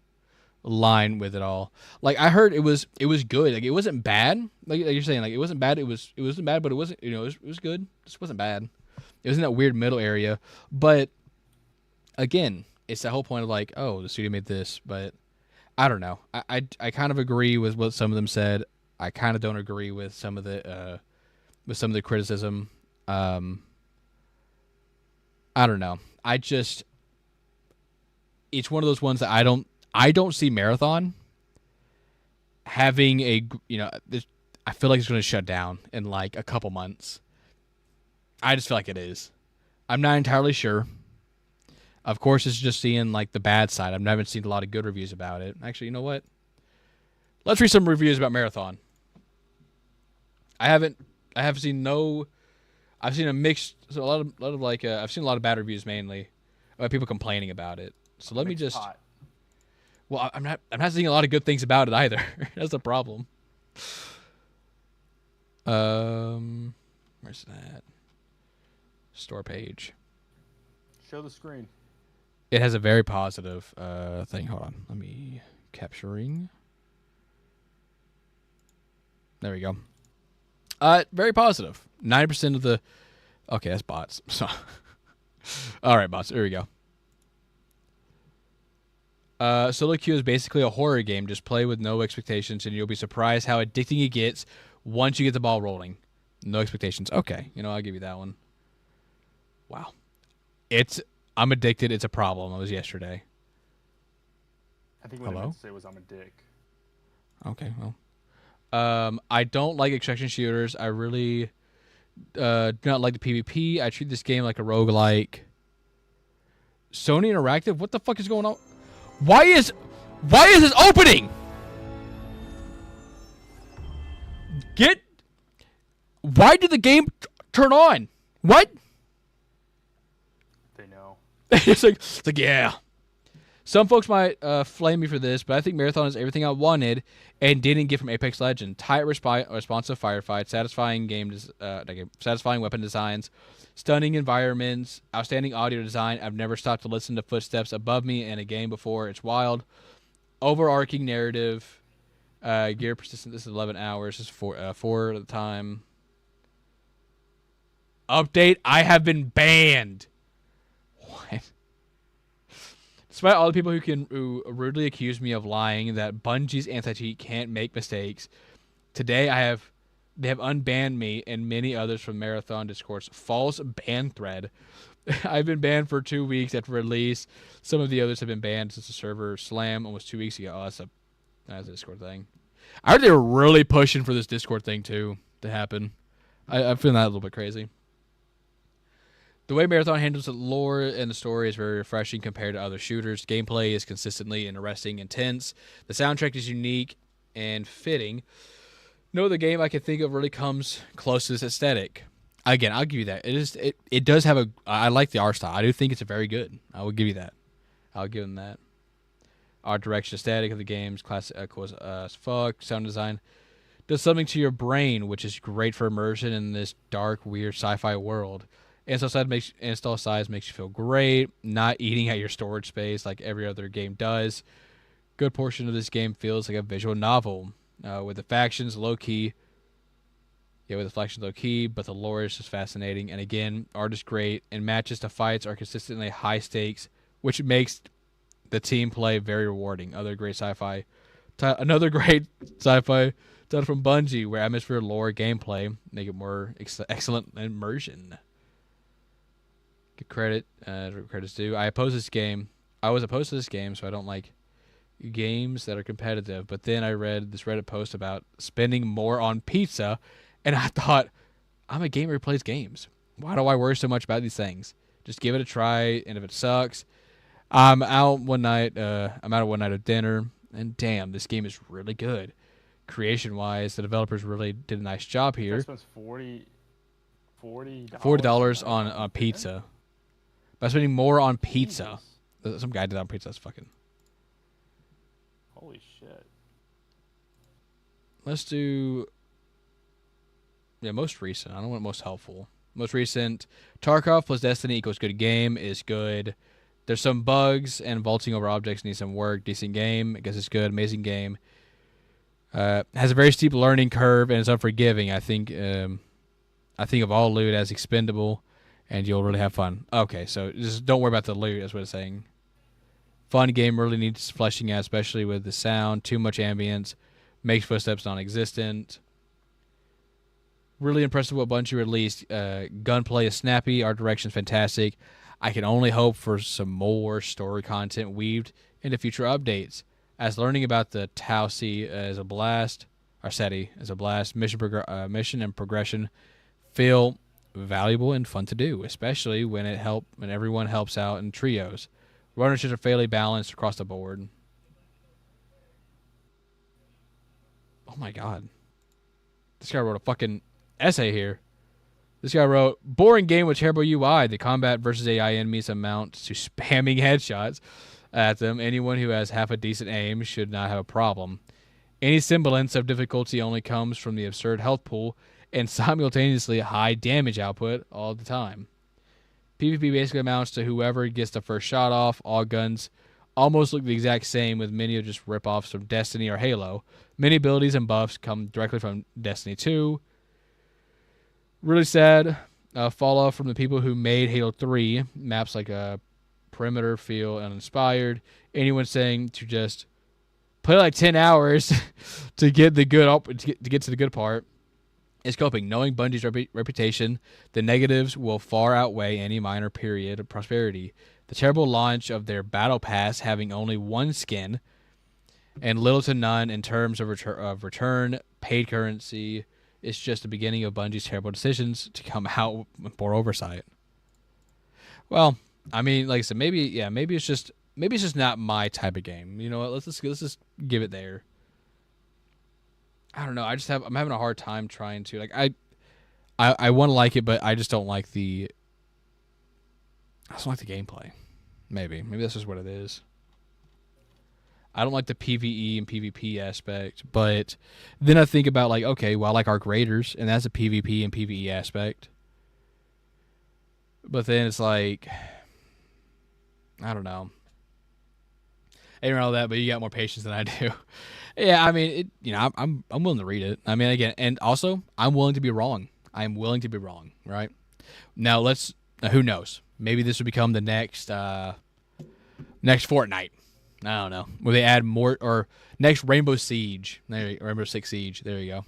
line with it all. Like I heard it was good. Like it wasn't bad. Like you're saying, like it wasn't bad. It wasn't bad, but it wasn't. It was good. It just wasn't bad. It was in that weird middle area. But again, it's the whole point of like, oh, the studio made this, but I don't know. I kind of agree with what some of them said. I kind of don't agree with some of the criticism. I don't know. It's one of those ones that I don't see Marathon having a, I feel like it's going to shut down in like a couple months. I just feel like it is. I'm not entirely sure. Of course, it's just seeing like the bad side. I haven't seen a lot of good reviews about it. Actually, you know what? Let's read some reviews about Marathon. I've seen a mixed, so a lot of like, I've seen a lot of bad reviews mainly about people complaining about it. So let me just. Pot. Well, I'm not seeing a lot of good things about it either. That's the problem. Where's that? Store page. Show the screen. It has a very positive thing. Hold on. Let me capturing. There we go. Very positive. 90% of the. Okay, that's bots. So, all right, bots. There we go. Solo Queue is basically a horror game. Just play with no expectations, and you'll be surprised how addicting it gets once you get the ball rolling. No expectations. Okay, I'll give you that one. Wow, I'm addicted. It's a problem. It was yesterday. I think what I meant to say was I'm a dick. Okay, well. I don't like extraction shooters. I really do not like the PvP. I treat this game like a roguelike. Sony Interactive? What the fuck is going on? Why is this opening? Why did the game turn on? What? They know. it's like, yeah. Some folks might flame me for this, but I think Marathon is everything I wanted and didn't get from Apex Legends. Tight, responsive firefights, satisfying weapon designs, stunning environments, outstanding audio design. I've never stopped to listen to footsteps above me in a game before. It's wild. Overarching narrative. Gear persistent. This is 11 hours. This is 4 at the time. Update. I have been banned. What? Despite all the people who rudely accuse me of lying that Bungie's anti-cheat can't make mistakes, today they have unbanned me and many others from Marathon Discord's false ban thread. I've been banned for 2 weeks after release. Some of the others have been banned since the server slam almost 2 weeks ago. Oh, that's a Discord thing. I heard they were really pushing for this Discord thing too to happen. I'm feeling that a little bit crazy. The way Marathon handles the lore and the story is very refreshing compared to other shooters. Gameplay is consistently interesting and tense. The soundtrack is unique and fitting. No other game I can think of really comes close to this aesthetic. Again, I'll give you that. It does have I like the art style. I do think it's very good. I will give you that. I'll give them that. Art direction, aesthetic of the games, classic, cool as fuck. Sound design does something to your brain, which is great for immersion in this dark, weird sci-fi world. Install size makes you feel great. Not eating at your storage space like every other game does. Good portion of this game feels like a visual novel. With the factions low key. Yeah, with the factions low key, but the lore is just fascinating. And again, art is great, and matches to fights are consistently high stakes, which makes the team play very rewarding. Another great sci-fi title from Bungie, where atmosphere, lore, gameplay make it more excellent immersion. Good credit, credit's due. I was opposed to this game, so I don't like games that are competitive. But then I read this Reddit post about spending more on pizza, and I thought, I'm a gamer who plays games. Why do I worry so much about these things? Just give it a try, and if it sucks, I'm out one night. I'm out one night of dinner, and damn, this game is really good. Creation-wise, the developers really did a nice job here. This one's $40 on pizza. By spending more on pizza. Jesus. Some guy did that on pizza. That's fucking. Holy shit. Let's do. Yeah, most recent. I don't want most helpful. Most recent. Tarkov plus Destiny equals good game is good. There's some bugs and vaulting over objects needs some work. Decent game. I guess it's good. Amazing game. Has a very steep learning curve and is unforgiving. I think of all loot as expendable, and you'll really have fun. Okay, so just don't worry about the loot. That's what it's saying. Fun game, really needs fleshing out, especially with the sound. Too much ambience makes footsteps non-existent. Really impressive what Bungie released. Gunplay is snappy. Art direction is fantastic. I can only hope for some more story content weaved into future updates. As learning about the Tau C is a blast, or SETI is a blast. Mission and progression feel valuable and fun to do, especially when everyone helps out in trios. Runnerships are fairly balanced across the board. Oh my god. This guy wrote a fucking essay here. This guy wrote, boring game with terrible UI. The combat versus AI enemies amount to spamming headshots at them. Anyone who has half a decent aim should not have a problem. Any semblance of difficulty only comes from the absurd health pool and simultaneously high damage output all the time. PvP basically amounts to whoever gets the first shot off. All guns almost look the exact same, with many of just rip-offs from Destiny or Halo. Many abilities and buffs come directly from Destiny 2. Really sad fall off from the people who made Halo 3. Maps like a perimeter feel uninspired. Anyone saying to just play like 10 hours to get the good to get to the good part is coping. Knowing Bungie's reputation, the negatives will far outweigh any minor period of prosperity. The terrible launch of their Battle Pass having only one skin and little to none in terms of return paid currency is just the beginning of Bungie's terrible decisions to come out with poor oversight. Well, I mean, like I said, maybe it's just not my type of game. You know what? Let's just give it there. I don't know. I'm having a hard time trying to like I want to like it, but I just don't like the gameplay. Maybe that's just what it is. I don't like the PvE and PvP aspect, but then I think about like, okay, well, I like Arc Raiders, and that's a PvP and PvE aspect. But then it's like, I don't know. I didn't know all that, but you got more patience than I do. Yeah, I mean, I'm willing to read it. I mean, again, and also, I'm willing to be wrong. I'm willing to be wrong, right? Now, who knows? Maybe this will become the next Fortnite. I don't know. Where they add more, or next Rainbow Siege. Rainbow Six Siege. There you go.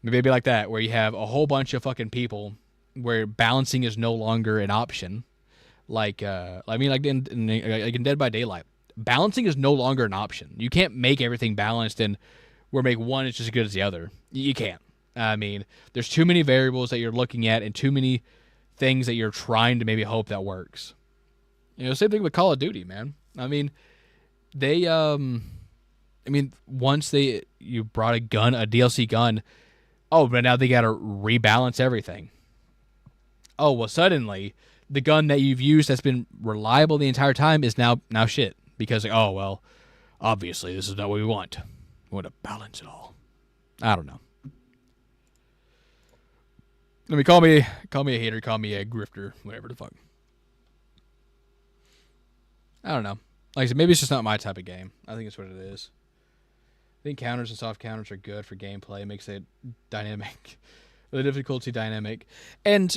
Maybe it'd be like that, where you have a whole bunch of fucking people where balancing is no longer an option. Like in Dead by Daylight. Balancing is no longer an option. You can't make everything balanced and where make one is just as good as the other. You can't. I mean, there's too many variables that you're looking at and too many things that you're trying to maybe hope that works. Same thing with Call of Duty, man. I mean, once you brought a DLC gun, but now they got to rebalance everything. Oh, well, suddenly the gun that you've used that's been reliable the entire time is now shit. Because, obviously this is not what we want. We want to balance it all. I don't know. I mean, call me a hater, call me a grifter, whatever the fuck. I don't know. Like I said, maybe it's just not my type of game. I think it's what it is. I think counters and soft counters are good for gameplay. It makes it dynamic. The difficulty dynamic. And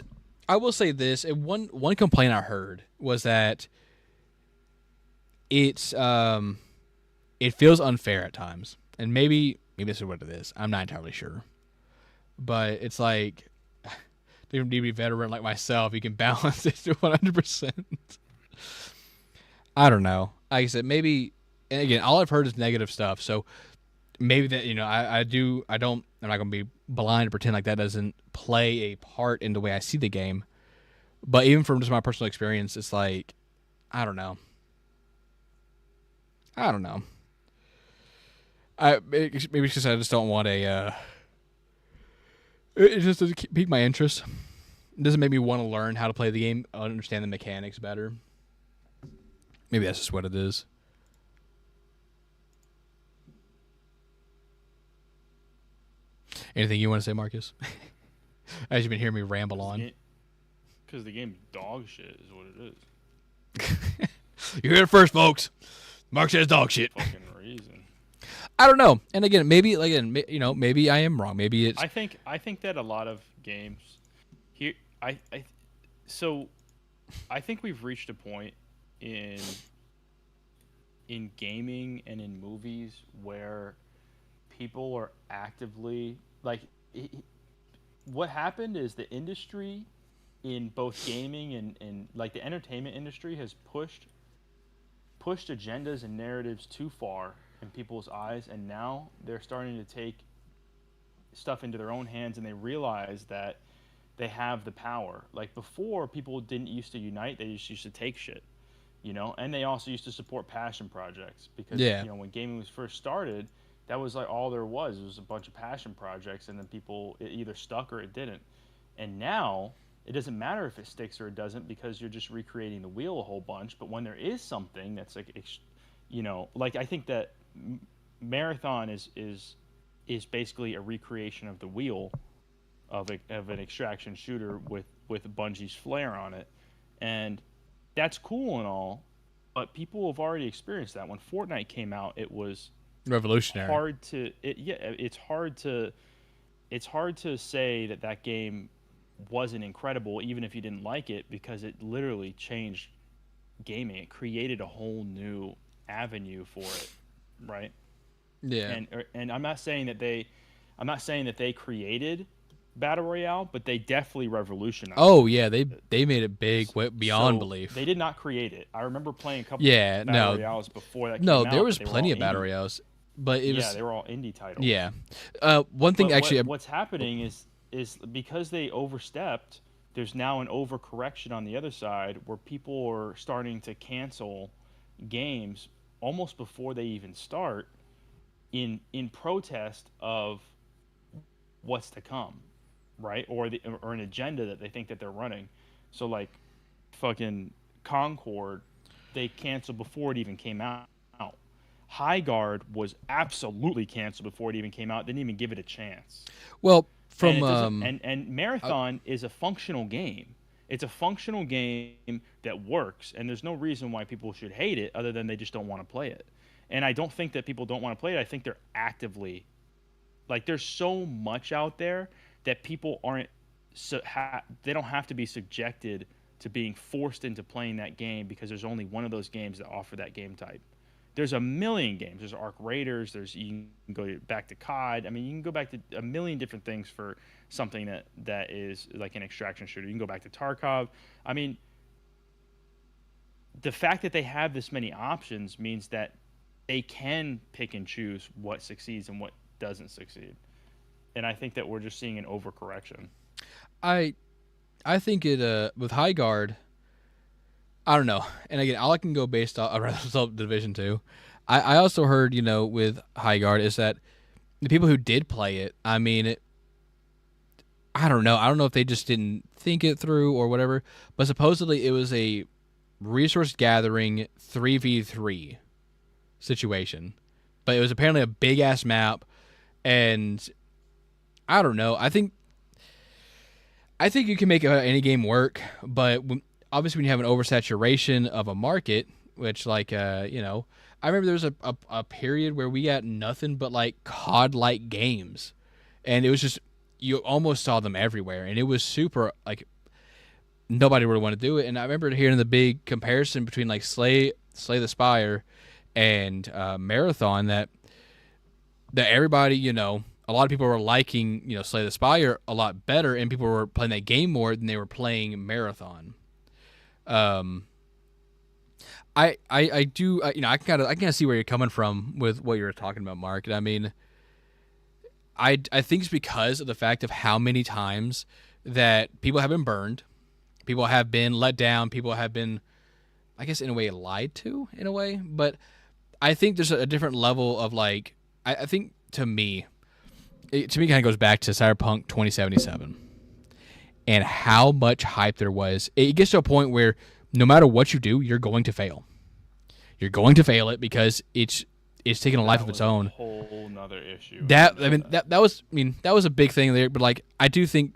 I will say this, and one complaint I heard was that it feels unfair at times. And maybe this is what it is. I'm not entirely sure. But it's like, you need to be a veteran like myself. You can balance it to 100%. I don't know. Like I said, maybe, and again, all I've heard is negative stuff. So maybe that, I'm not going to be blind to pretend like that doesn't play a part in the way I see the game. But even from just my personal experience, it's like, I don't know. Maybe it's because I just don't want it just doesn't pique my interest. It doesn't make me want to learn how to play the game, understand the mechanics better. Maybe that's just what it is. Anything you want to say, Marcus? As you've been hearing me ramble on. Because the game's dog shit is what it is. You heard it first, folks. Mark says dog shit. Fucking reason. I don't know. And again, maybe I am wrong. Maybe it's. I think that a lot of games here. I think we've reached a point in gaming and in movies where people are actively like. What happened is the industry in both gaming and like the entertainment industry has pushed agendas and narratives too far in people's eyes, and now they're starting to take stuff into their own hands, and they realize that they have the power. Like before, people didn't used to unite, they just used to take shit, and they also used to support passion projects because when gaming was first started, that was like all there was. It was a bunch of passion projects, and then it either stuck or it didn't. And now it doesn't matter if it sticks or it doesn't because you're just recreating the wheel a whole bunch. But when there is something that's like, like I think that Marathon is basically a recreation of the wheel of an extraction shooter with Bungie's flair on it, and that's cool and all. But people have already experienced that. When Fortnite came out, it was revolutionary. It's hard to say that game wasn't incredible, even if you didn't like it, because it literally changed gaming. It created a whole new avenue for it, right? Yeah. And I'm not saying that they created Battle Royale, but they definitely revolutionized. Oh yeah, they made it big beyond belief. They did not create it. I remember playing a couple of Battle Royales before that came out. No, there was plenty of Battle Royales, but it was they were all indie titles. Yeah. One thing what's happening is because they overstepped, there's now an overcorrection on the other side where people are starting to cancel games almost before they even start in protest of what's to come, right? Or an agenda that they think that they're running. So like fucking Concord, they canceled before it even came out. High Guard was absolutely canceled before it even came out. Didn't even give it a chance. Well, and Marathon is a functional game. It's a functional game that works, and there's no reason why people should hate it other than they just don't want to play it. And I don't think that people don't want to play it. I think they're actively, like, there's so much out there that people aren't, they don't have to be subjected to being forced into playing that game because there's only one of those games that offer that game type. There's a million games. There's Arc Raiders. You can go back to COD. I mean, you can go back to a million different things for something that is like an extraction shooter. You can go back to Tarkov. I mean, the fact that they have this many options means that they can pick and choose what succeeds and what doesn't succeed. And I think that we're just seeing an overcorrection. I think it with High Guard, I don't know. And again, all I can go based off Division 2. I also heard, with High Guard is that the people who did play it, I mean, I don't know. I don't know if they just didn't think it through or whatever, but supposedly it was a resource gathering 3v3 situation. But it was apparently a big ass map, and I don't know. I think you can make any game work, but obviously when you have an oversaturation of a market, which like I remember there was a period where we got nothing but like COD-like games, and it was just you almost saw them everywhere, and it was super like nobody would want to do it. And I remember hearing the big comparison between like Slay the Spire and Marathon that everybody, a lot of people were liking, Slay the Spire a lot better, and people were playing that game more than they were playing Marathon. I can kind of see where you're coming from with what you were talking about, Mark. And I mean, I think it's because of the fact of how many times that people have been burned, people have been let down, people have been, I guess in a way, lied to in a way. But I think there's a different level of like, I think to me kind of goes back to Cyberpunk 2077 and how much hype there was. It gets to a point where no matter what you do, you're going to fail. You're going to fail it because it's taking a life of its own. A whole nother issue. That was a big thing there. But like, I do think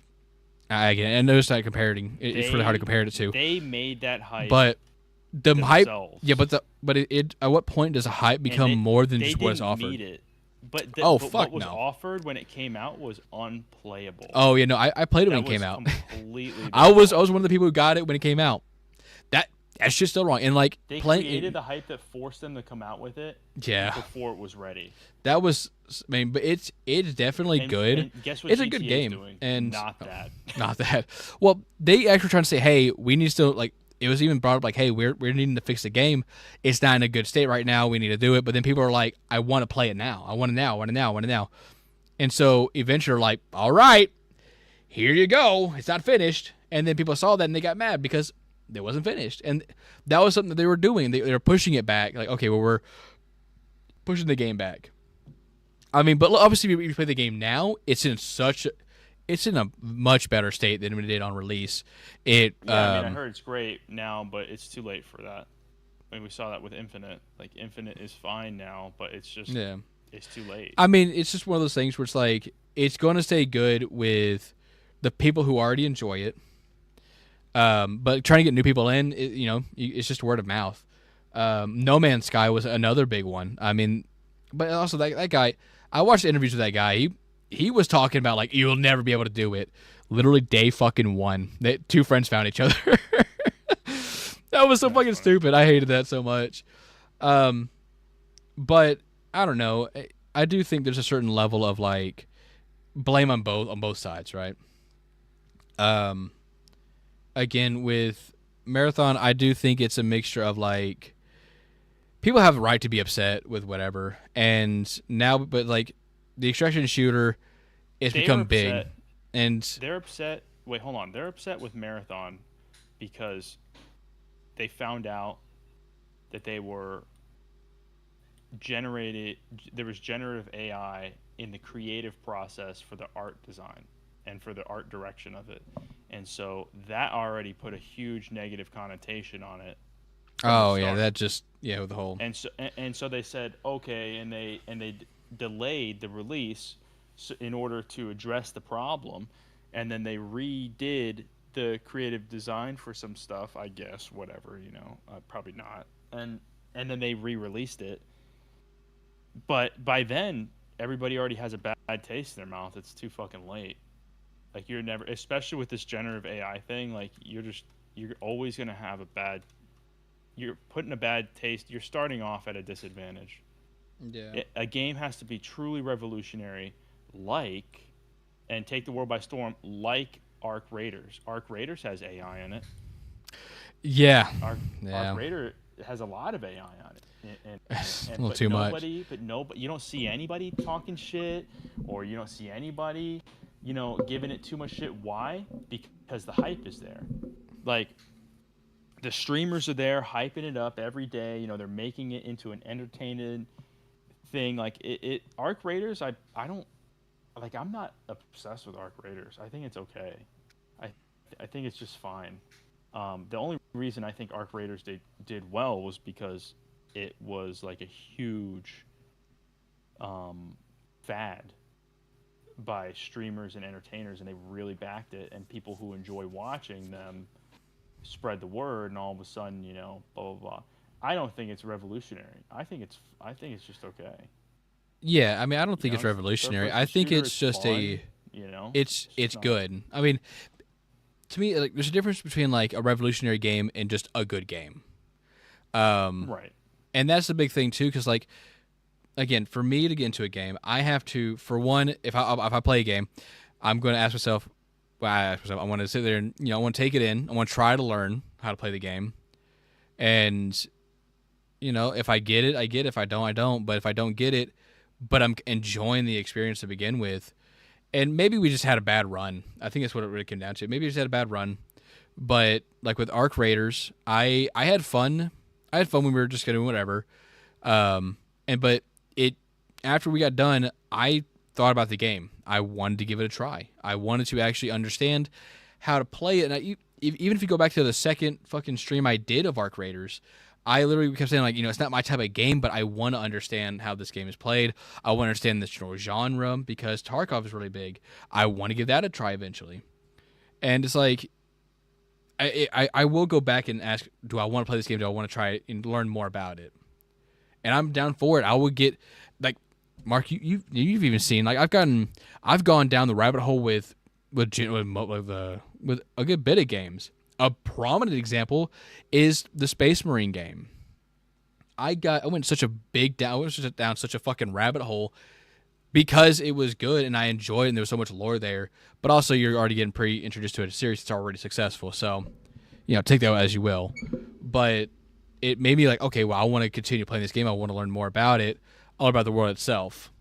again, I noticed that comparing. It's really hard to compare it to. They made that hype. But the themselves. hype, yeah. But it at what point does a hype become more than just what is offered? Need it. But fuck what was no. offered when it came out was unplayable. Oh yeah, no, I played it when it came out. Completely I was one of the people who got it when it came out. That's just still wrong. And like they created the hype that forced them to come out with it. Yeah. Before it was ready. That was, but it's definitely good. And guess what it's GTA a good is game. Doing? And not that. Not that. Well, they actually trying to say, hey, we need to like. It was even brought up like, hey, we're needing to fix the game. It's not in a good state right now. We need to do it. But then people are like, I want to play it now. I want it now. I want it now. I want it now. And so eventually, they're like, all right, here you go. It's not finished. And then people saw that and they got mad because it wasn't finished. And that was something that they were doing. They were pushing it back. Like, okay, well, we're pushing the game back. I mean, but obviously, if you play the game now, it's in a much better state than it did on release. I heard it's great now, but it's too late for that. I mean, we saw that with Infinite. Like, Infinite is fine now, but it's just it's too late. I mean, it's just one of those things where it's like it's going to stay good with the people who already enjoy it. But trying to get new people in, it's just word of mouth. No Man's Sky was another big one. I mean, but also that guy, I watched interviews with that guy. He was talking about like you'll never be able to do it. Literally day fucking one, two friends found each other. That was so fucking stupid. I hated that so much. But I don't know. I do think there's a certain level of like blame on both sides, right? Again, with Marathon, I do think it's a mixture of like people have a right to be upset with whatever, and now, but like the extraction shooter, it's become big, and they're upset. Wait, hold on. They're upset with Marathon because they found out that they were was generative AI in the creative process for the art design and for the art direction of it, and so that already put a huge negative connotation on it. Oh yeah, that just with the whole. And so they said okay, and they delayed the release in order to address the problem, and then they redid the creative design for some stuff, I guess, whatever, probably not, and then they re-released it. But by then, everybody already has a bad taste in their mouth. It's too fucking late. Like you're never, especially with this generative AI thing, like you're always gonna have you're putting a bad taste. You're starting off at a disadvantage. Yeah. A game has to be truly revolutionary, and take the world by storm, like Arc Raiders. Arc Raiders has AI in it. Yeah. Arc Raider has a lot of AI on it. And a little too much. But you don't see anybody talking shit, or you don't see anybody, giving it too much shit. Why? Because the hype is there. Like, the streamers are there hyping it up every day. They're making it into an entertaining thing. Like Arc Raiders, I don't like. I'm not obsessed with Arc Raiders. I think it's okay. I think it's just fine. The only reason I think Arc Raiders did well was because it was like a huge fad by streamers and entertainers, and they really backed it, and people who enjoy watching them spread the word, and all of a sudden, blah blah blah. I don't think it's revolutionary. I think it's just okay. Yeah, I mean, I don't think it's revolutionary. I think it's just fun, it's good. I mean, to me, like, there's a difference between like a revolutionary game and just a good game. Right. And that's the big thing too, because like, again, for me to get into a game, I have to, for one, if I play a game, I'm going to ask myself, I want to sit there and I want to take it in. I want to try to learn how to play the game, and if I get it, I get it. If I don't, I don't. But if I don't get it, but I'm enjoying the experience to begin with, and maybe we just had a bad run. I think that's what it really came down to. Maybe we just had a bad run. But like with Arc Raiders, I had fun. I had fun when we were just doing whatever. But after we got done, I thought about the game. I wanted to give it a try. I wanted to actually understand how to play it. And even if you go back to the second fucking stream I did of Arc Raiders, I literally kept saying, like, it's not my type of game, but I want to understand how this game is played. I want to understand this genre because Tarkov is really big. I want to give that a try eventually. And it's like, I will go back and ask, do I want to play this game? Do I want to try it and learn more about it? And I'm down for it. I would get, like, Mark, you've even seen, like, I've gone down the rabbit hole with a good bit of games. A prominent example is the Space Marine game. I went down such a fucking rabbit hole because it was good and I enjoyed it and there was so much lore there. But also you're already getting pre-introduced to a series that's already successful. So, take that as you will. But it made me like, okay, well, I want to continue playing this game. I want to learn more about it, all about the world itself.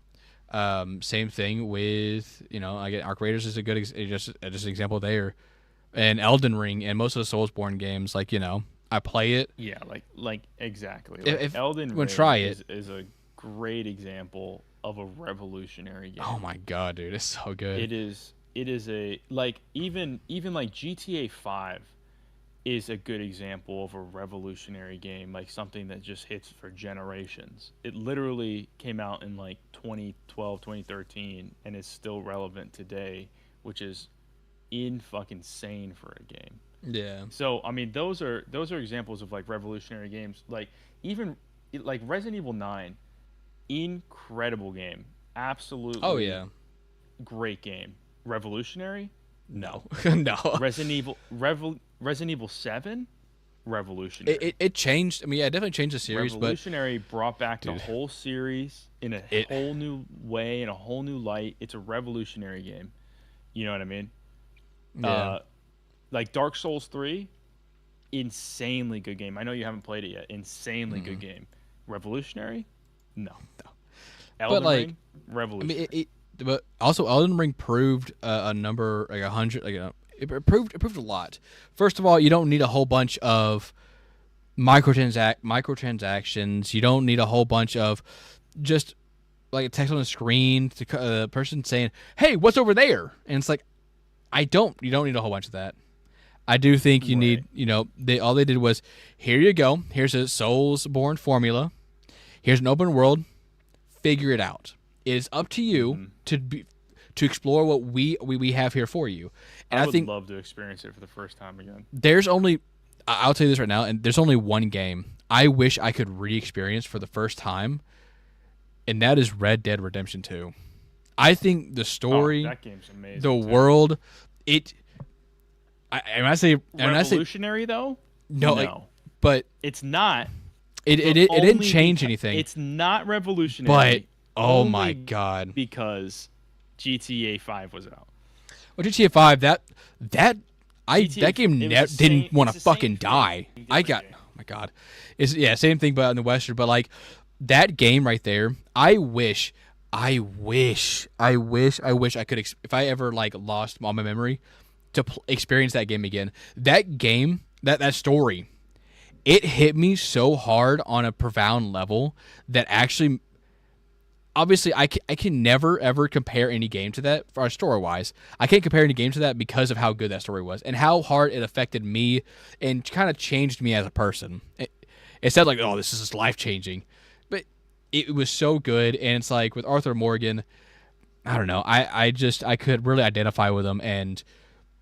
Same thing with, again, Arc Raiders is a good, just an example there. And Elden Ring and most of the Soulsborne games, like, I play it. Yeah, like exactly. If Elden Ring is a great example of a revolutionary game. Oh my god, dude, it's so good. It is a, like, even like GTA 5 is a good example of a revolutionary game, like something that just hits for generations. It literally came out in like 2012, 2013 and is still relevant today, which is fucking insane for a game. Yeah. So I mean, those are examples of like revolutionary games. Like even like Resident Evil 9, incredible game, absolutely. Oh yeah. Great game. Revolutionary? No. No. Resident Evil 7, revolutionary. It changed. I mean, yeah, it definitely changed the series. Revolutionary brought back the whole series in a whole new way, in a whole new light. It's a revolutionary game. You know what I mean? Yeah. Like Dark Souls 3, insanely good game. I know you haven't played it yet. Insanely good game. Revolutionary? No. Elden Ring? Revolutionary. I mean, but also Elden Ring proved a number, like 100, like it proved a lot. First of all, you don't need a whole bunch of microtransactions. You don't need a whole bunch of just like a text on the screen to the person saying, "Hey, what's over there?" And it's like, you don't need a whole bunch of that. I do think you need, all they did was, here you go. Here's a Soulsborne formula. Here's an open world. Figure it out. It is up to you to explore what we have here for you. And I would love to experience it for the first time again. I'll tell you this right now, and there's only one game I wish I could re-experience for the first time, and that is Red Dead Redemption 2. I think the story, that game's amazing, the world, revolutionary though? No. But it's not. It didn't change anything. It's not revolutionary. But oh my god, because GTA 5 was out. Well, GTA 5 that game didn't want to fucking die. Oh my god, same thing, but in the Western. But like that game right there, I wish I could if I ever like lost all my memory to experience that game again. That game, that story, it hit me so hard on a profound level that actually, obviously, I can never ever compare any game to that story wise. I can't compare any game to that because of how good that story was and how hard it affected me and kind of changed me as a person. It said like, oh, this is just life changing, but it was so good. And it's like with Arthur Morgan, I don't know. I could really identify with him, and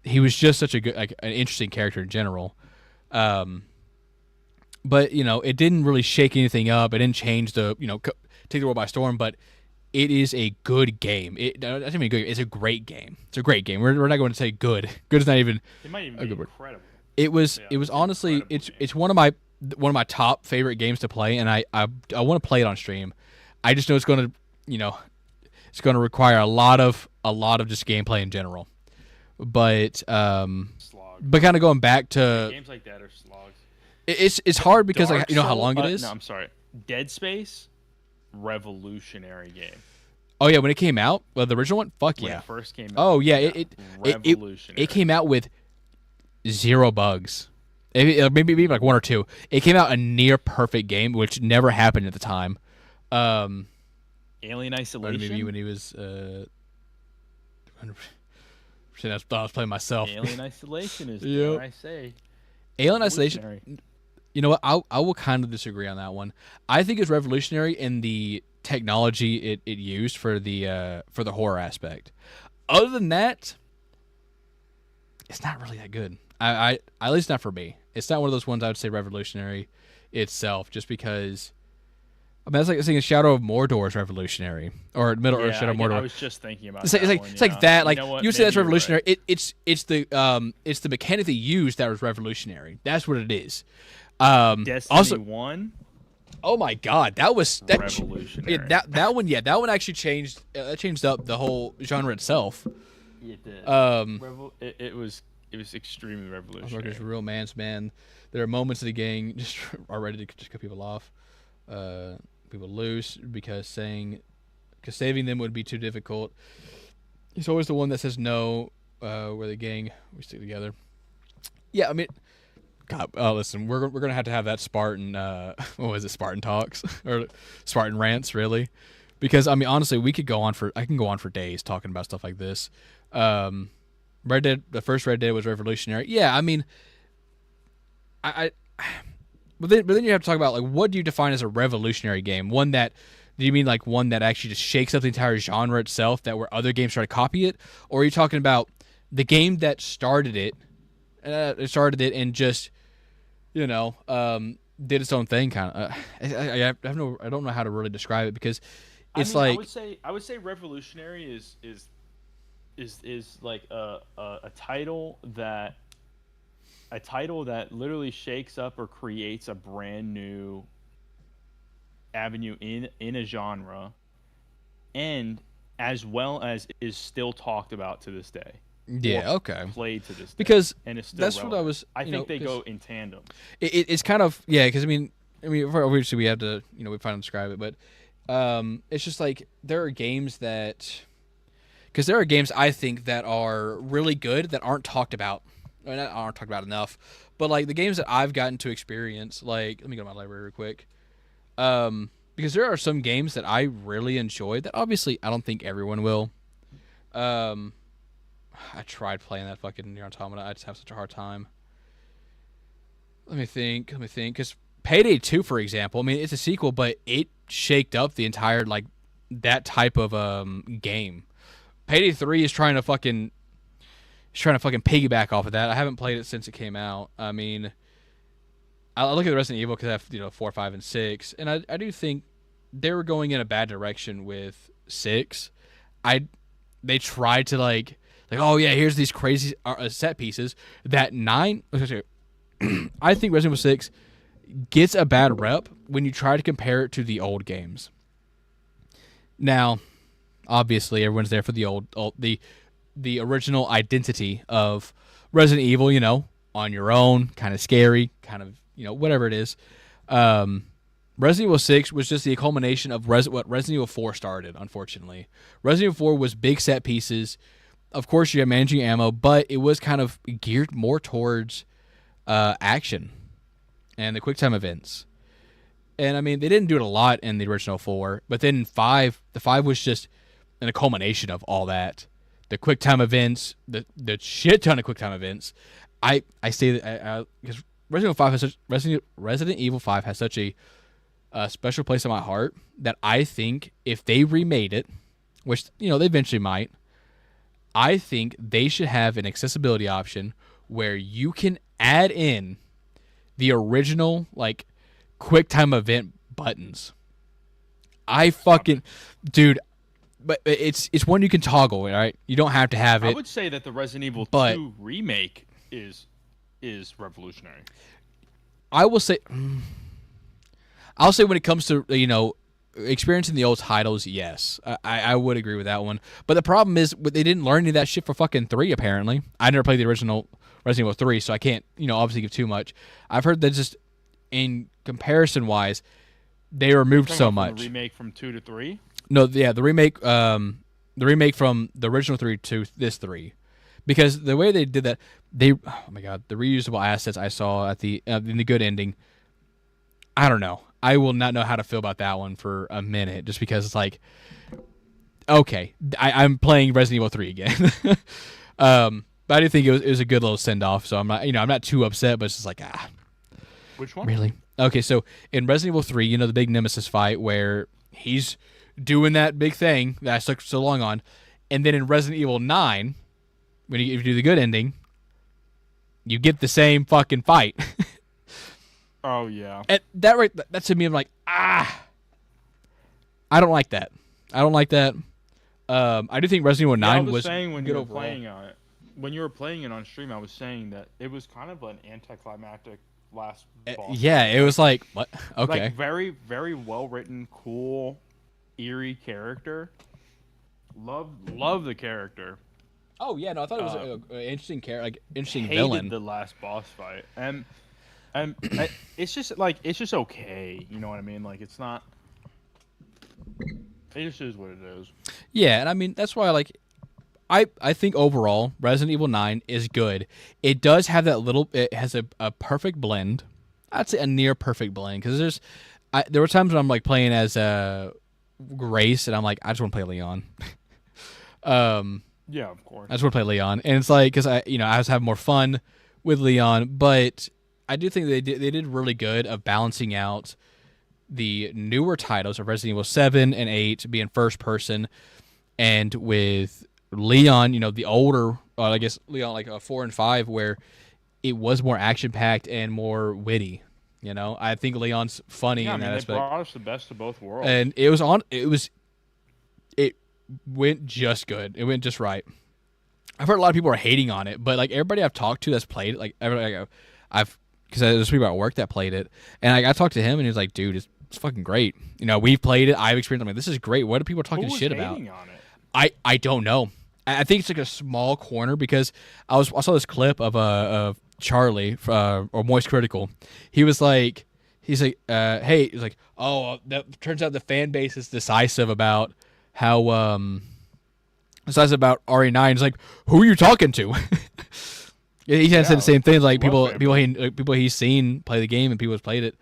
he was just such a good, like, an interesting character in general. But it didn't really shake anything up. It didn't change the take the world by storm. But it is a good game. That's even good. It's a great game. It's a great game. We're not going to say good. Good is not even. It might even be incredible. It was honestly. It's one of my top favorite games to play, and I want to play it on stream. I just know it's going to it's going to require a lot of just gameplay in general. But kind of going back to games like that are slogs. It's hard because like how long it is. No, I'm sorry. Dead Space, revolutionary game. Oh yeah, when it came out, well, the original one, fuck yeah. When it first came out. Oh yeah, it came out with 0 bugs. Maybe like 1 or 2. It came out a near perfect game, which never happened at the time. Alien Isolation. Maybe when he was. I thought I was playing myself. Alien Isolation is dare I say. Alien Isolation. You know what? I will kind of disagree on that one. I think it's revolutionary in the technology it used for the horror aspect. Other than that, it's not really that good. I at least not for me. It's not one of those ones I would say revolutionary itself, just because. I mean, that's like saying Shadow of Mordor is revolutionary, or Middle Earth Shadow of Mordor. I was just thinking about it's that. It's like that. Like you say that's revolutionary. Right. It's the mechanic they used that was revolutionary. That's what it is. Destiny 1. Oh my God, that was revolutionary. That one, that one actually changed. That changed up the whole genre itself. It did. It was extremely revolutionary. There's real man's man. There are moments of the game just are ready to just cut people off. People lose because saving them would be too difficult. He's always the one that says no. We're the gang. We stick together. Yeah, I mean, God. Listen, we're gonna have to have that Spartan. What was it? Spartan talks or Spartan rants, really? Because I mean, honestly, I can go on for days talking about stuff like this. Red Dead. The first Red Dead was revolutionary. Yeah, I mean, But then you have to talk about, like, what do you define as a revolutionary game? Do you mean like one that actually just shakes up the entire genre itself, that where other games try to copy it? Or are you talking about the game that started it and just, did its own thing, kind of? I don't know how to really describe it, because it's I would say revolutionary is like a title that. A title that literally shakes up or creates a brand new avenue in a genre, and as well as is still talked about to this day. Yeah, okay. Played to this day. Because and it's still that's relevant. what I was. I think they go in tandem. It's kind of because I mean, obviously we have to we finally describe it, but it's just like there are games I think that are really good that aren't talked about I mean, I don't talk about enough, but like the games that I've gotten to experience, like let me go to my library real quick, because there are some games that I really enjoyed that obviously I don't think everyone will. I tried playing that fucking Nier Automata. I just have such a hard time. Let me think, because Payday 2, for example, I mean it's a sequel, but it shaked up the entire like that type of game. Payday 3 is trying to fucking piggyback off of that. I haven't played it since it came out. I mean, I look at the Resident Evil because I have 4, 5, and 6, and I do think they were going in a bad direction with 6. They tried to like oh yeah, here's these crazy set pieces that 9. I think Resident Evil 6 gets a bad rep when you try to compare it to the old games. Now, obviously, everyone's there for the original identity of Resident Evil, on your own, kind of scary, kind of, whatever it is. Resident Evil 6 was just the culmination of what Resident Evil 4 started, unfortunately. Resident Evil 4 was big set pieces. Of course, you have managing ammo, but it was kind of geared more towards action and the QuickTime events. And, I mean, they didn't do it a lot in the original 4, but then 5, the 5 was just a culmination of all that. The QuickTime events, the shit ton of QuickTime events. I say that because Resident Evil 5 has such a special place in my heart that I think if they remade it, which they eventually might, I think they should have an accessibility option where you can add in the original like QuickTime event buttons. Dude. But it's one you can toggle, right? You don't have to have it. I would say that the Resident Evil 2 remake is revolutionary. I'll say when it comes to experiencing the old titles, yes, I would agree with that one. But the problem is they didn't learn any of that shit for fucking 3. Apparently, I never played the original Resident Evil 3, so I can't obviously give too much. I've heard that just in comparison wise, they removed so much. The remake from 2 to 3. No, yeah, the remake from the original 3 to this 3, because the way they did that, the reusable assets I saw at in the good ending, I don't know. I will not know how to feel about that one for a minute, just because it's like, okay, I'm playing Resident Evil 3 again. But I do think it was a good little send off, so I'm not too upset, but it's just like Which one? Really? Okay, so in Resident Evil 3, the big Nemesis fight where he's doing that big thing that I stuck so long on, and then in Resident Evil 9, if you do the good ending, you get the same fucking fight. Oh yeah. And that to me, I'm like, I don't like that. I do think Resident Evil 9 was saying when good you were overall. playing on it. When you were playing it on stream, I was saying that it was kind of an anticlimactic last boss. Yeah, it was like, what? Okay. Like very, very well written, cool, eerie character. Love the character. Oh yeah, no, I thought it was an interesting character, like interesting hated villain. The last boss fight, and it's just okay. You know what I mean? Like it's not. It just is what it is. Yeah, and I mean that's why I think overall Resident Evil 9 is good. It does have it has a perfect blend. I'd say a near perfect blend, because there were times when I'm like playing as Grace and I'm like, I just want to play Leon. Yeah, of course. I just want to play Leon, and it's like because I was having more fun with Leon, but I do think they did really good of balancing out the newer titles of Resident Evil 7 and 8 being first person, and with Leon, the older, I guess Leon like 4 and 5, where it was more action packed and more witty. I think Leon's funny in that aspect. They brought us the best of both worlds, and it went just good. It went just right. I've heard a lot of people are hating on it, but like everybody I've talked to that's played it, because there's people at work that played it, and I talked to him and he was like, dude, it's fucking great. We've played it. I've experienced it. I'm like, this is great. What are people talking shit about? Who was hating on it? I don't know. I think it's like a small corner, because I saw this clip of Charlie or Moist Critical. He's like, hey, he's like, oh, that turns out the fan base is decisive about how decisive about RE9. He's like, who are you talking to? Yeah, he kind of said the same thing. Like people he's seen play the game and people who's played it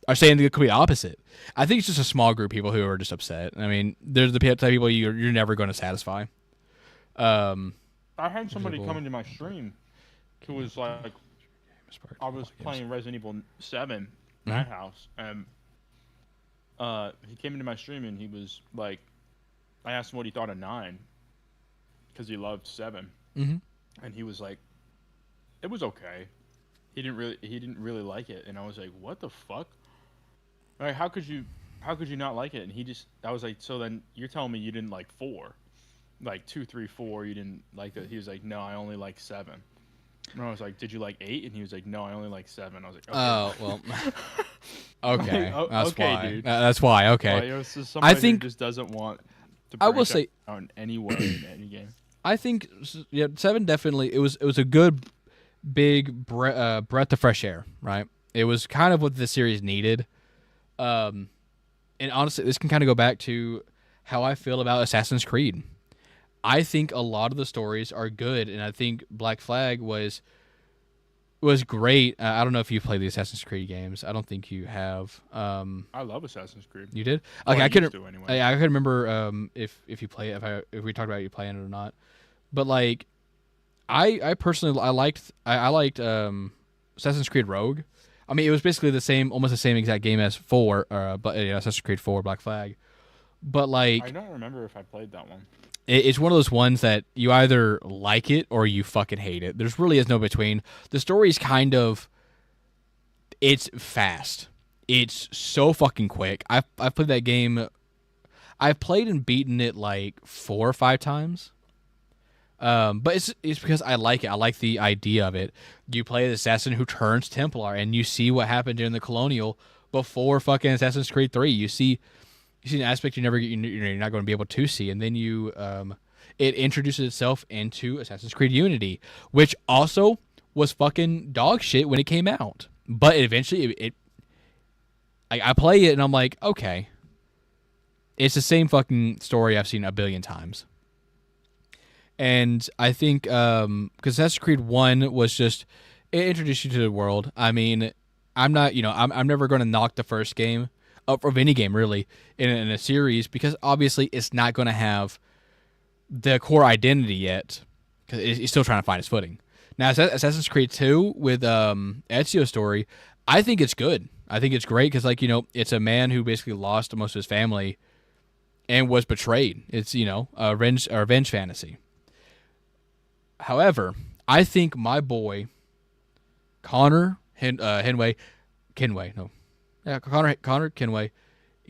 are saying the complete opposite. I think it's just a small group of people who are just upset. I mean, there's the type of people you're never going to satisfy. I had somebody come into my stream who was like, I was playing Resident Evil 7 in that house, and he came into my stream and he was like, I asked him what he thought of 9 because he loved 7, and he was like, it was okay. He didn't really like it, and I was like, what the fuck? Like, how could you not like it? And I was like, so then you're telling me you didn't like 4, like 2, 3, 4, you didn't like that? He was like, no, I only like 7. And I was like, did you like 8? And he was like, no, I only like 7. I was like, okay. Oh, well. Okay. Like, that's okay, why. dude. That's why. Okay. Well, I think who just doesn't want to I will say out in any way in any game. I think 7 definitely. It was a good big breath of fresh air. Right. It was kind of what the series needed. And honestly, this can kind of go back to how I feel about Assassin's Creed. I think a lot of the stories are good, and I think Black Flag was great. I don't know if you played the Assassin's Creed games. I don't think you have. I love Assassin's Creed. You did? Okay, I couldn't. Anyway. I couldn't remember if you play it, if we talked about you playing it or not. But like, I personally I liked Assassin's Creed Rogue. I mean, it was basically almost the same exact game as 4, but Assassin's Creed 4 Black Flag. But like, I don't remember if I played that one. It's one of those ones that you either like it or you fucking hate it. There's really is no between. The story's kind of, it's fast. It's so fucking quick. I've played that game. I've played and beaten it like 4 or 5 times. But it's because I like it. I like the idea of it. You play an assassin who turns Templar, and you see what happened during the Colonial before fucking Assassin's Creed 3. You see an aspect you're not going to be able to see, and then it introduces itself into Assassin's Creed Unity, which also was fucking dog shit when it came out. But eventually, I play it and I'm like, okay, it's the same fucking story I've seen a billion times. And I think because Assassin's Creed 1 was just, it introduced you to the world. I mean, I'm never going to knock the first game of any game really in a series, because obviously it's not going to have the core identity yet, because it's still trying to find its footing. Now Assassin's Creed 2 with Ezio's story, I think it's good. I think it's great because it's a man who basically lost most of his family and was betrayed. It's a revenge fantasy. However, I think my boy Connor Kenway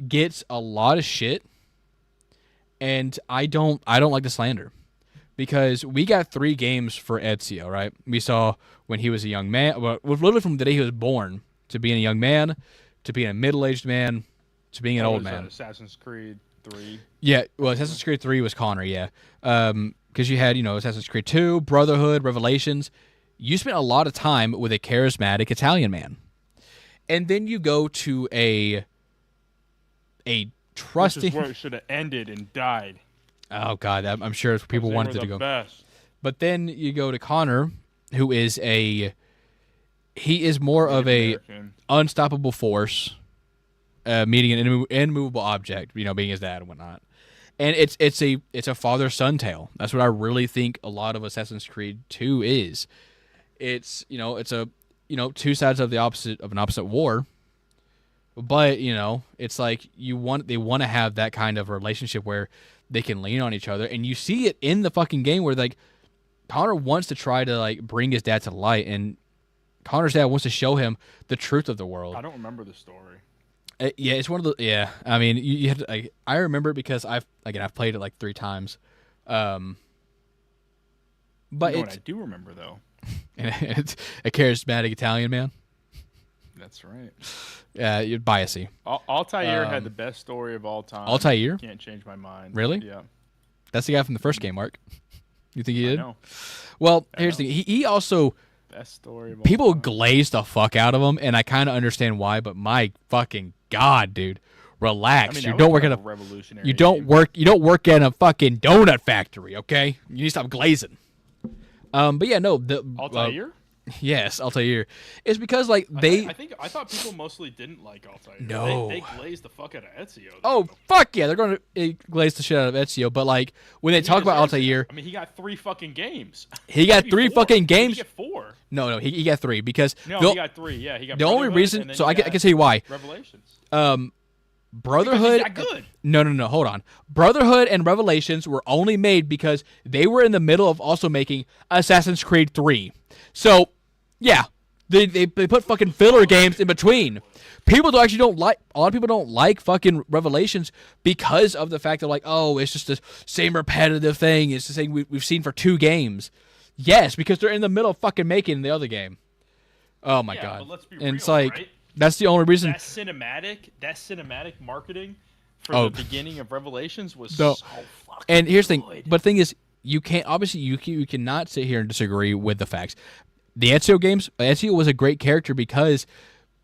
gets a lot of shit, and I don't like the slander, because we got 3 games for Ezio, right? We saw when he was a young man, well, literally from the day he was born to being a young man, to being a middle-aged man, to being an old man. Assassin's Creed 3. Yeah, well, Assassin's Creed 3 was Connor, yeah. Because you had, Assassin's Creed 2, Brotherhood, Revelations. You spent a lot of time with a charismatic Italian man. And then you go to a trusting... This is where it should have ended and died. Oh, God, I'm sure people wanted it to go. Best. But then you go to Connor, who is he is more of a unstoppable force, meeting an immovable object, being his dad and whatnot. And it's a father-son tale. That's what I really think a lot of Assassin's Creed 2 is. It's two sides of an opposite war. But, it's like they want to have that kind of relationship where they can lean on each other, and you see it in the fucking game where Connor wants to try to bring his dad to light, and Connor's dad wants to show him the truth of the world. I don't remember the story. Yeah, it's one of the. Yeah, I mean, you have to. I remember it because I've played it 3 times. But what I do remember though, it's a charismatic Italian man. That's right. Yeah, you're biasy. Altair had the best story of all time. Altair? Can't change my mind. Really? Yeah. That's the guy from the first game, Mark. You think he did? I know. Well, here's the thing. He also. Best story of all people time. glaze the fuck out of him, and I kind of understand why. But my fucking God, dude, relax. You don't work at a. You don't work at a fucking donut factory, okay? You need to stop glazing. But yeah, no, the Altair. Yes, Altair. It's because like I thought people mostly didn't like Altair. No. They glazed the fuck out of Ezio. Oh fuck yeah, they're going to glaze the shit out of Ezio. But like when they talk about Altair, I mean, he got 3 fucking games. He got 3 fucking games. He got 4. No, he got 3 because he got 3. Yeah, he got the only reason. So I can tell you why. Revelations. Brotherhood. Because he's that good. No. Hold on. Brotherhood and Revelations were only made because they were in the middle of also making Assassin's Creed 3. So, yeah, they put fucking filler games in between. People don't like. A lot of people don't like fucking Revelations because of the fact that like, oh, it's just the same repetitive thing. It's the thing we've seen for 2 games. Yes, because they're in the middle of fucking making the other game. Oh my god. But let's be and real, it's like. Right? That's the only reason. That cinematic marketing for the beginning of Revelations was so fucking And here's the good. thing. But the thing is, you can't, obviously, you cannot sit here and disagree with the facts. The Ezio games, Ezio was a great character because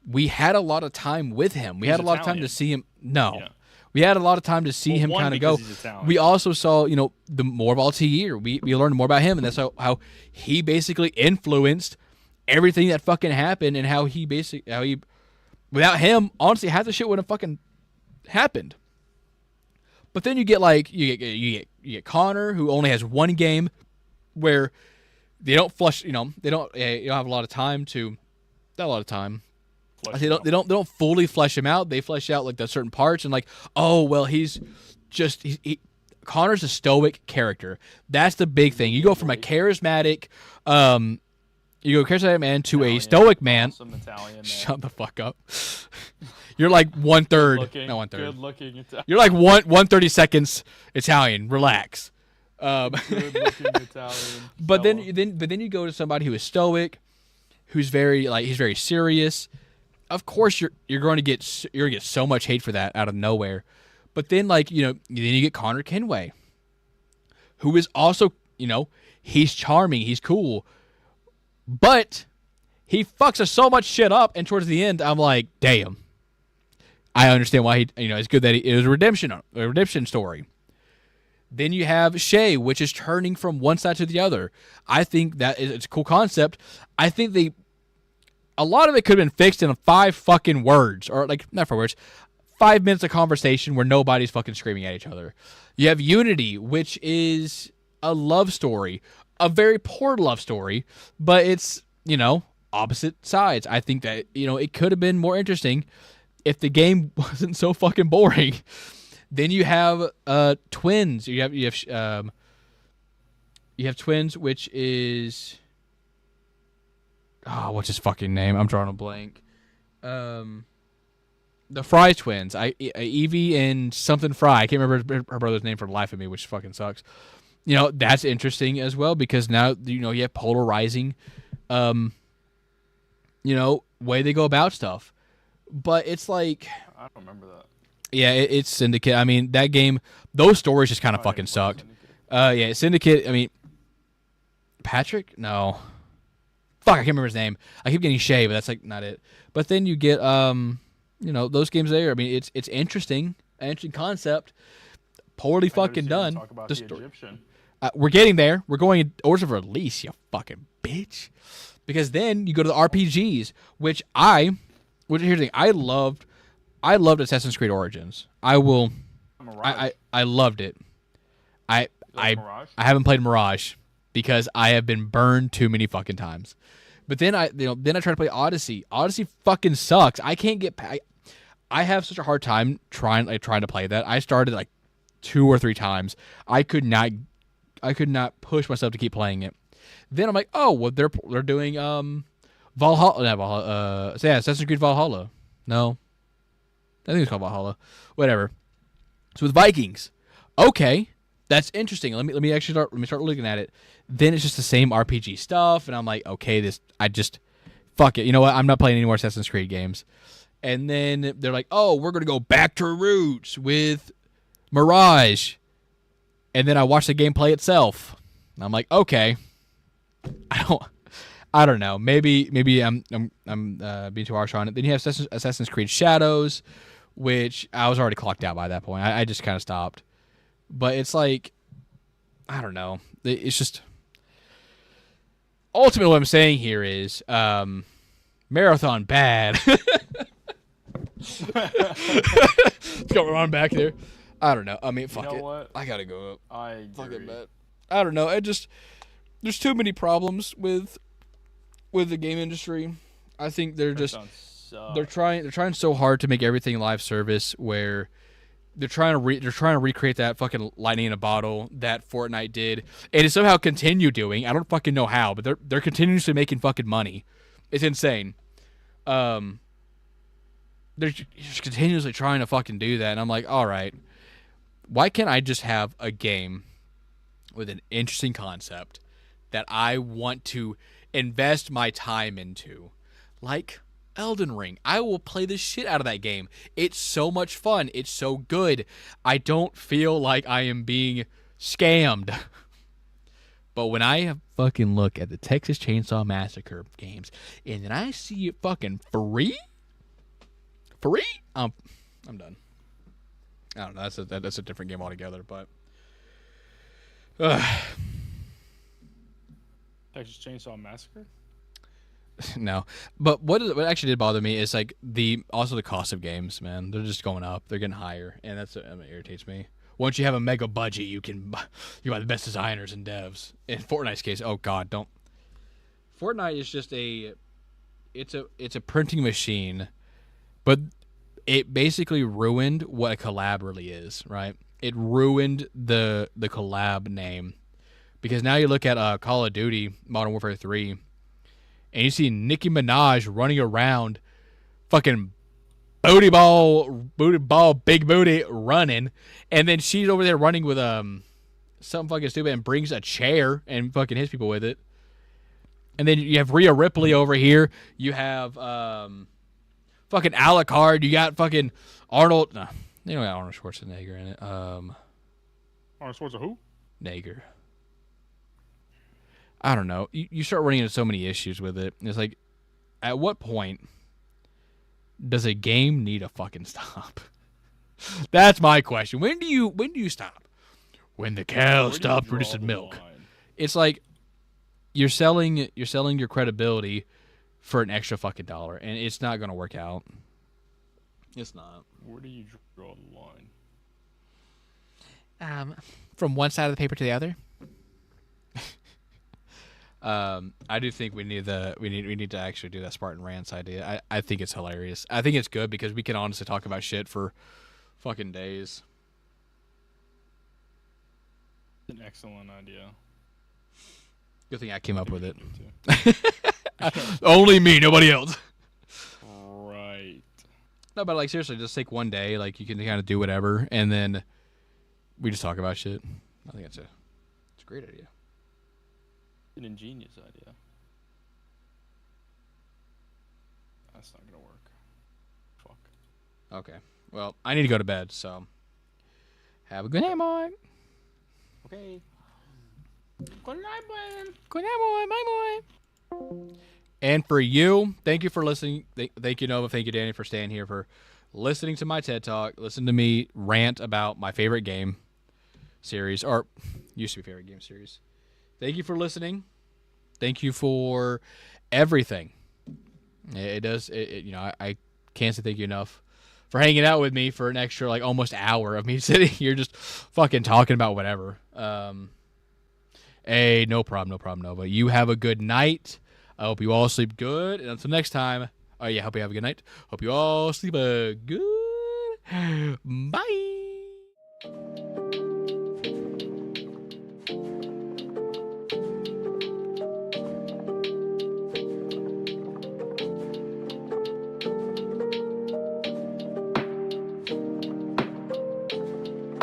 we had a lot of time with him. We had a lot of time to see him. No. Yeah. We had a lot of time to see him kind of go. We also saw, the more of Altair. We learned more about him, and that's how he basically influenced everything that fucking happened, and how he without him, honestly, half the shit wouldn't have fucking happened. But then you get you get Connor, who only has 1 game, where they don't flush. They don't have a lot of time to. Not a lot of time. They don't fully flesh him out. They flesh out like the certain parts and like, oh well, Connor's a stoic character. That's the big thing. You go from a charismatic. You go charismatic man to a stoic man. Awesome Italian man. Shut the fuck up. You're like 1/3. No, 1/3. Good looking Italian. You're like 1/32 Italian. Relax. Good looking Italian. But then you go to somebody who is stoic, who's he's very serious. Of course you're going to get so much hate for that out of nowhere. But then then you get Connor Kenway, who is also he's charming, he's cool. But he fucks us so much shit up, and towards the end, I'm like, damn. I understand why it's good that it was a redemption story. Then you have Shay, which is turning from one side to the other. I think it's a cool concept. I think a lot of it could have been fixed in 5 fucking words, or not 4 words, 5 minutes of conversation where nobody's fucking screaming at each other. You have Unity, which is a love story. A very poor love story, but it's, opposite sides. I think that, it could have been more interesting if the game wasn't so fucking boring. Then you have Twins. You have Twins, which is what's his fucking name? I'm drawing a blank. The Fry twins. Evie and something Fry. I can't remember her brother's name for the life of me, which fucking sucks. That's interesting as well because now you have polarizing, way they go about stuff. But it's like I don't remember that. Yeah, it's Syndicate. I mean, that game, those stories just kind of fucking sucked. Syndicate. I mean, Patrick? No. Fuck, I can't remember his name. I keep getting Shay, but that's not it. But then you get those games there. I mean, it's interesting, an interesting concept. Poorly fucking done. Talk about the Egyptian. We're getting there. We're going in orders of release, you fucking bitch. Because then you go to the RPGs, which here's the thing. I loved Assassin's Creed Origins. I loved it. I haven't played Mirage because I have been burned too many fucking times. But then I tried to play Odyssey. Odyssey fucking sucks. I can't get. I have such a hard time trying to play that. I started 2 or 3 times. I could not push myself to keep playing it. Then I'm like, oh well, they're doing Valhalla. Assassin's Creed Valhalla. No, I think it's called Valhalla. Whatever. So with Vikings, okay, that's interesting. Let me start looking at it. Then it's just the same RPG stuff, and I'm like, okay, fuck it. You know what? I'm not playing any more Assassin's Creed games. And then they're like, oh, we're gonna go back to roots with Mirage. And then I watch the gameplay itself. And I'm like, okay, I don't know. Maybe I'm being too harsh on it. Then you have Assassin's Creed Shadows, which I was already clocked out by that point. I just kind of stopped. But it's I don't know. It's just ultimately what I'm saying here is Marathon bad. Let's go run back there. I don't know. I mean, fuck it. What? I gotta go up. I agree. I don't know. There's too many problems with the game industry. I think they're trying so hard to make everything live service where they're trying to recreate that fucking lightning in a bottle that Fortnite did, and to somehow continue doing. I don't fucking know how, but they're continuously making fucking money. It's insane. They're just continuously trying to fucking do that, and I'm like, all right, why can't I just have a game with an interesting concept that I want to invest my time into, like Elden Ring? I will play the shit out of that game. It's so much fun. It's so good. I don't feel like I am being scammed. But when I fucking look at the Texas Chainsaw Massacre games, and then I see it fucking free, I'm done. I don't know. That's a different game altogether. But Texas Chainsaw Massacre. No, but what actually did bother me is like the cost of games. Man, they're just going up. They're getting higher, and that irritates me. Once you have a mega budget, you buy the best designers and devs. In Fortnite's case, oh god, don't. Fortnite is just it's a printing machine, but it basically ruined what a collab really is, right? It ruined the collab name, because now you look at Call of Duty Modern Warfare 3, and you see Nicki Minaj running around, fucking booty ball, big booty running, and then she's over there running with something fucking stupid and brings a chair and fucking hits people with it. And then you have Rhea Ripley over here. You have fucking Alucard. You got fucking Arnold. No, they don't got Arnold Schwarzenegger in it. Arnold Schwarzenegger who? Nager. I don't know. You start running into so many issues with it. It's like, at what point does a game need a fucking stop? That's my question. When do you stop? When the cow stops producing milk. It's like you're selling your credibility for an extra fucking $1, and it's not gonna work out. It's not. Where do you draw the line? From one side of the paper to the other. I do think we need to actually do that Spartan Rants idea. I think it's hilarious. I think it's good because we can honestly talk about shit for fucking days. An excellent idea. Good thing I came up with it. Only me, nobody else. Right. No, but like seriously, just take one day. Like you can kind of do whatever, and then we just talk about shit. I think it's a great idea. An ingenious idea. That's not gonna work. Fuck. Okay. Well, I need to go to bed, so have a good night, Mike. Okay. Good night, man. Good night, boy. Bye, boy. And for you, thank you for listening. Thank you, Nova. Thank you, Danny, for staying here, for listening to my TED Talk, listen to me rant about my favorite game series, or used to be favorite game series. Thank you for listening. Thank you for everything. It does. I can't say thank you enough for hanging out with me for an extra like almost hour of me sitting here just fucking talking about whatever. Hey, no problem, Nova. You have a good night. I hope you all sleep good. And until next time, hope you have a good night. Hope you all sleep a good. Bye.